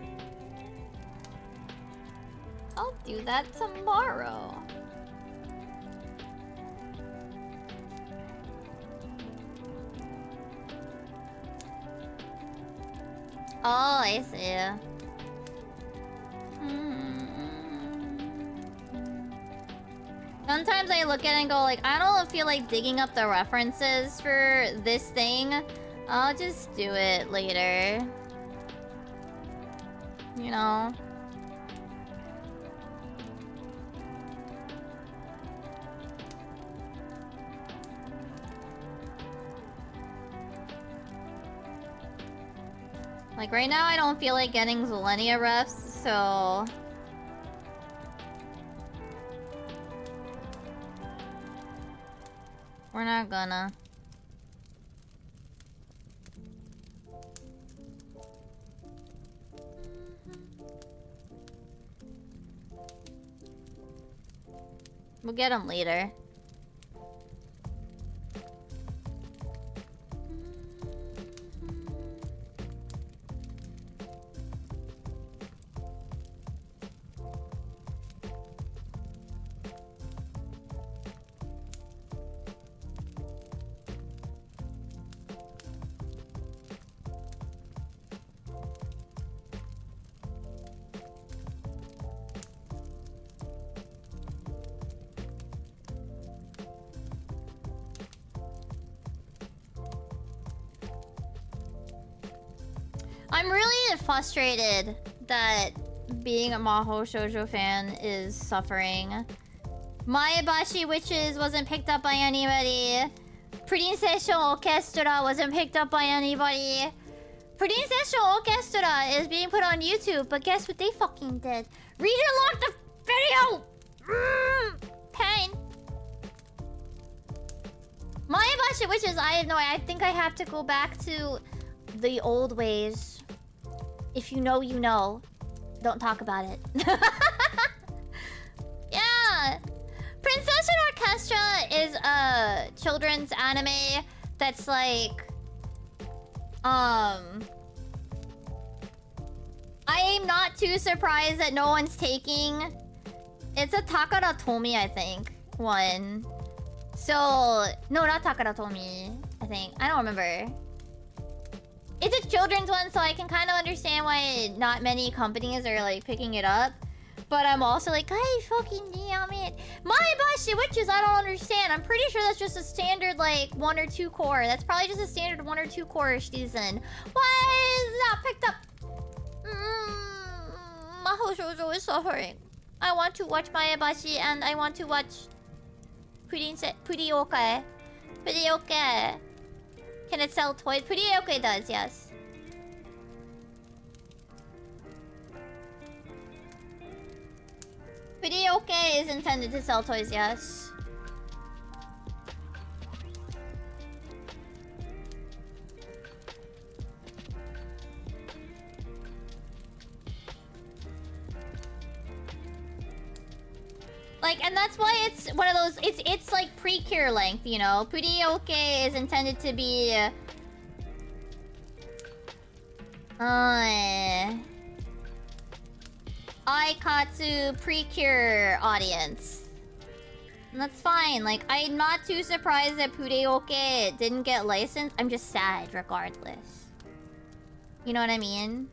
A: I'll do that tomorrow. Oh, I see. Sometimes I look at it and go like, I don't feel like digging up the references for this thing. I'll just do it later. You know? Like right now I don't feel like getting Zilenia refs, so... we're not gonna. We'll get them later. I'm really frustrated that being a Mahou Shoujo fan is suffering. Maebashi Witches wasn't picked up by anybody. Princess Orchestra wasn't picked up by anybody. Princess Orchestra is being put on YouTube, but guess what they fucking did? Region locked the video! Pain. Maebashi Witches, I have no idea. I think I have to go back to the old ways. If you know, you know. Don't talk about it. Yeah! Princess and Orchestra is a children's anime that's like... I am not too surprised that no one's taking... It's a Takara Tomy, I think, one. So... No, not Takara Tomy, I think. I don't remember. It's a children's one, so I can kind of understand why not many companies are like picking it up. But I'm also like, I fucking damn it. Maebashi Witches, I don't understand. I'm pretty sure that's just a standard like 1 or 2 core. That's probably just a standard 1 or 2 core season. Why is that picked up? Mahou Shoujo is suffering. I want to watch Maebashi and I want to watch Pretty okay. Pretty okay. Can it sell toys? Pretty okay does, yes. Pretty okay is intended to sell toys, yes. Like, and that's why it's one of those, it's like pre-cure length, you know? Purioke is intended to be Aikatsu pre-cure audience. And that's fine. Like, I'm not too surprised that Purioke didn't get licensed. I'm just sad regardless. You know what I mean?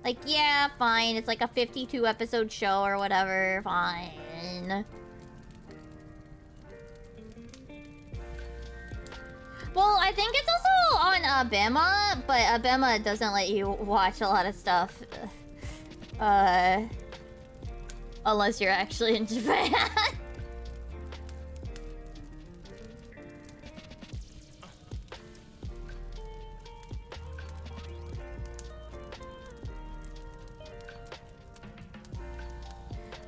A: Like, yeah, fine. It's like a 52 episode show or whatever. Fine. Well, I think it's also on Abema, but Abema doesn't let you watch a lot of stuff. Unless you're actually in Japan.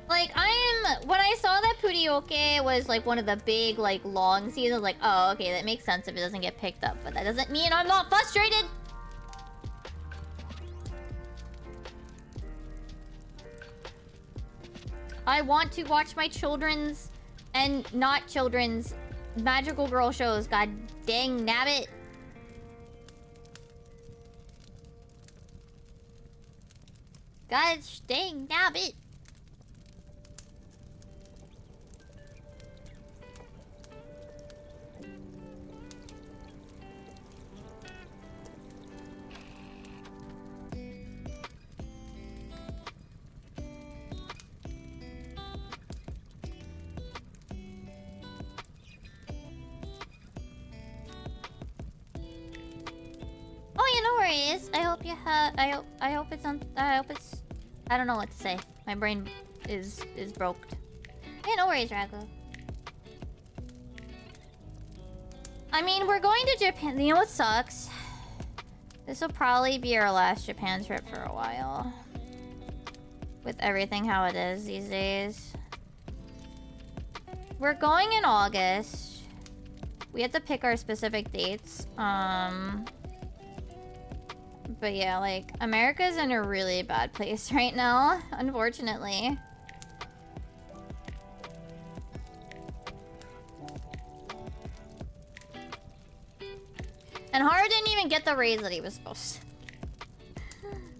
A: Like, when I saw that Purioke was like one of the big, like, long seasons, like, oh, okay, that makes sense if it doesn't get picked up, but that doesn't mean I'm not frustrated! I want to watch my children's and not children's magical girl shows, god dang nabbit. God dang nabbit. Oh yeah, no worries. I hope you have. I hope it's on. I hope it's. I don't know what to say. My brain is broke. Yeah, no worries, Ragu. I mean, we're going to Japan. You know what sucks? This will probably be our last Japan trip for a while. With everything how it is these days. We're going in August. We have to pick our specific dates. But yeah, like, America's in a really bad place right now, unfortunately. And Hara didn't even get the raise that he was supposed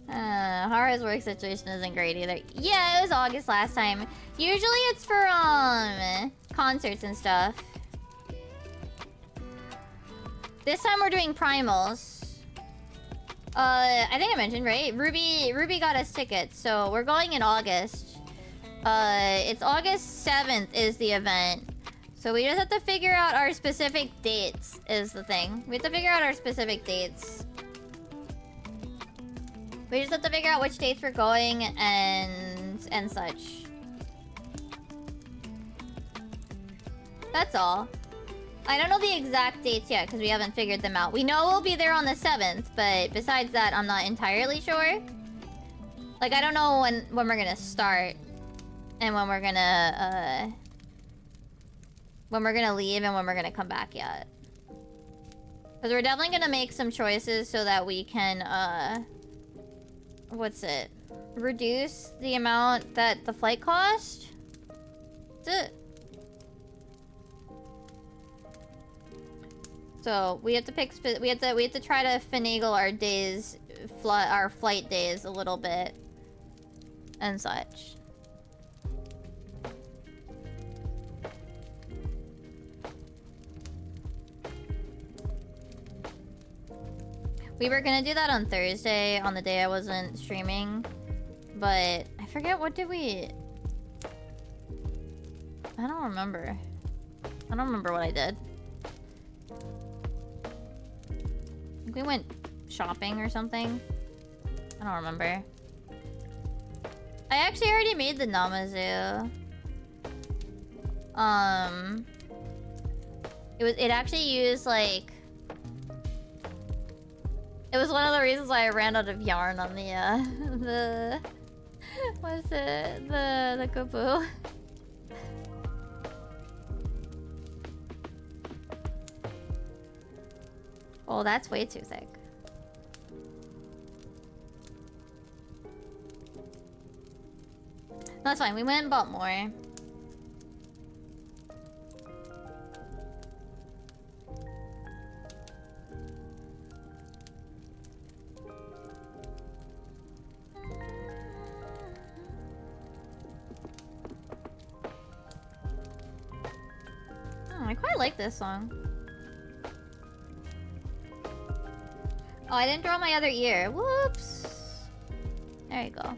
A: to. Hara's work situation isn't great either. Yeah, it was August last time. Usually it's for, concerts and stuff. This time we're doing primals. I think I mentioned, right? Ruby got us tickets, so we're going in August. It's August 7th is the event. So we just have to figure out our specific dates is the thing. We have to figure out our specific dates. We just have to figure out which dates we're going and such. That's all. I don't know the exact dates yet because we haven't figured them out. We know we'll be there on the 7th, but besides that, I'm not entirely sure. Like, I don't know when we're gonna start and when we're gonna leave and when we're gonna come back yet. Because we're definitely gonna make some choices so that we can, reduce the amount that the flight cost? That's it. So we have to pick. We have to try to finagle our days, our flight days a little bit, and such. We were gonna do that on Thursday, on the day I wasn't streaming, but I forget what did we. I don't remember. I don't remember what I did. We went shopping or something. I don't remember. I actually already made the Namazu. It actually used like. It was one of the reasons why I ran out of yarn on the what's it? The kupu. Oh, that's way too thick. That's fine. We went and bought more. I quite like this song. Oh, I didn't draw my other ear. Whoops. There you go.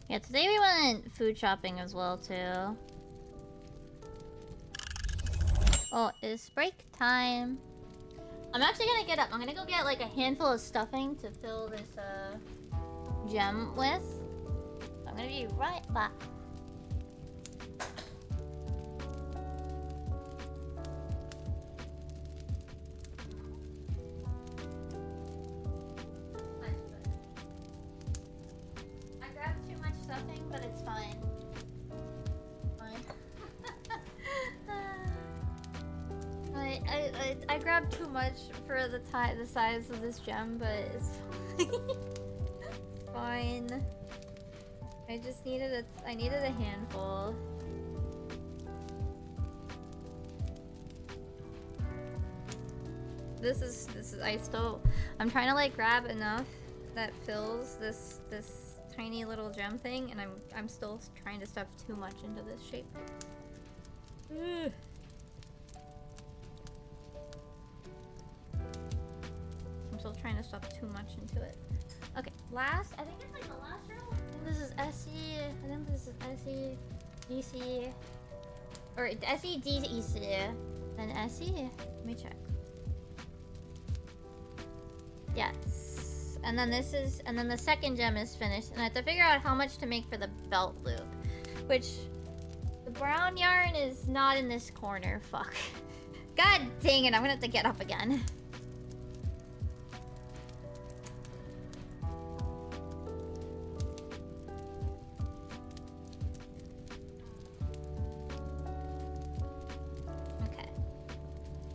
A: Yeah, today we went food shopping as well, too. Oh, it's break time. I'm actually gonna get up. I'm gonna go get like a handful of stuffing to fill this gem with. I'm gonna be right back. I grabbed too much for the size of this gem, but it's fine. I just needed I needed a handful. I'm trying to like grab enough that fills this tiny little gem thing, and I'm still trying to stuff too much into this shape. Ugh. I'm still trying to stuff too much into it. Okay, I think it's like the last row. I think this is SE. I think this is SE, DC, or SE, DEC, then SE. Let me check. Yes, and then the second gem is finished, and I have to figure out how much to make for the belt loop, which the brown yarn is not in this corner. Fuck. God dang it! I'm gonna have to get up again.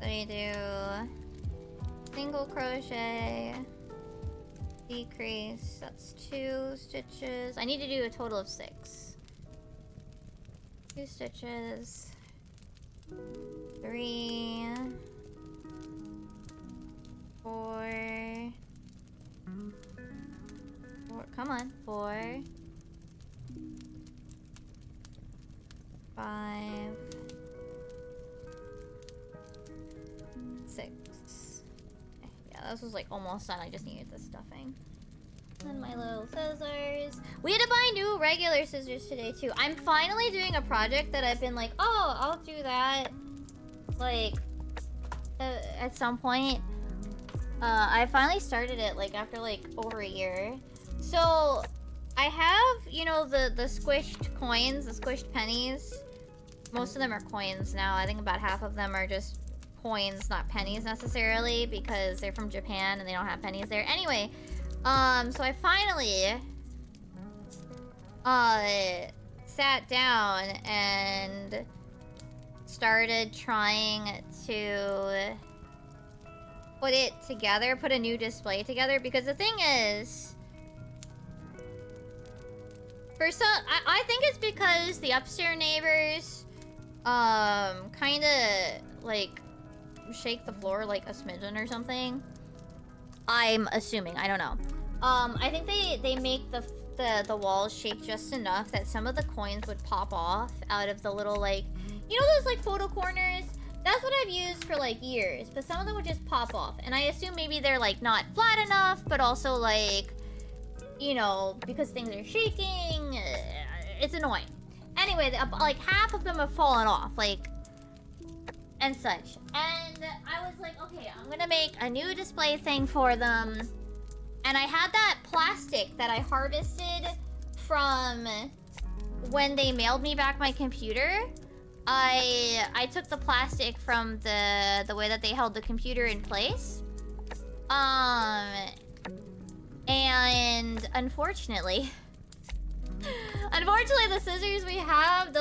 A: We do single crochet, decrease, that's 2 stitches. I need to do a total of 6. 2 stitches, 3, 4, come on, 4, 5, 6. Okay, yeah, this was like almost done. I just needed the stuffing. And my little scissors. We had to buy new regular scissors today too. I'm finally doing a project that I've been like, oh, I'll do that like at some point. I finally started it like after like over a year. So I have, you know, the squished coins, the squished pennies. Most of them are coins now. I think about half of them are just coins, not pennies necessarily, because they're from Japan and they don't have pennies there. Anyway, so I finally sat down and started trying to put it together, put a new display together, because the thing is, for some, I think it's because the upstairs neighbors kind of like shake the floor like a smidgen or something. I'm assuming, I don't know. I think they make the walls shake just enough that some of the coins would pop off out of the little like You know those like photo corners? That's what I've used for like years, but some of them would just pop off. And I assume maybe they're like not flat enough, but also like, you know, because things are shaking, it's annoying. Anyway, like half of them have fallen off, like, and such. And I was like, okay, I'm gonna make a new display thing for them. And I had that plastic that I harvested from when they mailed me back my computer. I took the plastic from the way that they held the computer in place. And unfortunately, the scissors we have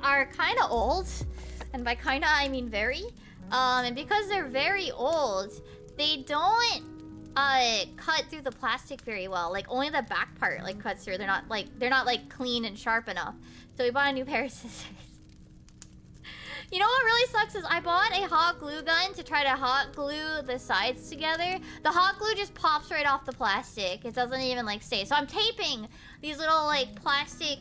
A: are kind of old, and by kind of I mean very. And because they're very old, they don't cut through the plastic very well. Like only the back part like cuts through. They're not like clean and sharp enough. So we bought a new pair of scissors. You know what really sucks is I bought a hot glue gun to try to hot glue the sides together. The hot glue just pops right off the plastic. It doesn't even like stay. So I'm taping these little like plastic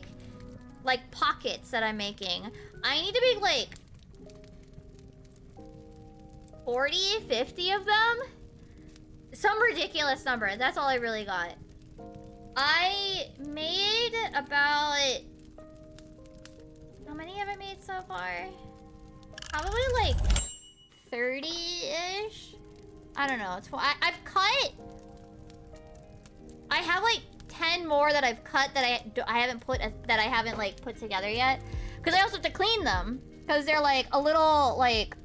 A: like pockets that I'm making. I need to make like 40, 50 of them. Some ridiculous number. That's all I really got. I made about... How many have I made so far? Probably like 30-ish. I don't know. I've cut... I have like 10 more that I've cut that I haven't like put together yet. Because I also have to clean them. Because they're like a little like...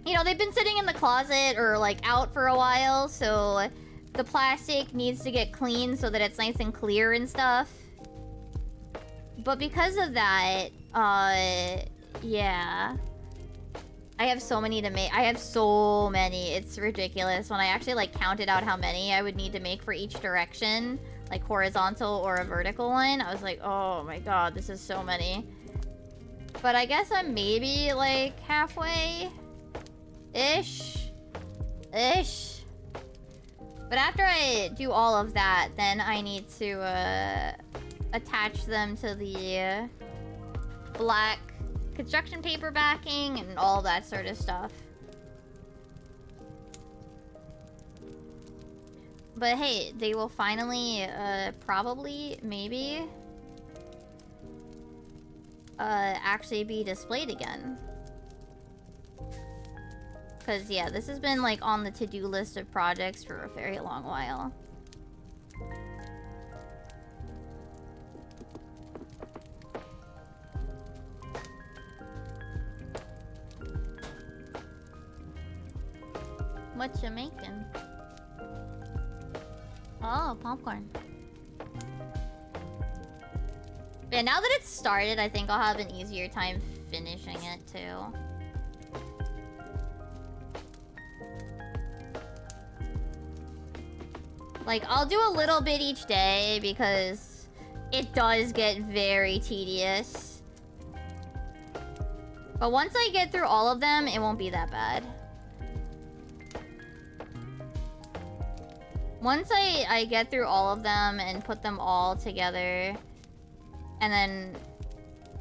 A: You know, they've been sitting in the closet or like out for a while. So the plastic needs to get cleaned so that it's nice and clear and stuff. But because of that, yeah. I have so many to make. I have so many. It's ridiculous. When I actually like counted out how many I would need to make for each direction, like horizontal or a vertical one, I was like, oh my god, this is so many. But I guess I'm maybe like halfway-ish. But after I do all of that, then I need to attach them to the black construction paper backing and all that sort of stuff. But hey, they will finally, probably, maybe, actually be displayed again. Because, yeah, this has been, like, on the to-do list of projects for a very long while. What you making? Oh, popcorn. Yeah, now that it's started, I think I'll have an easier time finishing it, too. Like, I'll do a little bit each day because it does get very tedious. But once I get through all of them, it won't be that bad. Once I get through all of them and put them all together and then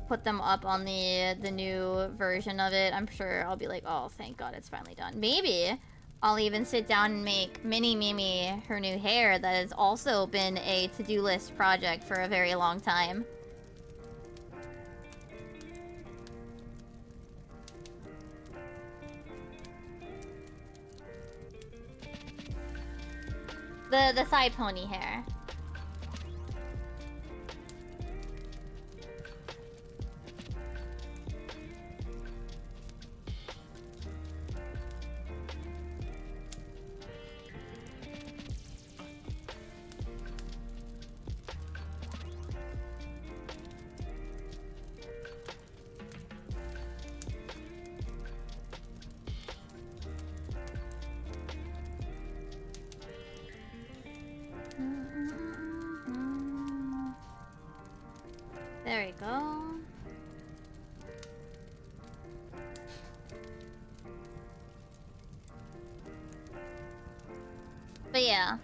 A: put them up on the new version of it, I'm sure I'll be like, oh, thank God it's finally done. Maybe I'll even sit down and make Mini Mimi her new hair that has also been a to-do list project for a very long time. The side pony hair. There we go. But yeah.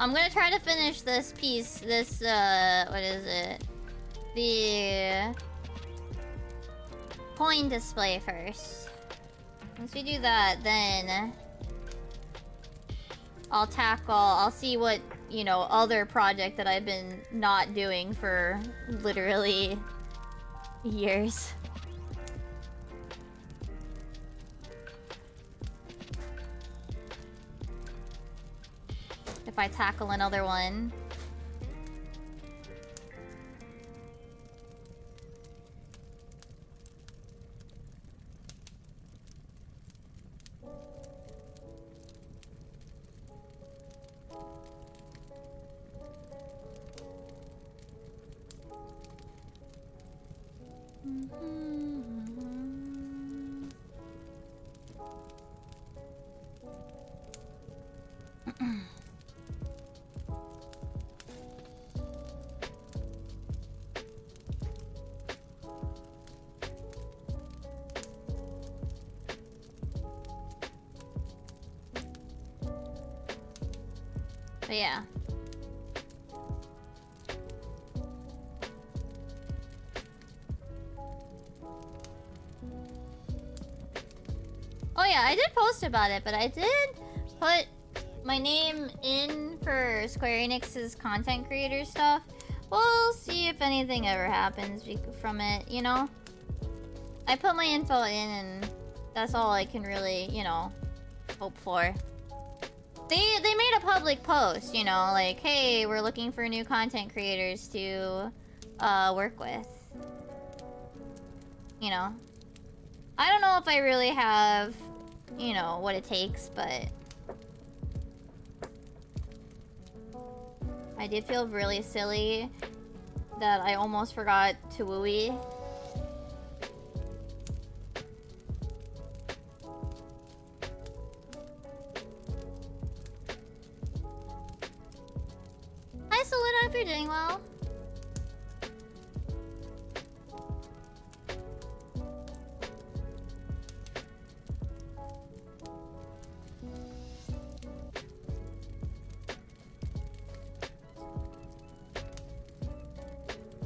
A: I'm gonna try to finish this piece, what is it? The coin display first. Once we do that, then I'll see what, you know, other project that I've been not doing for literally years. If I tackle another one. But yeah. Oh yeah, I did post about it, but I did put my name in for Square Enix's content creator stuff. We'll see if anything ever happens from it, you know? I put my info in and that's all I can really, you know, hope for. They made a public post, you know, like, hey, we're looking for new content creators to work with. You know. I don't know if I really have, you know, what it takes, but I did feel really silly that I almost forgot to wooey. Hi, Selena, if you're doing well.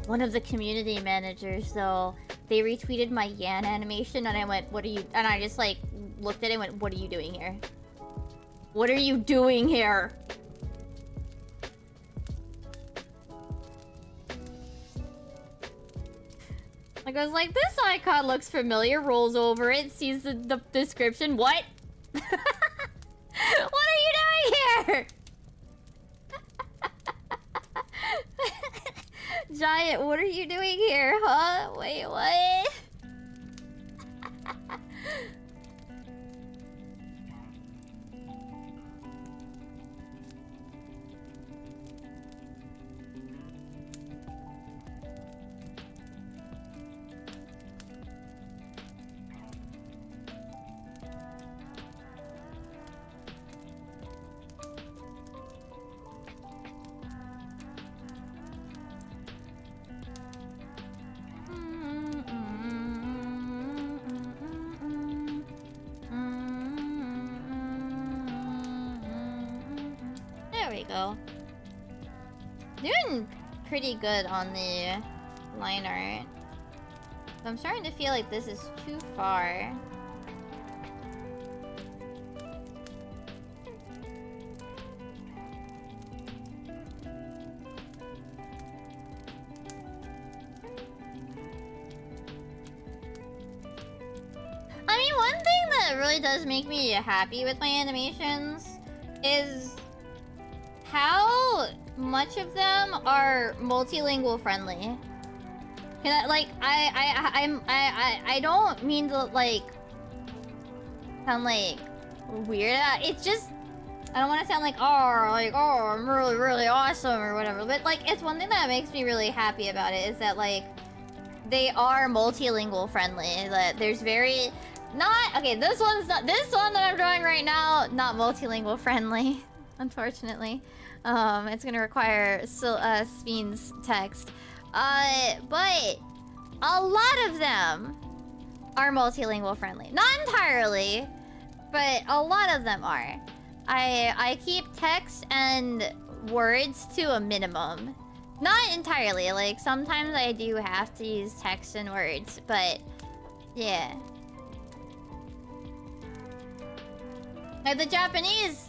A: One of the community managers, though, they retweeted my Yan animation, and I went, what are you... And I just, like, looked at it and went, what are you doing here? What are you doing here? Like, I was like, this icon looks familiar, rolls over it, sees the description. What? What are you doing here? Giant, what are you doing here, huh? Wait, what? There we go. Doing pretty good on the line art. But I'm starting to feel like this is too far. I mean, one thing that really does make me happy with my animations is how much of them are multilingual friendly. Like, I don't mean to, like, sound, like, weird. It's just, I don't want to sound like, oh, I'm really, really awesome or whatever. But, like, it's one thing that makes me really happy about it is that, like, they are multilingual friendly. That there's very, okay, this one that I'm drawing right now, not multilingual friendly, unfortunately. It's gonna require Sveen's text. But a lot of them are multilingual friendly. Not entirely, but a lot of them are. I keep text and words to a minimum. Not entirely, like sometimes I do have to use text and words, but yeah. Like the Japanese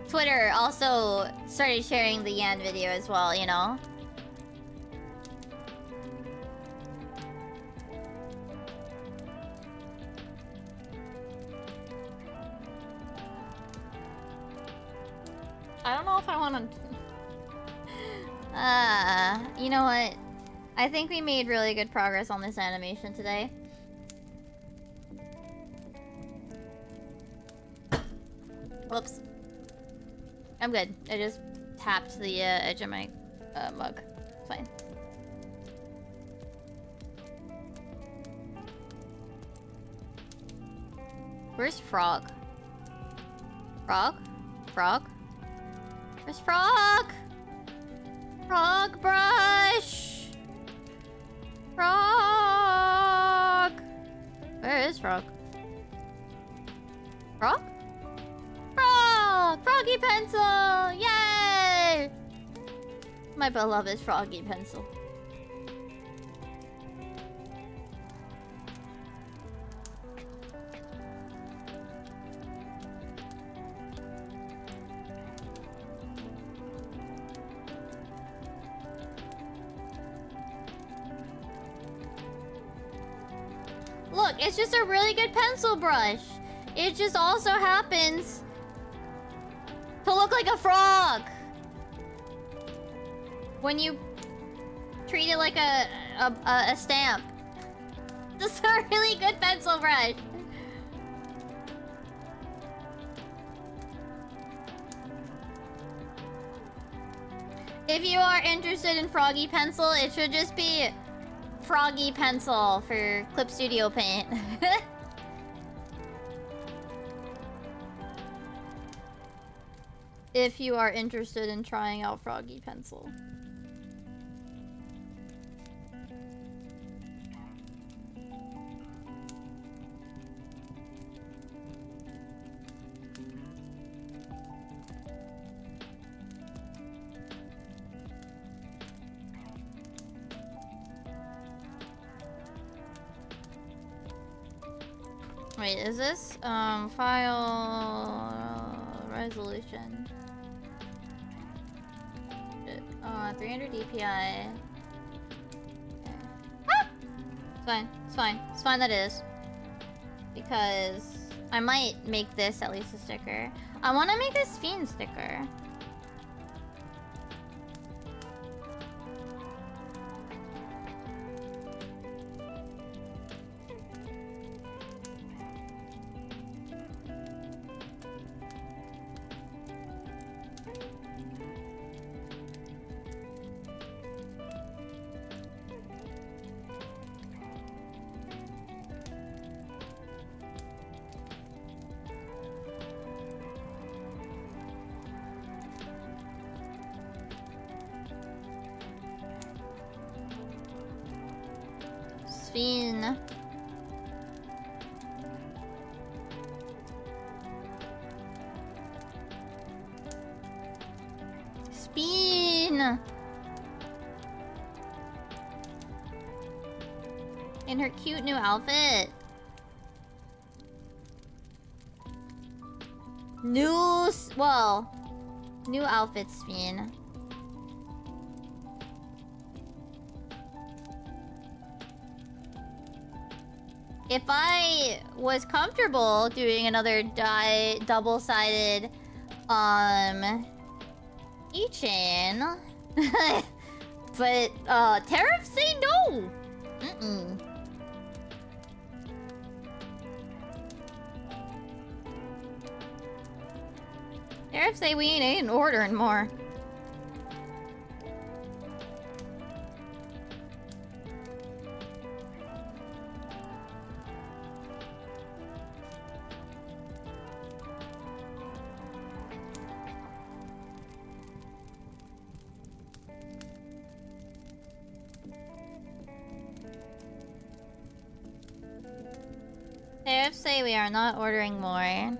A: Twitter also started sharing the Yan video as well, you know? I don't know if I want to... you know what? I think we made really good progress on this animation today. Whoops. I'm good. I just tapped the edge of my mug. It's fine. Where's Frog? Frog? Frog? Where's Frog? Frog brush! Frog! Where is Frog? Frog? Frog! Froggy pencil! Yay! My beloved Froggy pencil. Look, it's just a really good pencil brush. It just also happens to look like a frog when you treat it like a stamp. This is a really good pencil brush. If you are interested in Froggy Pencil, it should just be Froggy Pencil for Clip Studio Paint. If you are interested in trying out Froggy Pencil. Wait, is this file resolution? 300 DPI. Okay. Ah! It's fine. It's fine. It's fine that it is. Because I might make this at least a sticker. I want to make this fiend sticker. Spin. Spin. In her cute new outfit. New outfit Spin. If I was comfortable doing another double-sided keychain, but tariffs say no. Tariffs say we ain't ordering more. Tariffs say we are not ordering more.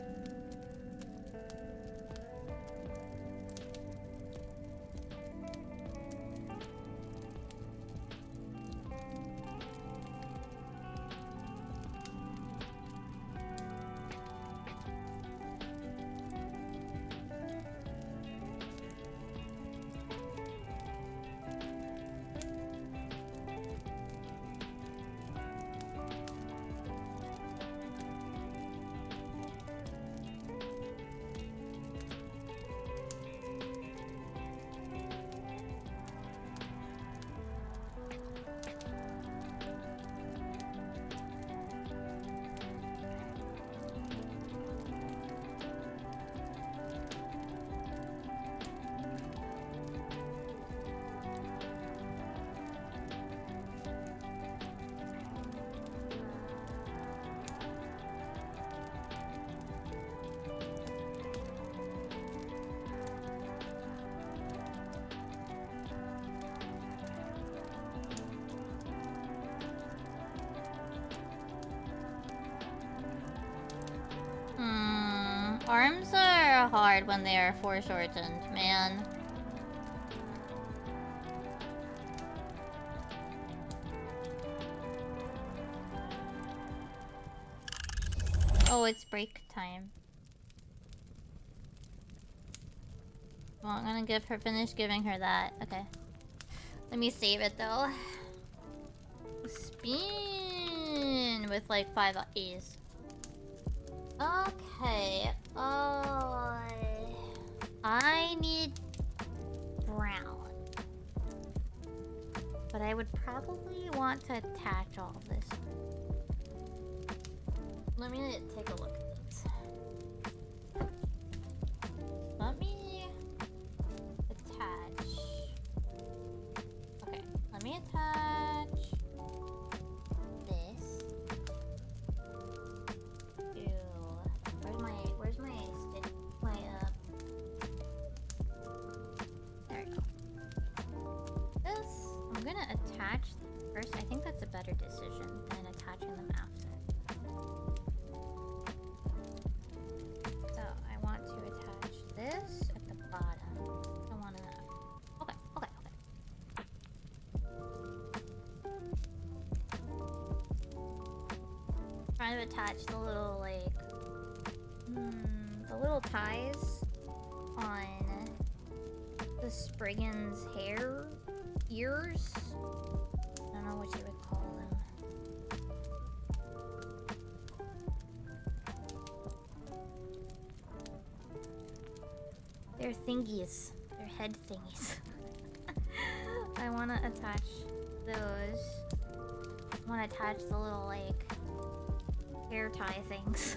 A: Arms are hard when they are foreshortened, man. Oh, it's break time. Well, I'm gonna finish giving her that. Okay. Let me save it though. Spin with like 5 A's. Okay. I need brown. But I would probably want to attach all of this. Let me take a look at this. Let me attach. Okay, let me attach this to where's my stick? There we go. This I'm gonna attach first. I think that's a better decision than attaching them after. This at the bottom. I want to. Okay. Trying to attach the little the little ties on the Spriggan's ears. I don't know what you would call them. They're thingies. They're head thingies. I want to attach those. I want to attach the little, hair tie things.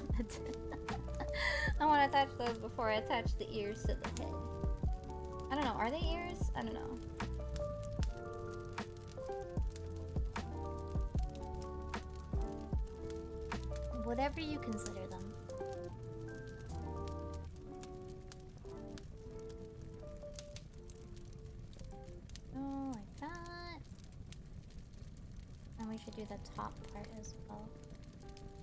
A: I want to attach those before I attach the ears to the head. I don't know. Are they ears? I don't know. Whatever you consider them. Oh, like that. And we should do the top part as well.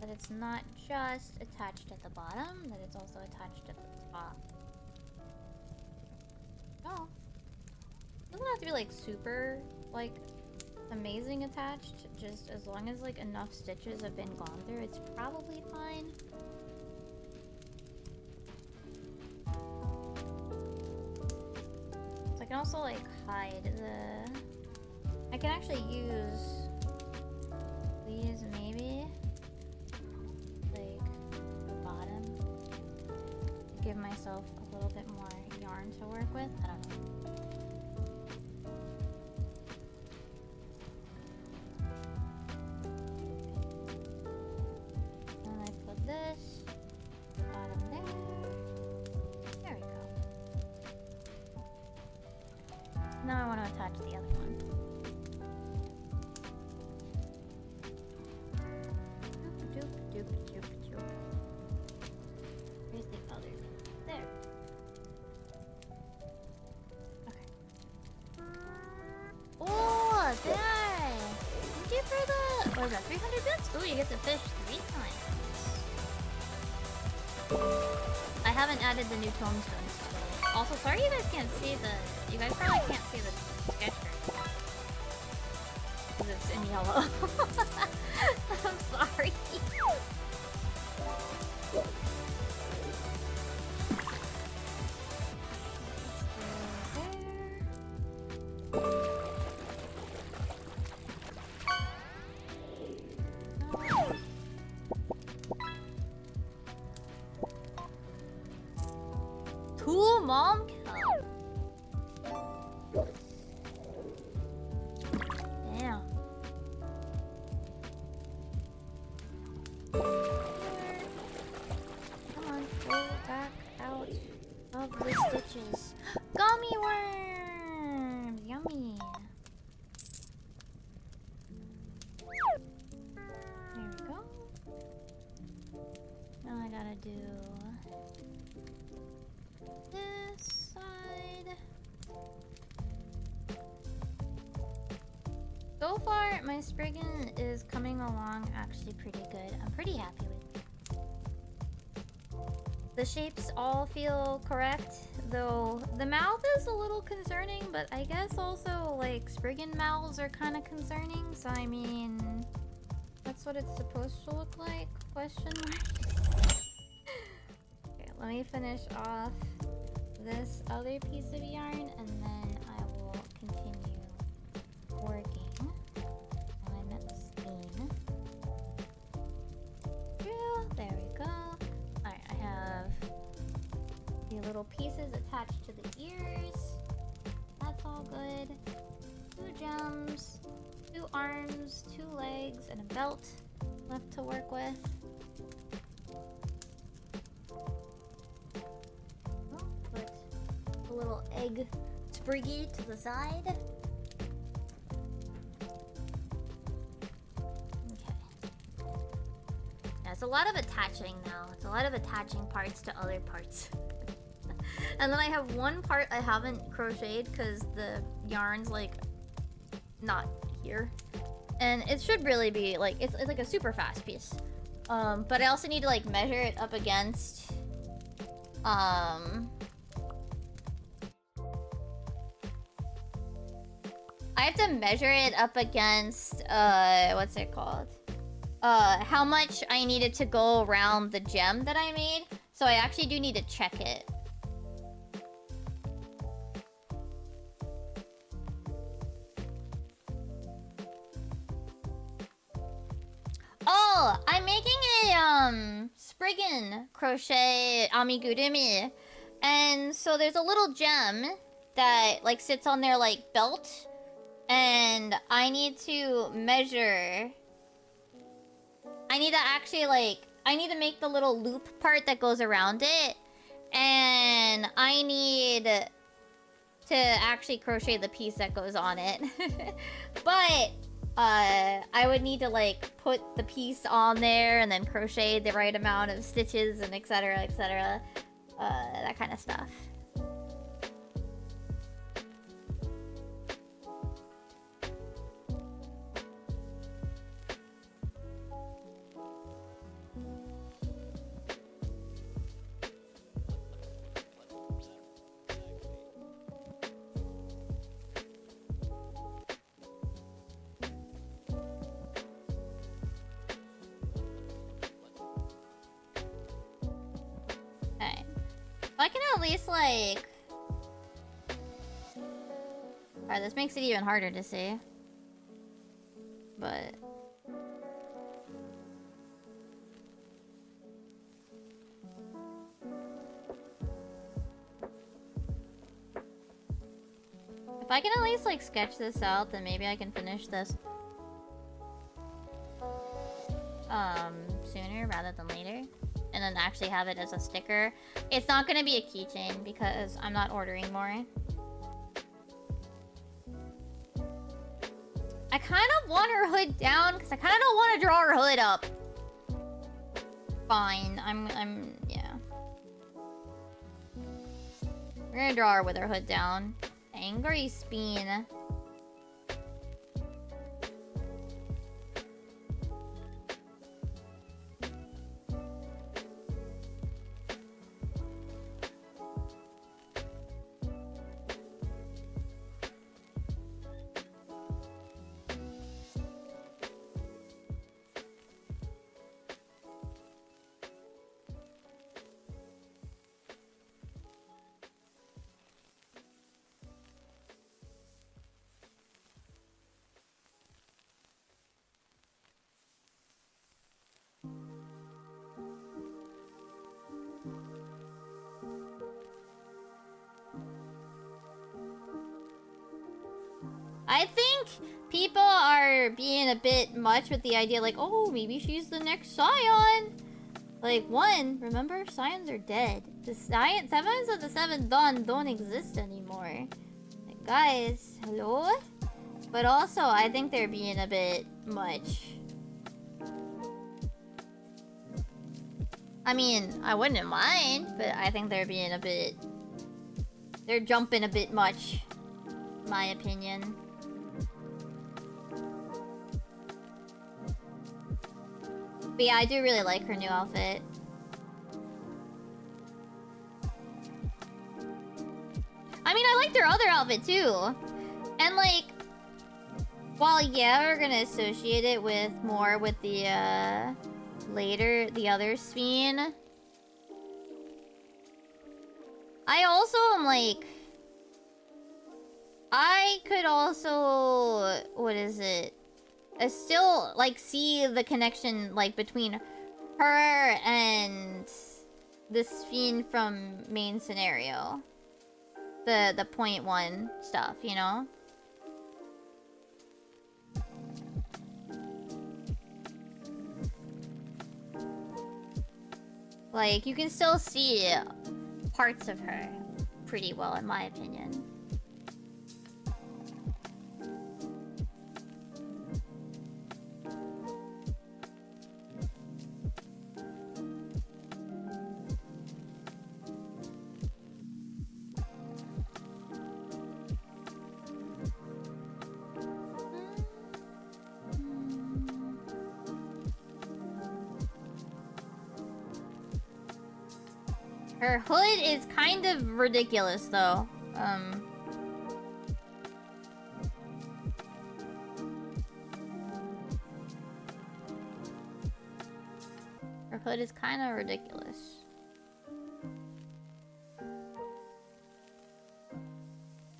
A: That it's not just attached at the bottom, that it's also attached at the top. Oh. It doesn't have to be super amazing attached. Just as long as enough stitches have been gone through, it's probably fine. So I can also hide the... I can actually use these maybe the bottom to give myself a little bit more yarn to work with. I don't know. And I put this bottom there. There we go. Now I want to attach the other one. Where's the other? There. Okay. Oh, there! Thank you for the... What is that, 300 bits? Ooh, you get to fish 3 times. I haven't added the new tombstones today. Also, sorry you guys can't see the... You guys probably can't see the sketch very because it's in yellow. I'm sorry. Two mom cow. Damn. Come on, go back out of the stitches. Gummy worms! Yummy. There we go. Now I gotta do this side. So far, my Spriggan is coming along actually pretty good. I'm pretty happy with it. the shapes all feel correct, though the mouth is a little concerning, but I guess also like Spriggan mouths are kind of concerning, so I mean, that's what it's supposed to look like? Question mark. Okay, let me finish off this other piece of yarn and then I will continue working on Spain. Yeah, there we go. Alright, I have the little pieces attached to the ears. That's all good. 2 gems, 2 arms, 2 legs, and a belt left to work with. Put a little egg spriggy to the side. Okay. Yeah, it's a lot of attaching now. It's a lot of attaching parts to other parts. And then I have one part I haven't crocheted because the yarn's like not here. And it should really be like, it's like a super fast piece. But I also need to like measure it up against I have to measure it up against what's it called? How much I needed to go around the gem that I made. So I actually do need to check it. Oh, I'm making a Spriggan crochet amigurumi. And so there's a little gem that like sits on their like belt. And I need to measure. I need to actually like, I need to make the little loop part that goes around it. And I need to actually crochet the piece that goes on it. But I would need to like put the piece on there and then crochet the right amount of stitches and etc, that kind of stuff. I can at least like... Alright, this makes it even harder to see. But... if I can at least like sketch this out, then maybe I can finish this sooner rather than later. And then actually have it as a sticker. It's not gonna be a keychain because I'm not ordering more. I kind of want her hood down because I kind of don't want to draw her hood up. Fine, yeah. We're gonna draw her with her hood down. Angry Speen. I think people are being a bit much with the idea like, oh, maybe she's the next Scion. Like, one, remember? Scions are dead. The Sevens of the Seventh Dawn don't exist anymore. Like, guys, hello? But also, I think they're being a bit much. I mean, I wouldn't mind, but I think they're being a bit... they're jumping a bit much, in my opinion. But yeah, I do really like her new outfit. I mean, I like their other outfit too. And like, while yeah, we're gonna associate it with more with the the other Sphene. I also am like, I could also, what is it? I still like see the connection like between her and the Sphene from main scenario. The point one stuff, you know? Like, you can still see parts of her pretty well, in my opinion. Her hood is kind of ridiculous, though. Her hood is kind of ridiculous.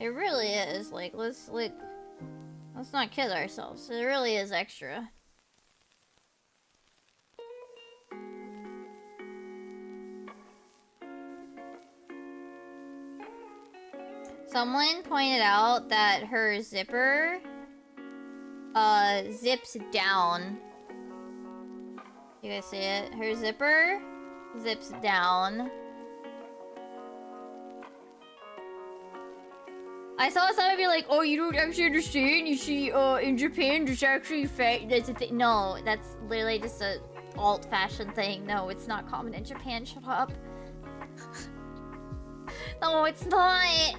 A: It really is. Like, let's not kid ourselves. It really is extra. Someone pointed out that her zipper zips down. You guys see it? Her zipper zips down. I saw someone be like, "Oh, you don't actually understand. You see, in Japan, there's actually that's a thing." No, that's literally just a alt-fashioned thing. No, it's not common in Japan. Shut up. No, it's not.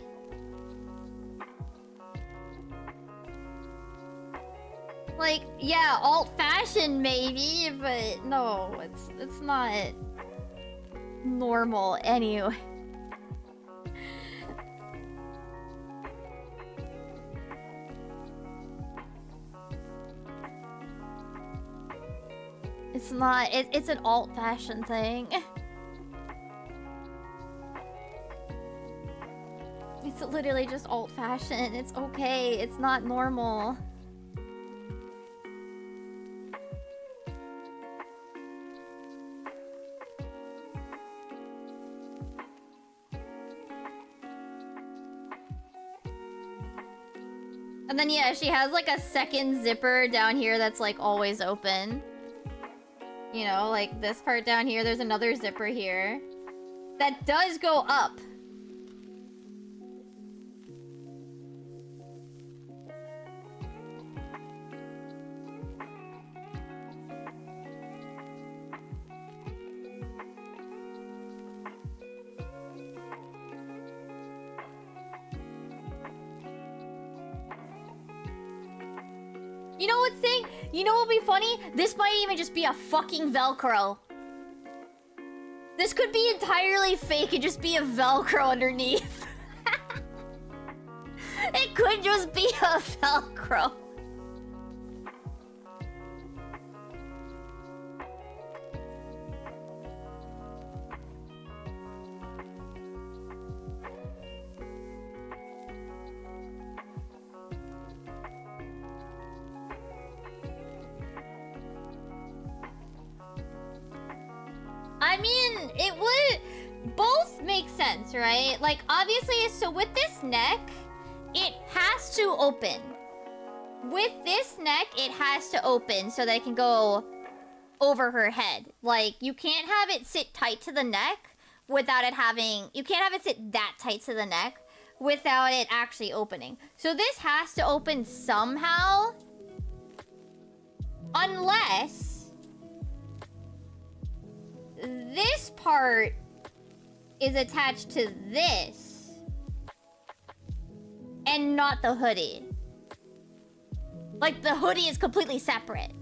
A: Like, yeah, alt-fashioned maybe, but no, it's not normal anyway. It's not, it's an alt-fashioned thing. It's literally just alt-fashioned. It's okay, it's not normal. And then yeah, she has like a second zipper down here that's like always open. You know, like this part down here, there's another zipper here. That does go up. You know what's saying? You know what would be funny? This might even just be a fucking Velcro. This could be entirely fake and just be a Velcro underneath. It could just be a Velcro. I mean, it would both make sense, right? Like, obviously, so with this neck, it has to open. With this neck, it has to open so that it can go over her head. Like, you can't have it sit tight to the neck without it having... You can't have it sit that tight to the neck without it actually opening. So this has to open somehow. Unless... this part is attached to this and not the hoodie. Like, the hoodie is completely separate.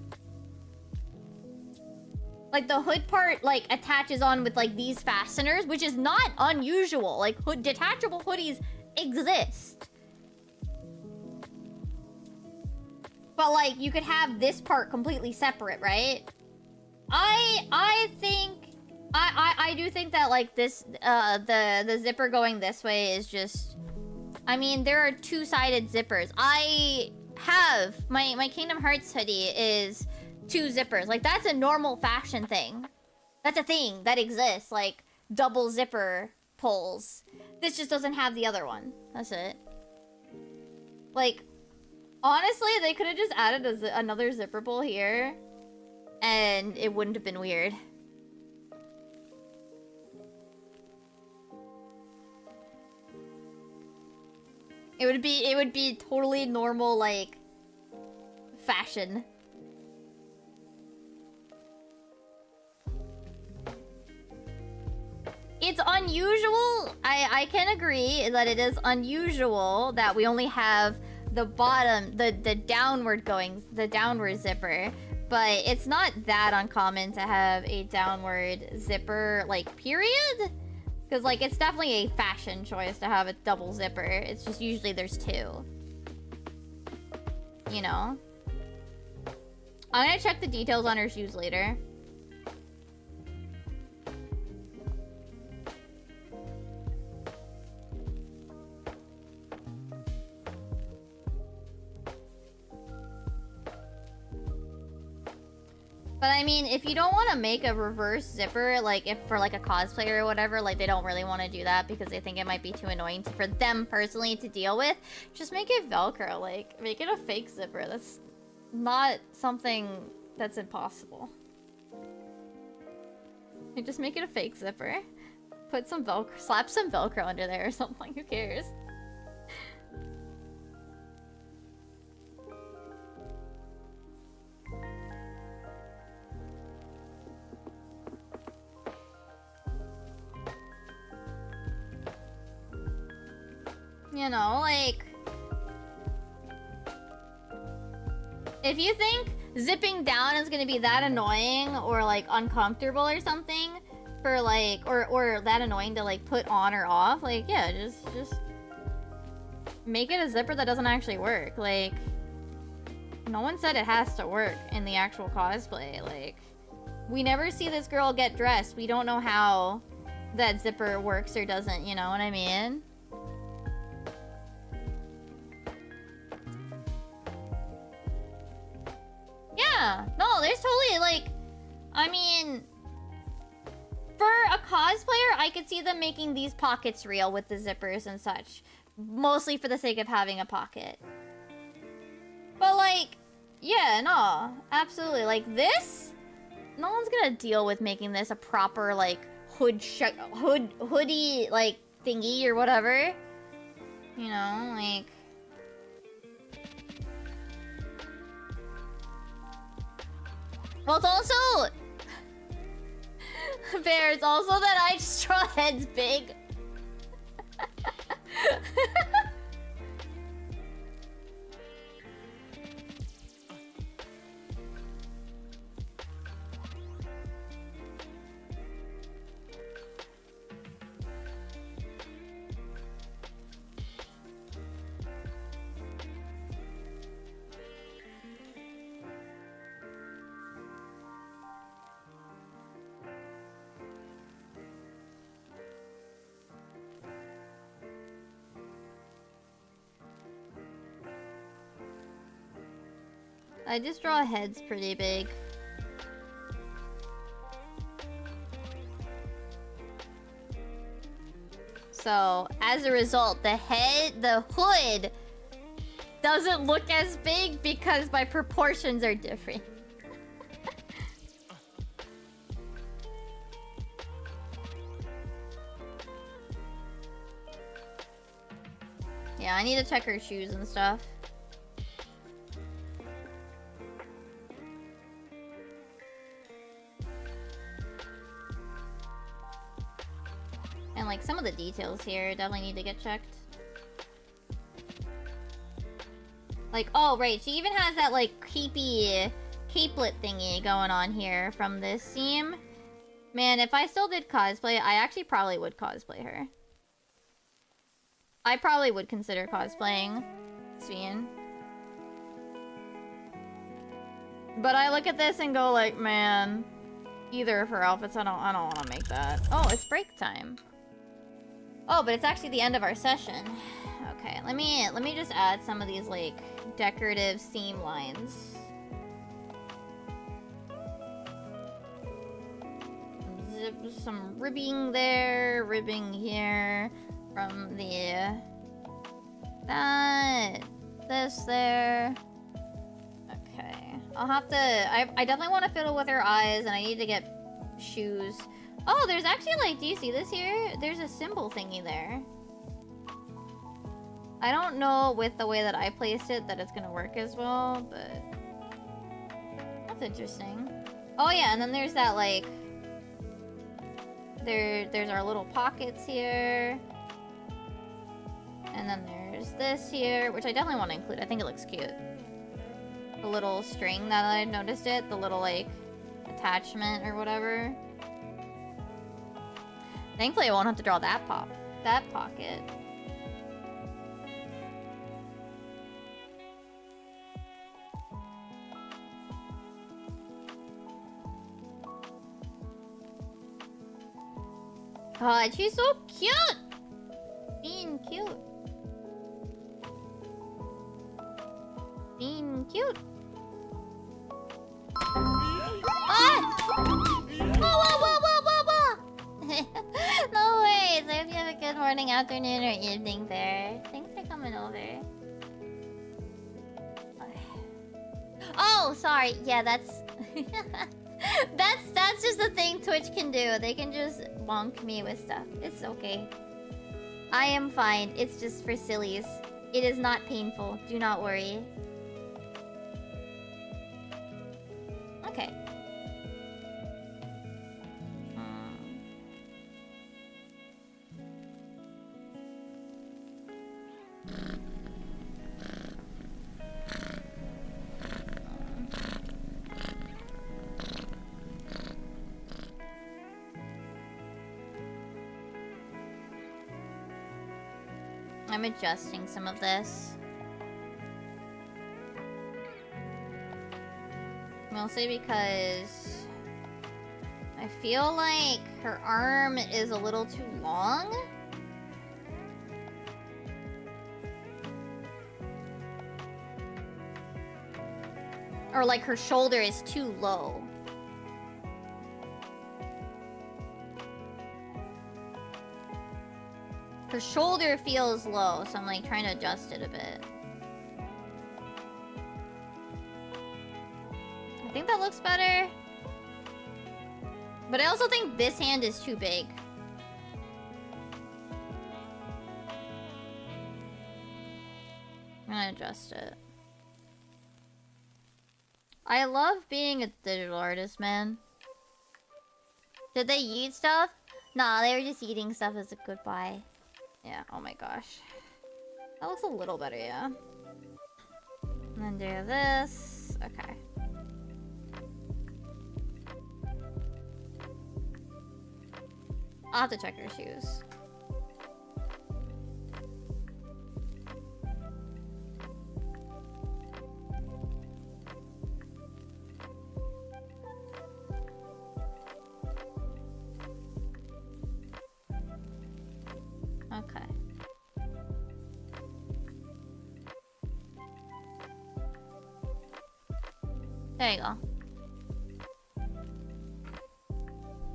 A: Like, the hood part, like, attaches on with, like, these fasteners, which is not unusual. Like, detachable hoodies exist. But like you could have this part completely separate, right? I do think that like this the zipper going this way is just, I mean, there are two-sided zippers. I have my Kingdom Hearts hoodie is 2 zippers. Like that's a normal fashion thing. That's a thing that exists, like double zipper pulls. This just doesn't have the other one. That's it. Like honestly, they could have just added another zipper pull here and it wouldn't have been weird. It would be totally normal, like, fashion. It's unusual. I can agree that it is unusual that we only have the bottom, the downward zipper. But it's not that uncommon to have a downward zipper, like, period. Because, like, it's definitely a fashion choice to have a double zipper. It's just usually there's 2. You know? I'm gonna check the details on her shoes later. But I mean, if you don't want to make a reverse zipper, like if for like a cosplayer or whatever, like they don't really want to do that because they think it might be too annoying for them personally to deal with, just make it Velcro, like make it a fake zipper. That's not something that's impossible. Like, just make it a fake zipper. Put some Velcro, slap some Velcro under there or something, who cares? You know, like, if you think zipping down is gonna be that annoying or like uncomfortable or something for like, or that annoying to like put on or off, like, yeah, just make it a zipper that doesn't actually work. Like, no one said it has to work in the actual cosplay. Like, we never see this girl get dressed. We don't know how that zipper works or doesn't, you know what I mean? Yeah, no, there's totally, like, I mean, for a cosplayer, I could see them making these pockets real with the zippers and such. Mostly for the sake of having a pocket. But, like, yeah, no, absolutely. Like, this, no one's gonna deal with making this a proper, like, hoodie, like, thingy or whatever. You know, like... Well, it's also... Bear, it's also that I just draw heads big. I just draw heads pretty big. So, as a result, the hood doesn't look as big because my proportions are different. Yeah, I need to check her shoes and stuff. And like some of the details here definitely need to get checked. Like, oh right, she even has that like creepy capelet thingy going on here from this seam. Man, if I still did cosplay, I actually probably would cosplay her. I probably would consider cosplaying Sven. But I look at this and go like, man, either of her outfits, I don't want to make that. Oh, it's break time. Oh, but it's actually the end of our session. Okay, let me just add some of these like decorative seam lines. Zip some ribbing there, ribbing here from the this there. Okay, I'll have to. I definitely want to fiddle with her eyes, and I need to get shoes. Oh, there's actually like, do you see this here? There's a symbol thingy there. I don't know with the way that I placed it that it's gonna work as well, but that's interesting. Oh yeah, and then there's that like, there's our little pockets here. And then there's this here, which I definitely want to include. I think it looks cute. The little string that I noticed it, the little like attachment or whatever. Thankfully I won't have to draw that pocket. God, she's so cute! Being cute. Being cute. Ah! Whoa! No worries. I hope you have a good morning, afternoon, or evening there. Thanks for coming over. Oh, sorry. Yeah, that's... that's just the thing Twitch can do. They can just bonk me with stuff. It's okay. I am fine. It's just for sillies. It is not painful. Do not worry. Okay. I'm adjusting some of this. Mostly because I feel like her arm is a little too long. Or like her shoulder is too low. Her shoulder feels low, so I'm like trying to adjust it a bit. I think that looks better. But I also think this hand is too big. I'm gonna adjust it. I love being a digital artist, man. Did they eat stuff? Nah, they were just eating stuff as a goodbye. Yeah, oh my gosh. That looks a little better, yeah. And then do this. Okay. I'll have to check her shoes. Okay. There you go.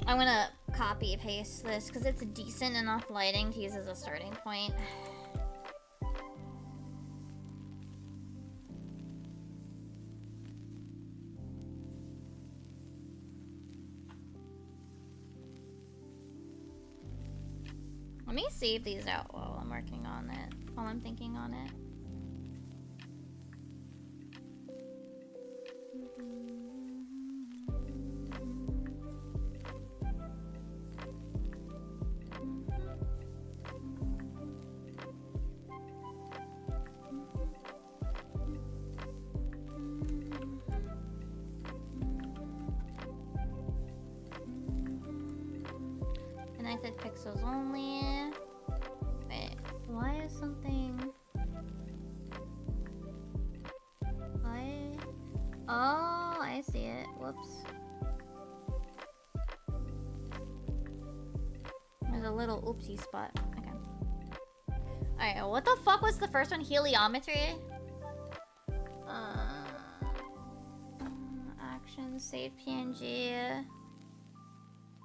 A: I'm gonna copy paste this because it's decent enough lighting to use as a starting point. Let me save these out while I'm working on it, while I'm thinking on it. And I said pixels only. Wait, why is something Oh, I see it. Whoops. There's a little oopsie spot. Okay. Alright, what the fuck was the first one? Heliometry? Action, save PNG.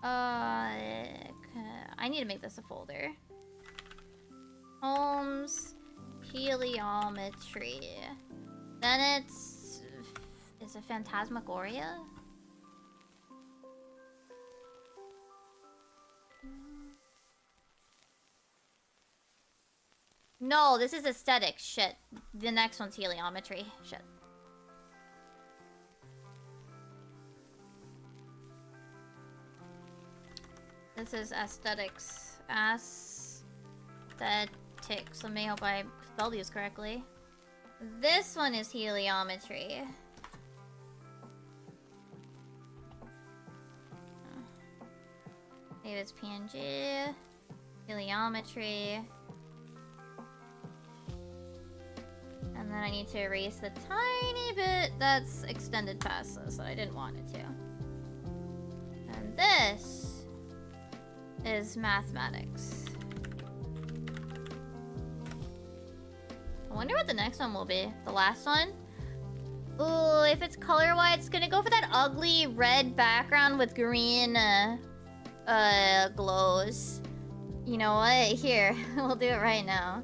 A: I need to make this a folder. Homes, heliometry. Then it's... Is it Phantasmagoria? No, this is aesthetic. Shit. The next one's heliometry. Shit. This is aesthetics. Aesthetics. Let me hope I spelled these correctly. This one is heliometry. Save as PNG. Heliometry. And then I need to erase the tiny bit that's extended past this that I didn't want it to. And this is mathematics. I wonder what the next one will be. The last one? Ooh, if it's color-wise, it's gonna go for that ugly red background with green glows. You know what? Here, we'll do it right now.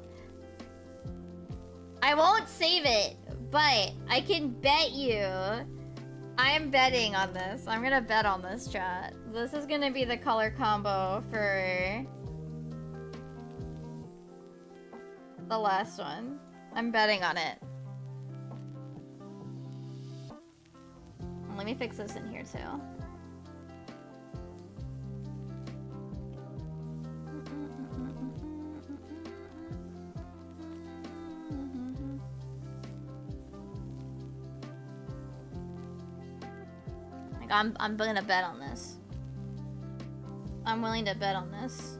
A: I won't save it, but I can bet you. I am betting on this. I'm gonna bet on this, chat. This is gonna be the color combo for the last one. I'm betting on it. Let me fix this in here too. I'm gonna bet on this. I'm willing to bet on this.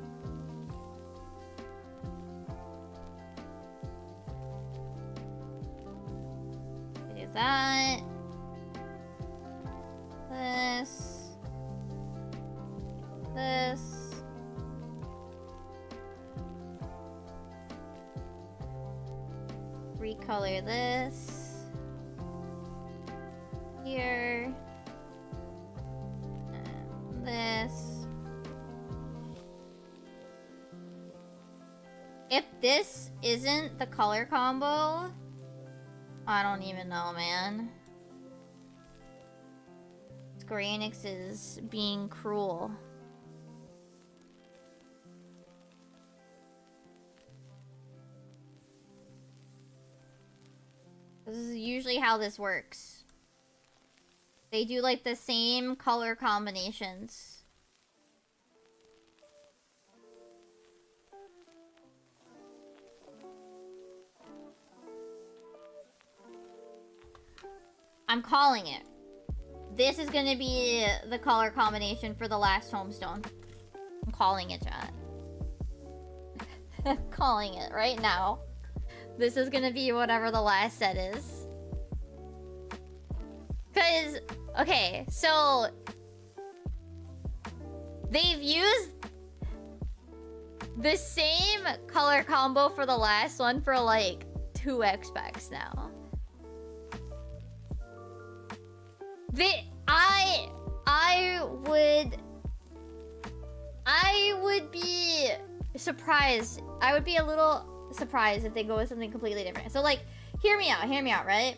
A: Do that. This. This. Recolor this. Here. This. If this isn't the color combo, I don't even know, man. Square Enix is being cruel. This is usually how this works. They do like the same color combinations. I'm calling it. This is gonna be the color combination for the last homestone. I'm calling it, chat. I'm calling it right now. This is gonna be whatever the last set is. Cause, okay, so they've used the same color combo for the last one for like 2 X packs now. I would be surprised. I would be a little surprised if they go with something completely different. So like, hear me out, right?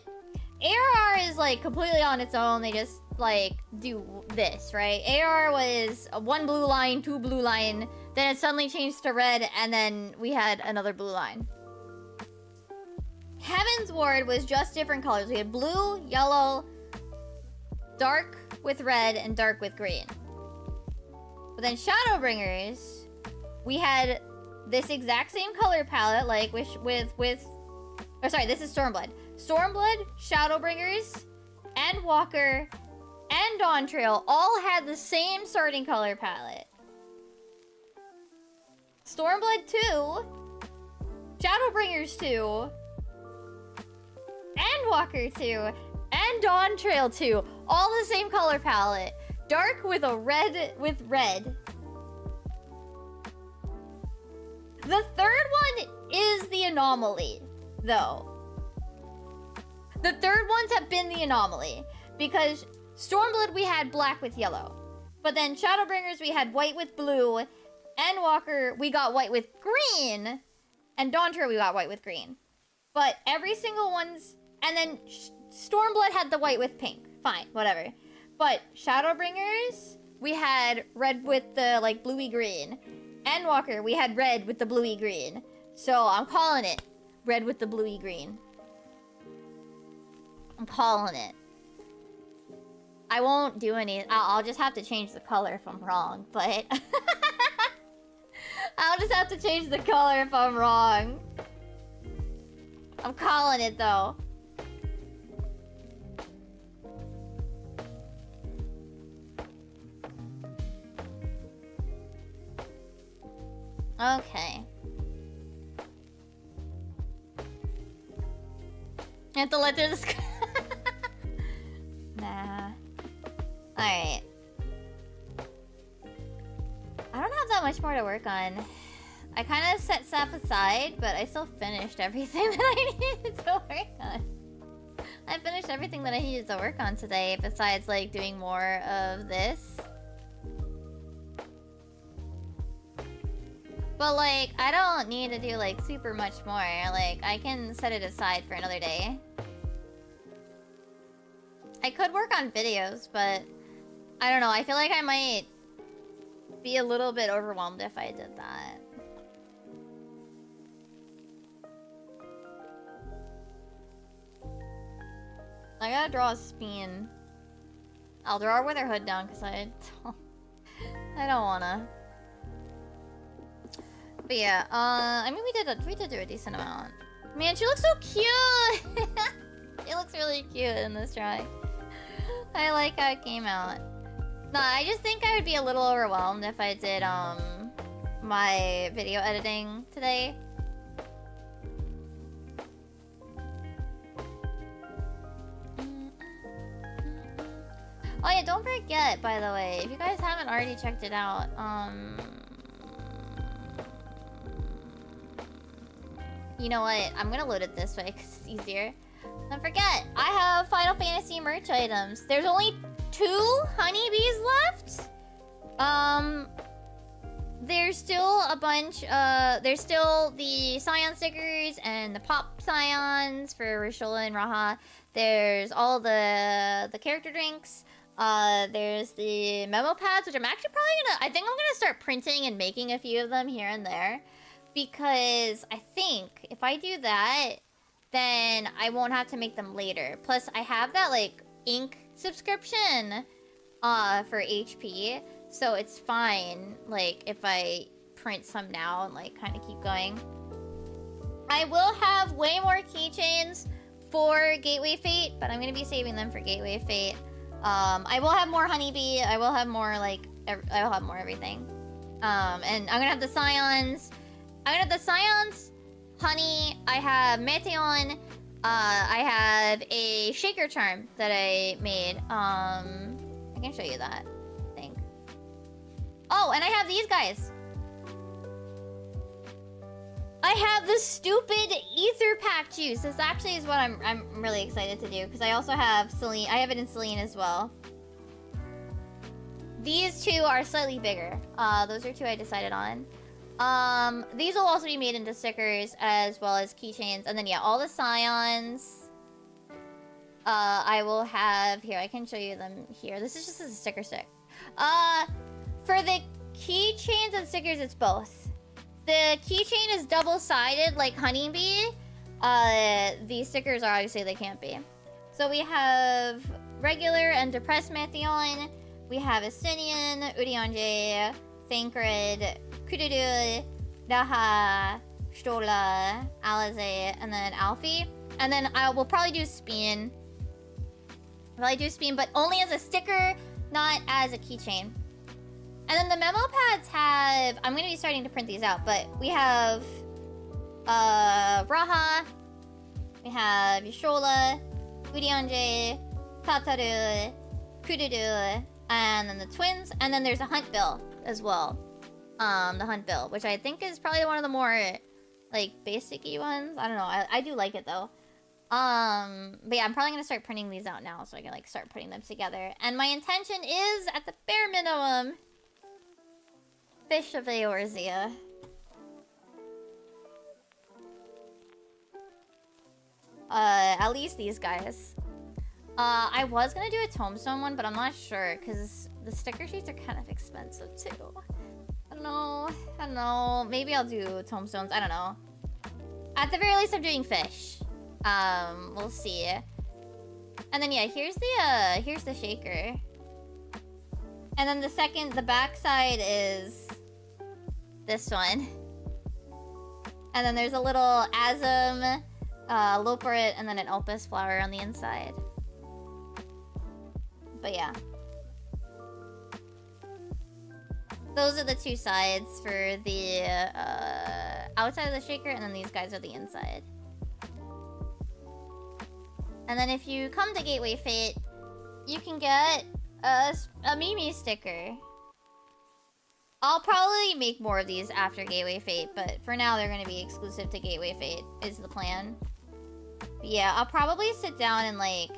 A: ARR is like completely on its own. They just like do this, right? ARR was 1 blue line, 2 blue line, then it suddenly changed to red, and then we had another blue line. Heaven's Ward was just different colors. We had blue, yellow, dark with red, and dark with green. But then Shadowbringers, we had this exact same color palette, like with oh, sorry, this is Stormblood. Stormblood, Shadowbringers, and Walker, and Dawntrail all had the same starting color palette. Stormblood 2, Shadowbringers 2, and Walker 2 And Dawn Trail too. All the same color palette. Dark with a red with red. The third one is the anomaly, though. The third ones have been the anomaly. Because Stormblood we had black with yellow. But then Shadowbringers we had white with blue. Endwalker we got white with green. And Dawn Trail we got white with green. But every single one's... And then Stormblood had the white with pink. Fine, whatever. But Shadowbringers, we had red with the, like, bluey green. Endwalker, we had red with the bluey green. So, I'm calling it. Red with the bluey green. I'm calling it. I won't do any... I'll just have to change the color if I'm wrong, but... I'll just have to change the color if I'm wrong. I'm calling it, though. Okay. I have to let through this. Nah. Alright. I don't have that much more to work on. I kind of set stuff aside, but I still finished everything that I needed to work on. I finished everything that I needed to work on today, besides, like, doing more of this. But, like, I don't need to do, like, super much more. Like, I can set it aside for another day. I could work on videos, but... I don't know, I feel like I might be a little bit overwhelmed if I did that. I gotta draw a spin. I'll draw her with her hood down, because I don't wanna. But yeah, I mean we did do a decent amount. Man, she looks so cute! She looks really cute in this drawing. I like how it came out. No, I just think I would be a little overwhelmed if I did, my video editing today. Oh yeah, don't forget, by the way, if you guys haven't already checked it out, you know what? I'm gonna load it this way because it's easier. Don't forget, I have Final Fantasy merch items. There's only 2 honeybees left. There's still a bunch. There's still the Scion stickers and the Pop Scions for Rishola and Raha. There's all the character drinks. There's the memo pads, which I'm actually probably gonna... I think I'm gonna start printing and making a few of them here and there. Because I think if I do that, then I won't have to make them later. Plus, I have that, like, ink subscription for HP. So it's fine, like, if I print some now and, like, kind of keep going. I will have way more keychains for Gateway Fate, but I'm gonna be saving them for Gateway Fate. I will have more honeybee. I will have more, like, I will have more everything. And I'm gonna have the Scions. I'm gonna have the Scions, Honey. I have Meteon. I have a Shaker Charm that I made. I can show you that, I think. Oh, and I have these guys. I have the stupid Ether Pack juice. This actually is what I'm really excited to do, because I also have Celine. I have it in Celine as well. These 2 are slightly bigger. Those are 2 I decided on. These will also be made into stickers as well as keychains. And then, yeah, all the Scions. I will have... Here, I can show you them here. This is just a sticker stick. For the keychains and stickers, it's both. The keychain is double-sided, like Honeybee. The stickers are obviously, they can't be. So we have regular and depressed Meteon. We have Estinian, Urianje, Thancred, Kururu, Raha, Stola, Alize, and then Alfie. And then I will probably do Spin. Probably do Spin, but only as a sticker, not as a keychain. And then the memo pads have... I'm going to be starting to print these out, but we have... Raha. We have Yashola. Urionje, Tataru, Kururu, and then the twins, and then there's a hunt bill as well. The hunt bill, which I think is probably one of the more like basic-y ones. I don't know. I do like it though. But yeah, I'm probably gonna start printing these out now so I can like start putting them together. And my intention is, at the bare minimum, fish of Eorzea. At least these guys. I was gonna do a tombstone one, but I'm not sure because the sticker sheets are kind of expensive too. I don't know. Maybe I'll do tombstones. I don't know. At the very least, I'm doing fish. We'll see. And then yeah, here's the shaker. And then the back side is this one. And then there's a little Azum, Loporit, and then an Opus flower on the inside. But yeah. Those are the two sides for the outside of the shaker, and then these guys are the inside. And then if you come to Gateway Fate, you can get a Mimi sticker. I'll probably make more of these after Gateway Fate, but for now they're going to be exclusive to Gateway Fate, is the plan. But yeah, I'll probably sit down and like...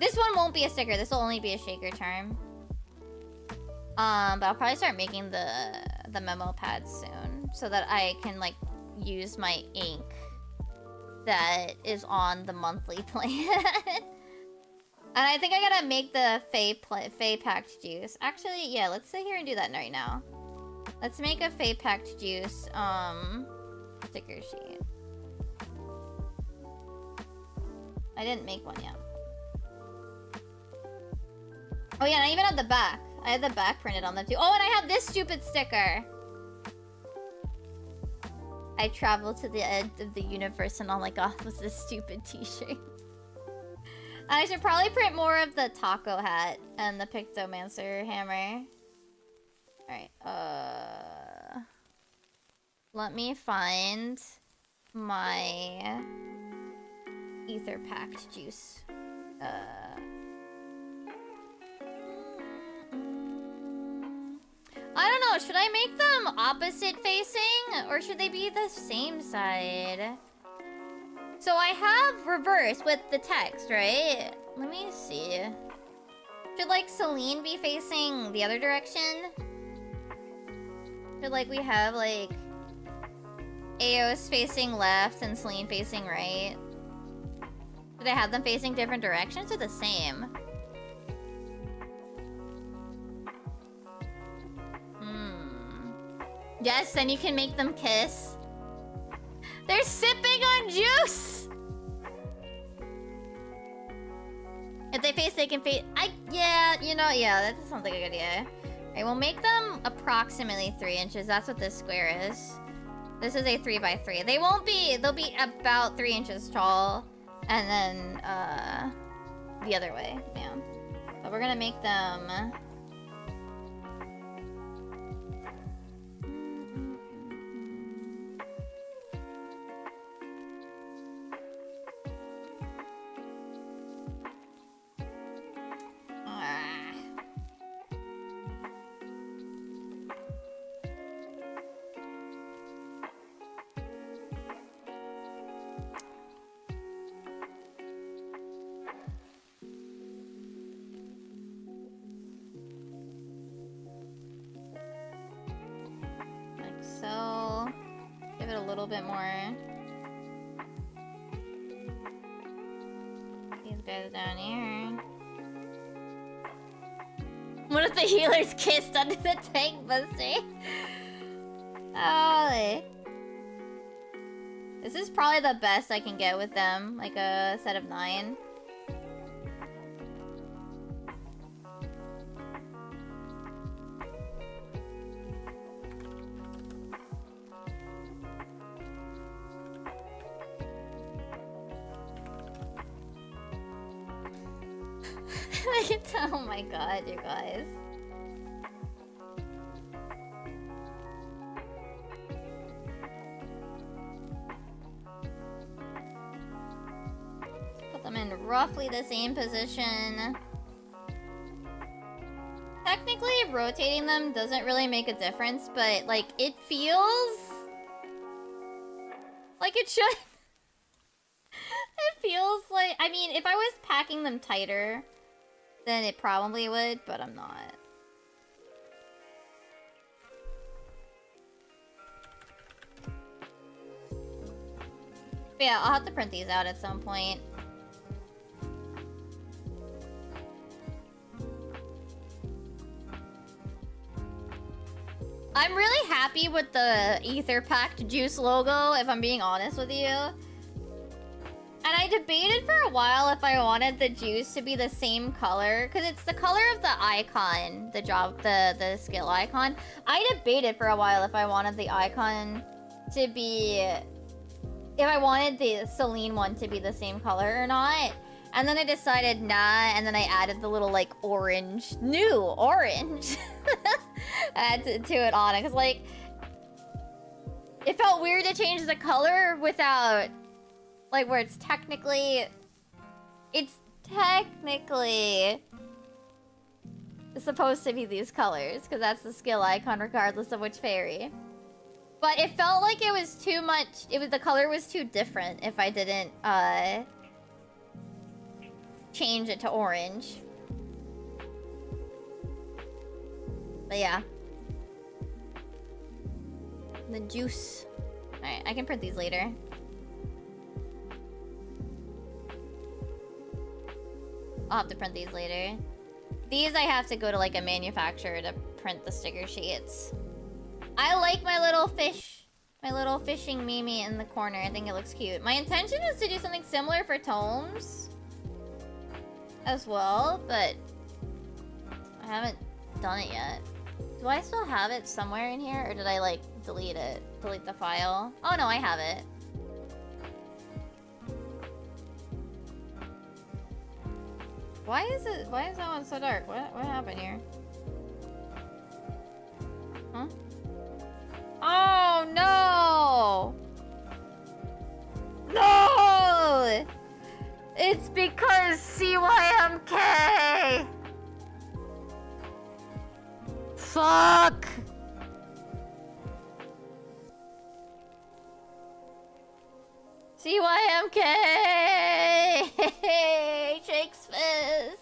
A: This one won't be a sticker, this will only be a shaker charm. But I'll probably start making the memo pads soon, so that I can like use my ink that is on the monthly plan. And I think I gotta make the Fae packed juice. Actually, yeah, let's sit here and do that right now. Let's make a Fae packed juice sticker sheet. I didn't make one yet. Oh yeah, and I even have the back. I have the back printed on them too. Oh, and I have this stupid sticker. I travel to the edge of the universe and all I got was this stupid t-shirt. I should probably print more of the taco hat and the Pictomancer hammer. Alright, let me find my ether packed juice. I don't know, should I make them opposite facing? Or should they be the same side? So I have reverse with the text, right? Let me see. Should like Celine be facing the other direction? Should like we have like Aos facing left and Celine facing right? Should I have them facing different directions or the same? Yes, then you can make them kiss. They're sipping on juice! If they face, they can face... yeah, you know, yeah, that sounds like a good idea. Alright, we'll make them approximately 3 inches. That's what this square is. This is a 3x3. They won't be... They'll be about 3 inches tall. And then, the other way, yeah. But we're gonna make them... So, give it a little bit more. These guys down here. What if the healers kissed under the tank buster? Oh, this is probably the best I can get with them, like a set of 9. Oh my god, you guys. Put them in roughly the same position. Technically, rotating them doesn't really make a difference, but, like, it feels like it should. It feels like... I mean, if I was packing them tighter, then it probably would, but I'm not. But yeah, I'll have to print these out at some point. I'm really happy with the Ether Packed Juice logo, if I'm being honest with you. And I debated for a while if I wanted the juice to be the same color, because it's the color of the icon, the skill icon. I debated for a while if I wanted the icon to be... if I wanted the Celine one to be the same color or not. And then I decided nah, and then I added the little, like, orange, new orange add to it on it. Because, like, it felt weird to change the color without, like, where it's technically supposed to be these colors. Because that's the skill icon regardless of which fairy. But it felt like it was too much, the color was too different if I didn't, change it to orange. But yeah. The juice. Alright, I can print these later. I'll have to print these later. These I have to go to like a manufacturer to print the sticker sheets. I like my little fish. My little fishing Mimi in the corner. I think it looks cute. My intention is to do something similar for tomes as well, but I haven't done it yet. Do I still have it somewhere in here, or did I like delete it? Delete the file? Oh no, I have it. Why is that one so dark? What happened here? Huh? Oh no! No! It's because CYMK! Fuck! CYMK! Shakes fist!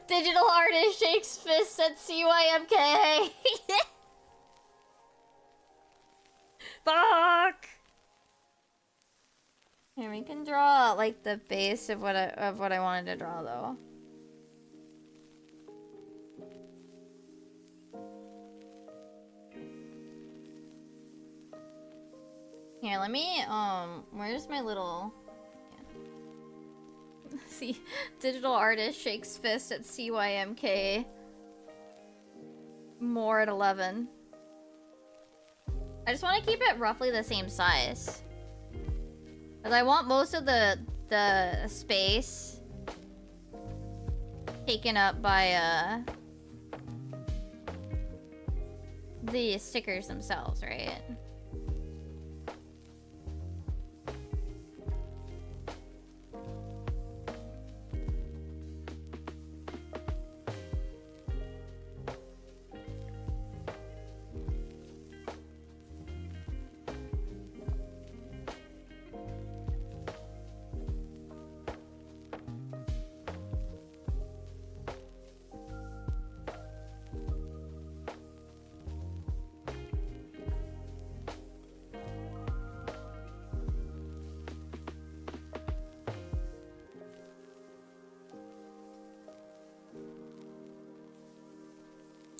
A: Digital artist shakes fist at CYMK! Fuck! Here, we can draw like the base of what I wanted to draw though. Here, let me where's my little see, digital artist shakes fist at CYMK. More at 11. I just want to keep it roughly the same size. Because I want most of the space taken up by the stickers themselves, right?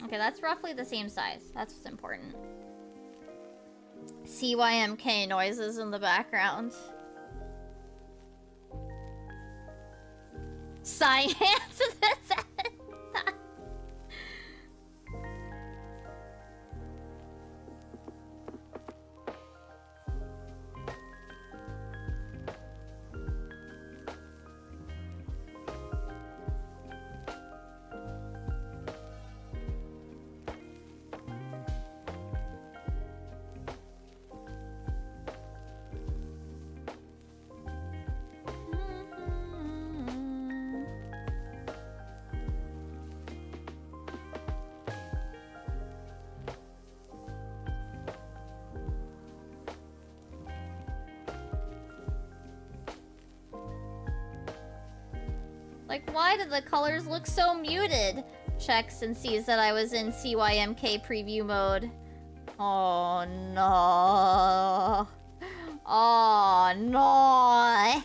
A: Okay, that's roughly the same size. That's what's important. CYMK noises in the background. Science! Like, why did the colors look so muted? Checks and sees that I was in CYMK preview mode. Oh no. Oh no.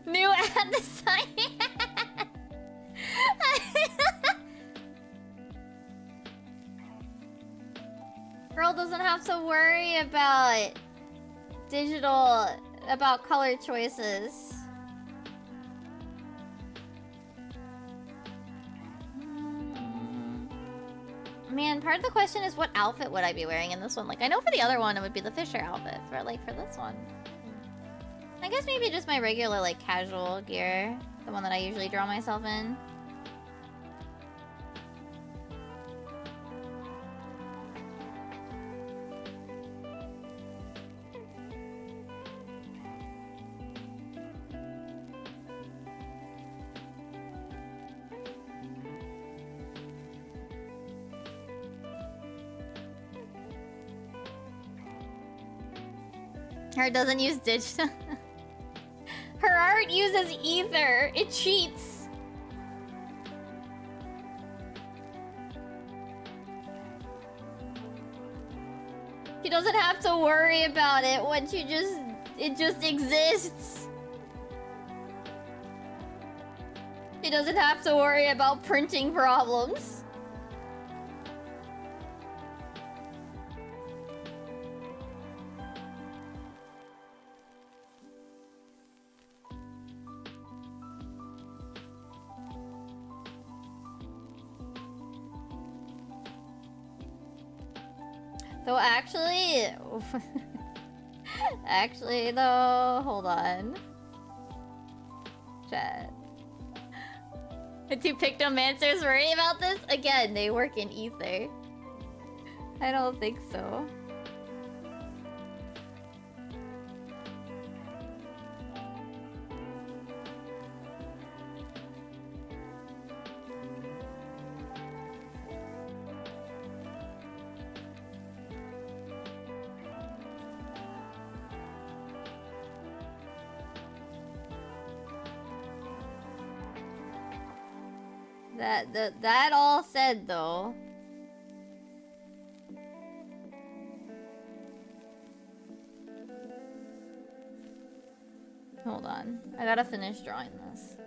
A: New ad design. Girl doesn't have to worry about about color choices. Man, part of the question is what outfit would I be wearing in this one? Like, I know for the other one it would be the Fisher outfit, but like for this one, I guess maybe just my regular like casual gear, the one that I usually draw myself in. Her doesn't use digital. Her art uses ether. It cheats. She doesn't have to worry about it once it just exists. She doesn't have to worry about printing problems. So actually though, hold on. Chat. Do pictomancers worry about this? Again, they work in ether. I don't think so. That all said though. Hold on. I gotta finish drawing this.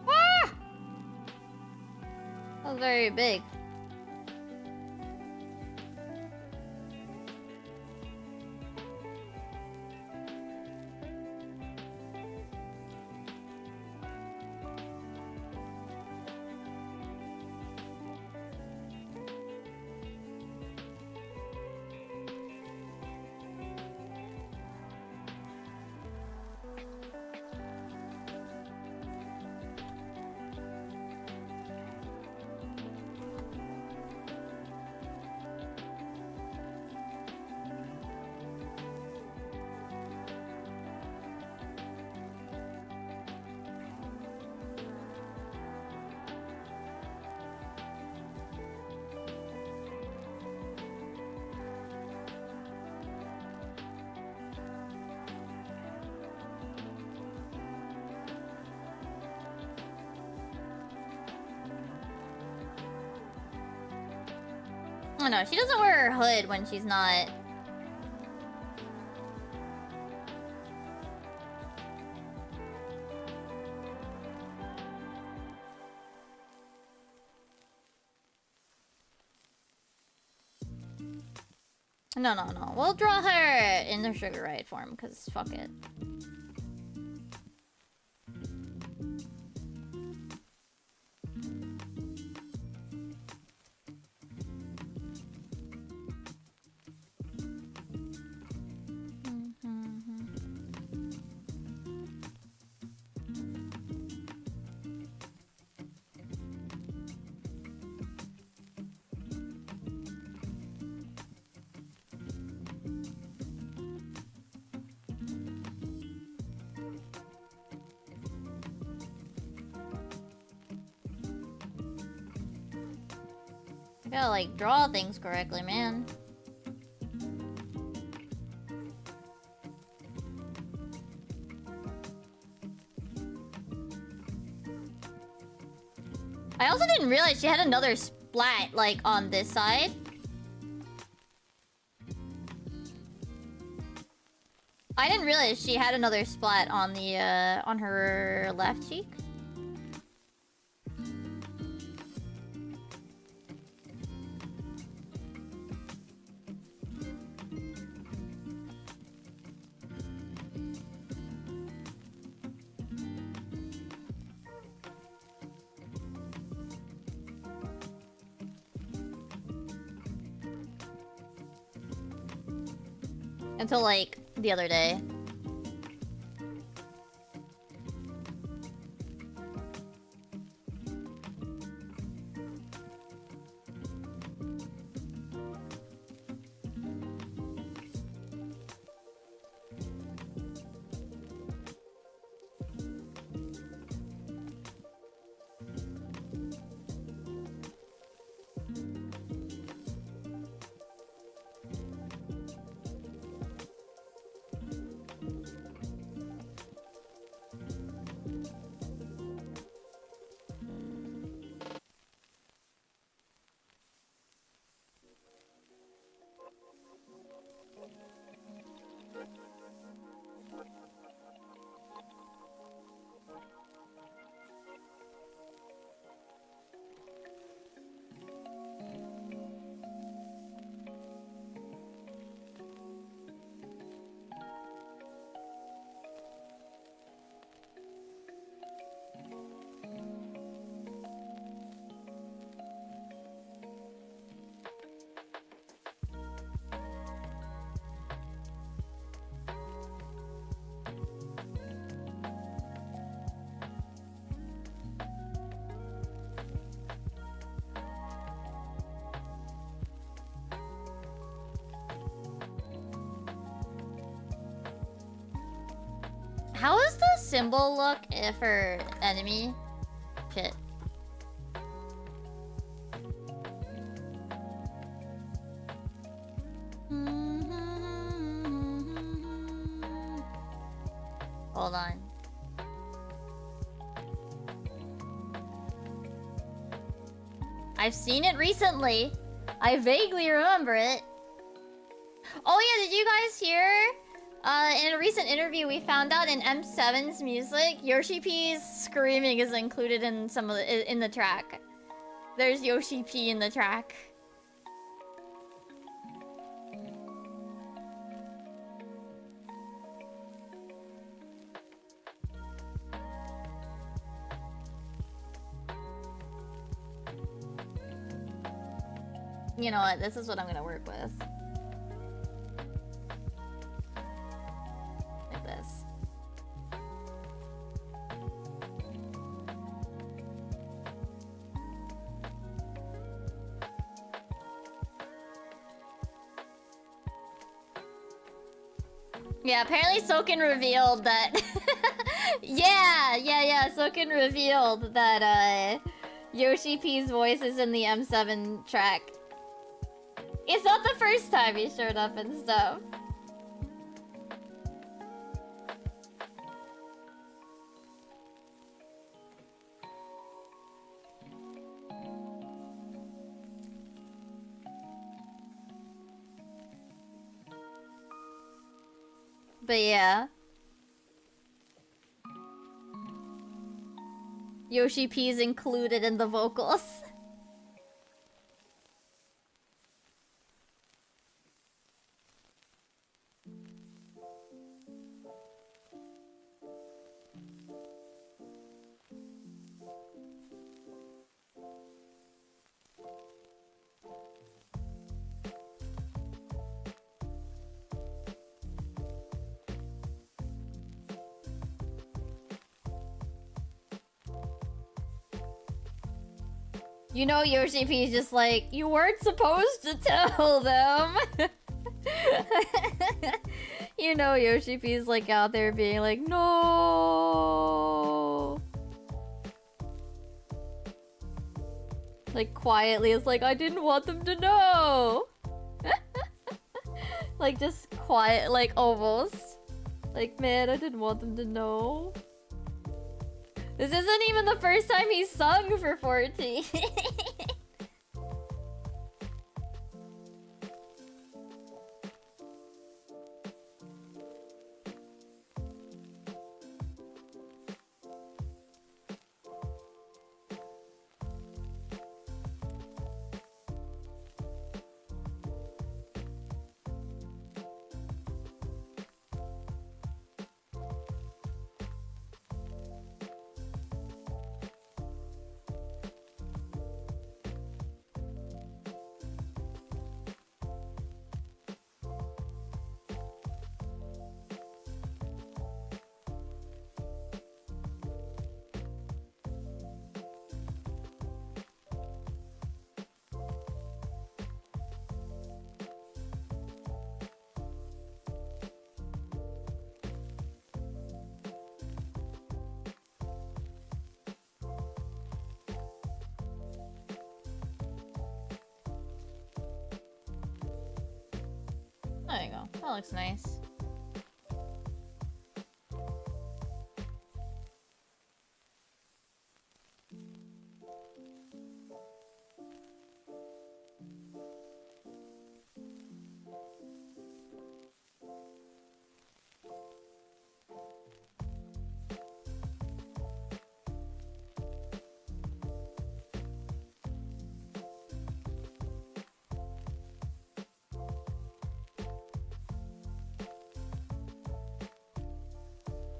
A: Ah! That was very big. Oh no, she doesn't wear her hood when she's not. No. We'll draw her in the sugar ride form, because fuck it. You gotta like draw things correctly, man. I also didn't realize she had another splat like on this side. I didn't realize she had another splat on the on her left cheek. Until like the other day. How does the symbol look if her enemy? Shit. Hold on. I've seen it recently. I vaguely remember it. Oh yeah, did you guys hear? In a recent interview, we found out in M7's music, Yoshi P's screaming is included in some of the, in the track. There's Yoshi P in the track. You know what? This is what I'm gonna work with. Like this. Yeah, apparently Soken revealed that... yeah, Soken revealed that, Yoshi P's voice is in the M7 track. It's not the first time he showed up and stuff. But yeah. Yoshi P's included in the vocals. You know Yoshi P's just like, you weren't supposed to tell them. You know Yoshi P's like out there being like, no. Like quietly, it's like I didn't want them to know. Like just quiet, like almost. Like man, I didn't want them to know. This isn't even the first time he's sung for 14. There you go. That looks nice.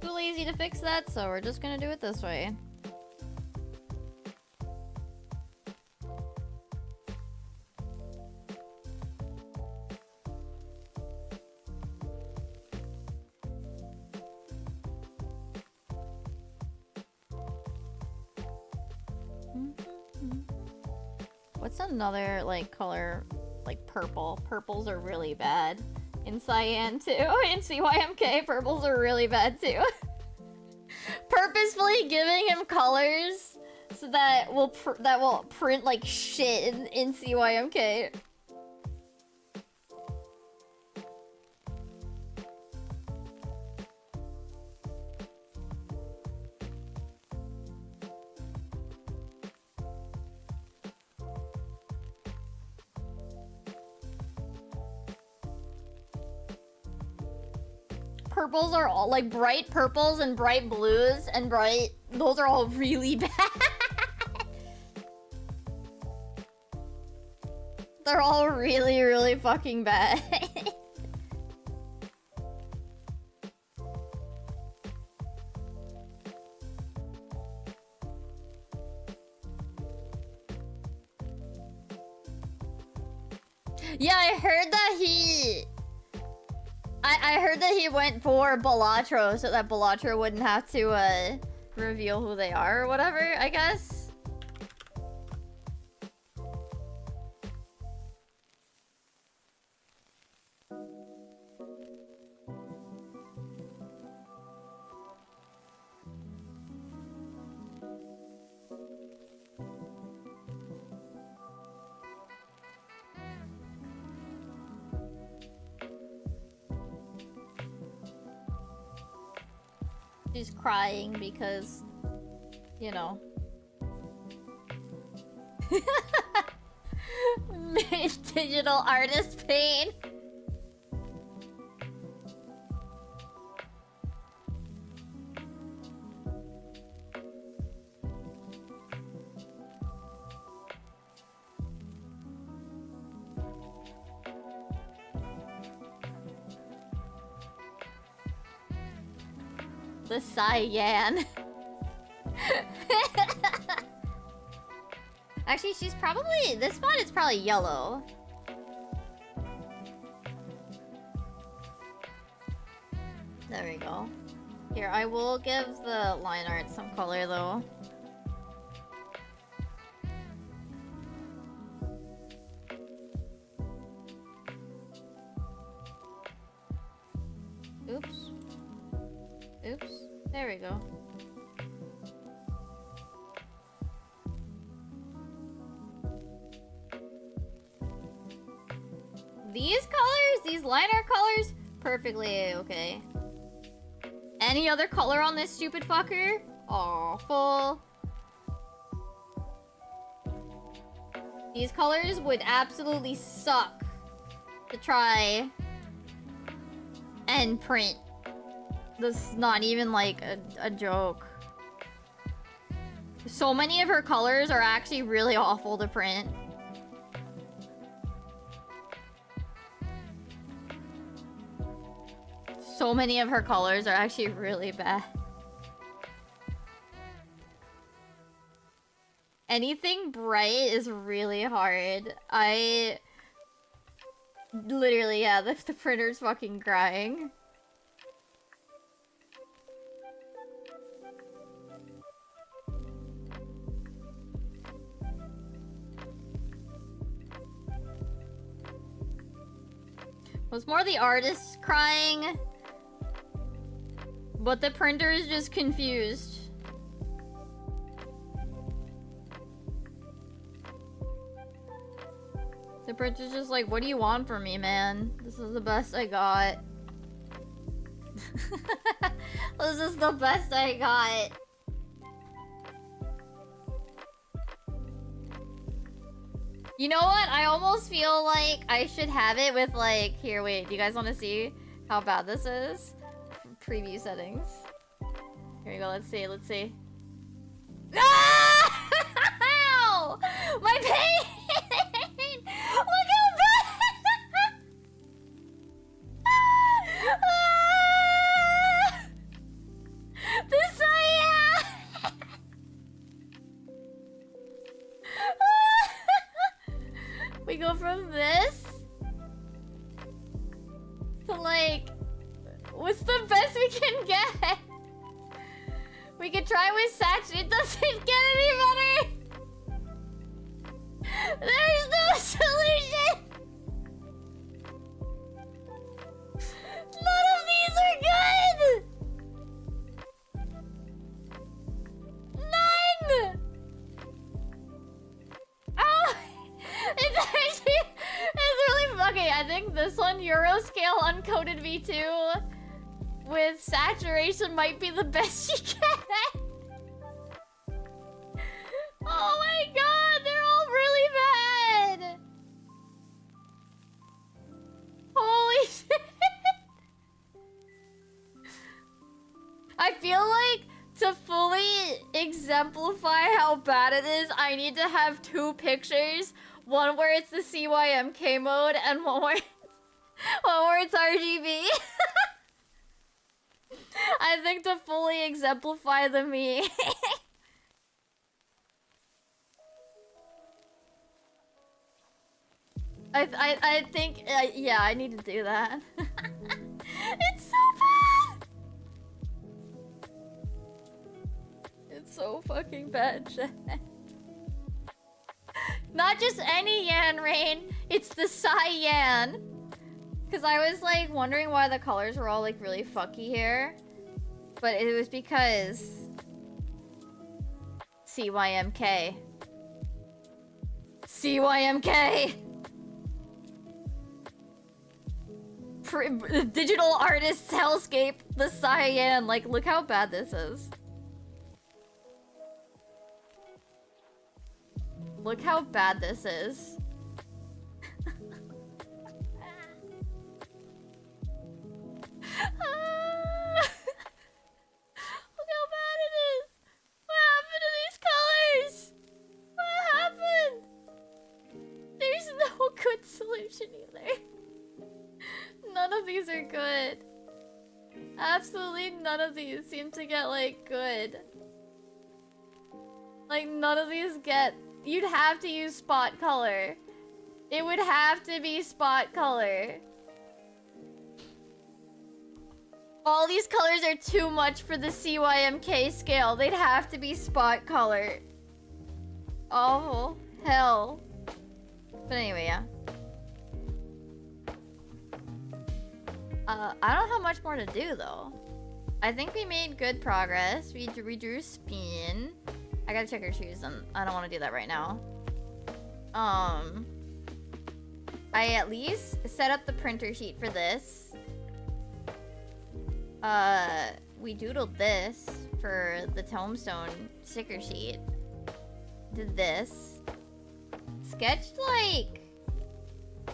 A: Too lazy to fix that, so we're just gonna do it this way. What's another, like, color, like, purple? Purples are really bad. In Cyan, too. In CYMK, purples are really bad, too. Purposefully giving him colors so that will print like shit in CYMK. Purples are all like bright purples and bright blues and bright. Those are all really bad. They're all really, really fucking bad. Yeah, I heard that I heard that he went for Balatro so that Balatro wouldn't have to reveal who they are or whatever, I guess. She's crying because, you know. Digital artist pain. The cyan. Actually, she's probably... This spot is probably yellow. There we go. Here, I will give the line art some color, though. Oops. Oops. There we go. These colors, these liner colors, perfectly okay. Any other color on this stupid fucker? Awful. These colors would absolutely suck to try and print. This is not even like a joke. So many of her colors are actually really awful to print. So many of her colors are actually really bad. Anything bright is really hard. Literally, yeah, the printer's fucking crying. Was more the artist crying, but the printer is just confused. The printer's just like, what do you want from me, man? This is the best I got. This is the best I got. You know what? I almost feel like I should have it with like... Here, wait. Do you guys want to see how bad this is? Preview settings. Here we go. Let's see. Let's see. Ah! Ow! My pain! Look how bad! Ah! This we go from this to like, what's the best we can get? We could try with Satch. It doesn't get any better. There's no solution. None of these are good. None. Oh, it's actually, it's really okay. I think this one, Euroscale Uncoded V2 with saturation might be the best you get. Oh my god, they're all really bad. Holy shit. I feel like to fully exemplify how bad it is, I need to have two pictures. One where it's the CYMK mode and one where it's RGB. I think to fully exemplify the me. I think, yeah, I need to do that. It's so bad! It's so fucking bad, chat. Not just any Yan Rain, it's the Cyan. Because I was like wondering why the colors were all like really fucky here. But it was because CYMK. CYMK! Digital artist hellscape, the cyan. Like, look how bad this is. Look how bad this is. Look how bad it is. What happened to these colors? What happened? There's no good solution either. None of these are good. Absolutely none of these seem to get, like, good. Like, none of these get... You'd have to use spot color. It would have to be spot color. All these colors are too much for the CYMK scale. They'd have to be spot color. Oh, hell. But anyway, yeah. I don't have much more to do, though. I think we made good progress. We drew spin. I gotta check her shoes, and I don't want to do that right now. I at least set up the printer sheet for this. We doodled this for the tombstone sticker sheet. Did this. Sketched like...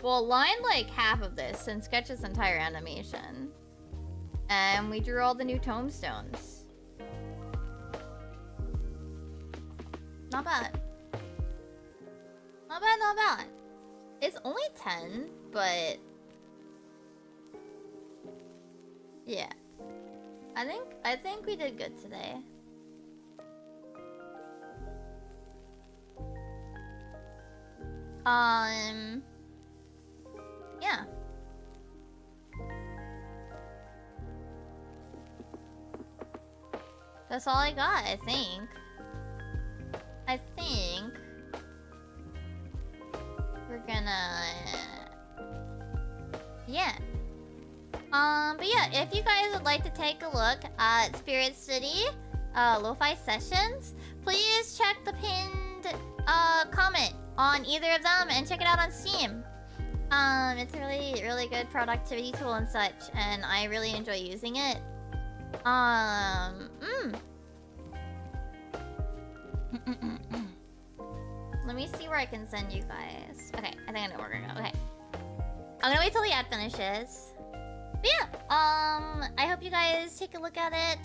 A: Well, lined like half of this and sketched this entire animation. And we drew all the new tombstones. Not bad. Not bad, not bad. It's only 10, but... Yeah. I think we did good today. Yeah. That's all I got, I think. We're gonna... Yeah. But yeah, if you guys would like to take a look at Spirit City, Lofi Sessions, please check the pinned, comment on either of them and check it out on Steam. It's a really, really good productivity tool and such, and I really enjoy using it. Let me see where I can send you guys. Okay, I think I know where we're gonna go. Okay. I'm gonna wait till the ad finishes. But yeah, I hope you guys take a look at it.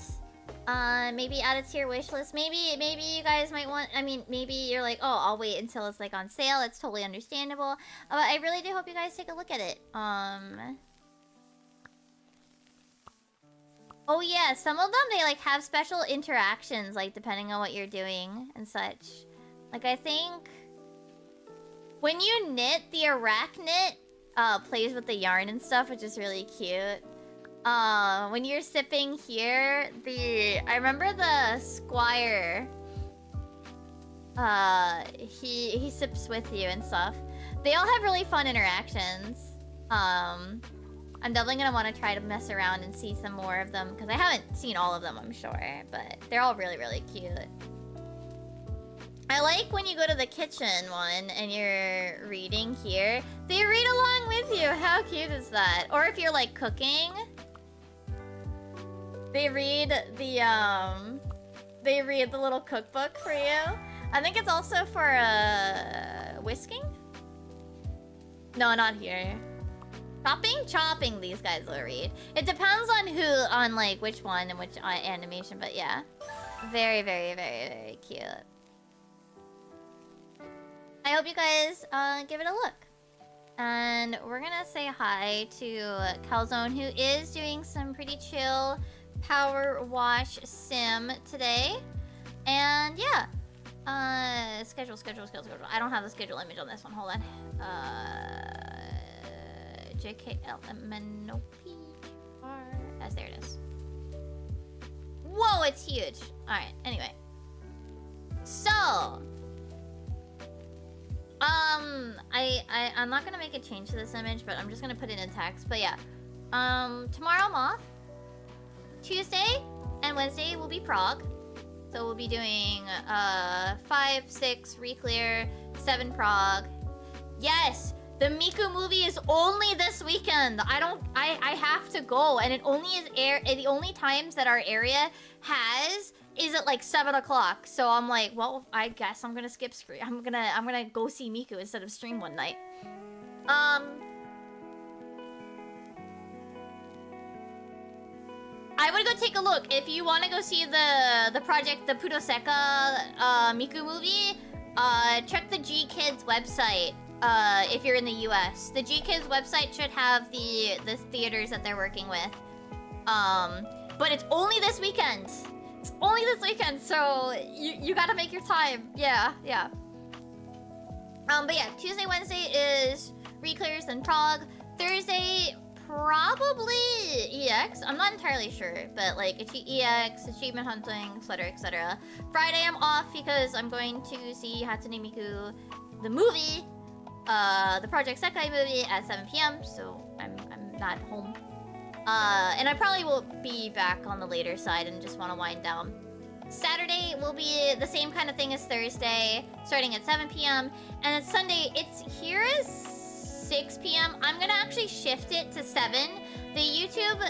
A: Maybe add it to your wish list. Maybe you guys might want... I mean, maybe you're like, oh, I'll wait until it's like on sale. It's totally understandable. But I really do hope you guys take a look at it. Oh yeah, some of them, they like have special interactions, like depending on what you're doing and such. Like I think when you knit, the arachnid plays with the yarn and stuff, which is really cute. When you're sipping here, I remember the squire. He sips with you and stuff. They all have really fun interactions. I'm definitely gonna want to try to mess around and see some more of them because I haven't seen all of them, I'm sure, but they're all really, really cute. I like when you go to the kitchen one and you're reading here. They read along with you. How cute is that? Or if you're like cooking, they read the little cookbook for you. I think it's also for whisking. No, not here. Chopping. These guys will read. It depends on like which one and which animation, but yeah, very, very, very, very cute. I hope you guys give it a look. And we're gonna say hi to Calzone, who is doing some pretty chill power wash sim today. And yeah, schedule. I don't have the schedule image on this one. Hold on. JKLMNOPR. There it is. Whoa, it's huge. All right. Anyway, so. I'm not gonna make a change to this image, but I'm just gonna put it in text. But yeah, tomorrow I'm off. Tuesday and Wednesday will be Prague, so we'll be doing 5, 6 Reclear, 7 Prague. Yes, the Miku movie is only this weekend. I have to go, and it only is the only times that our area has is at like 7 o'clock. So I'm like, well, I guess I'm gonna skip screen. I'm gonna go see Miku instead of stream one night. I would go take a look. If you want to go see the project, the Pudoseka Miku movie, check the G Kids website. If you're in the US, the G Kids website should have the theaters that they're working with. But it's only this weekend. It's only this weekend, so you gotta make your time. Yeah. But yeah, Tuesday, Wednesday is Reclears and Prague. Thursday, probably EX. I'm not entirely sure, but like EX, achievement hunting, etc. Friday, I'm off because I'm going to see Hatsune Miku, the movie, the Project Sekai movie at 7 p.m. So I'm not home. And I probably will be back on the later side and just want to wind down. Saturday will be the same kind of thing as Thursday, starting at 7 p.m. And then Sunday, it's here is 6 6 p.m. I'm gonna actually shift it to 7. The YouTube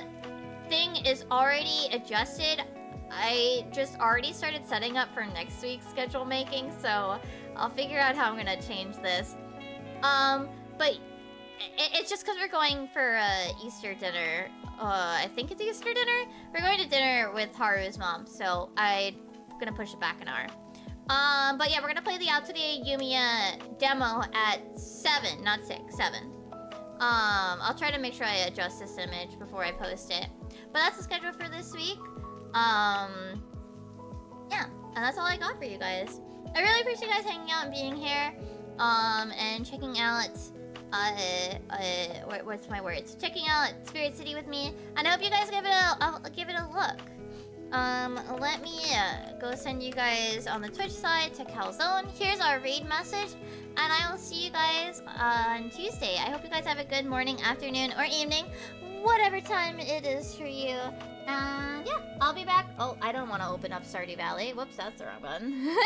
A: thing is already adjusted. I just already started setting up for next week's schedule making, so I'll figure out how I'm gonna change this. But it's just because we're going for Easter dinner. I think it's Easter dinner? We're going to dinner with Haru's mom, so I'm gonna push it back an hour. But yeah, we're gonna play the Out Today Yumiya demo at 7, not 6, 7. I'll try to make sure I adjust this image before I post it. But that's the schedule for this week. Yeah, and that's all I got for you guys. I really appreciate you guys hanging out and being here, and checking out, what's my words? Checking out Spirit City with me, and I hope you guys give it a look. Let me go send you guys on the Twitch side to Calzone. Here's our raid message, and I will see you guys on Tuesday. I hope you guys have a good morning, afternoon, or evening, whatever time it is for you. And yeah, I'll be back. Oh, I don't want to open up Stardew Valley. Whoops, that's the wrong one.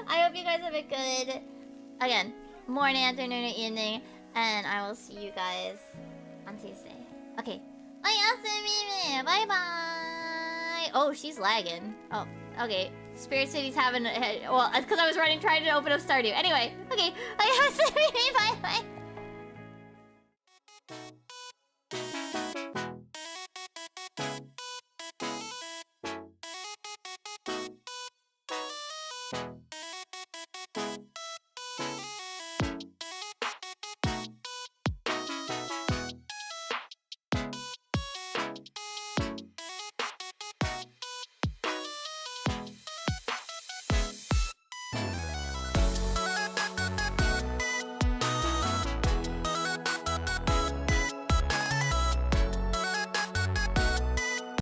A: I hope you guys have a good, again, morning, afternoon, or evening, and I will see you guys on Tuesday. Okay. Bye-bye. Oh, she's lagging. Oh, okay. Spirit City's having, well, it's because I was trying to open up Stardew. Anyway, okay. Bye-bye.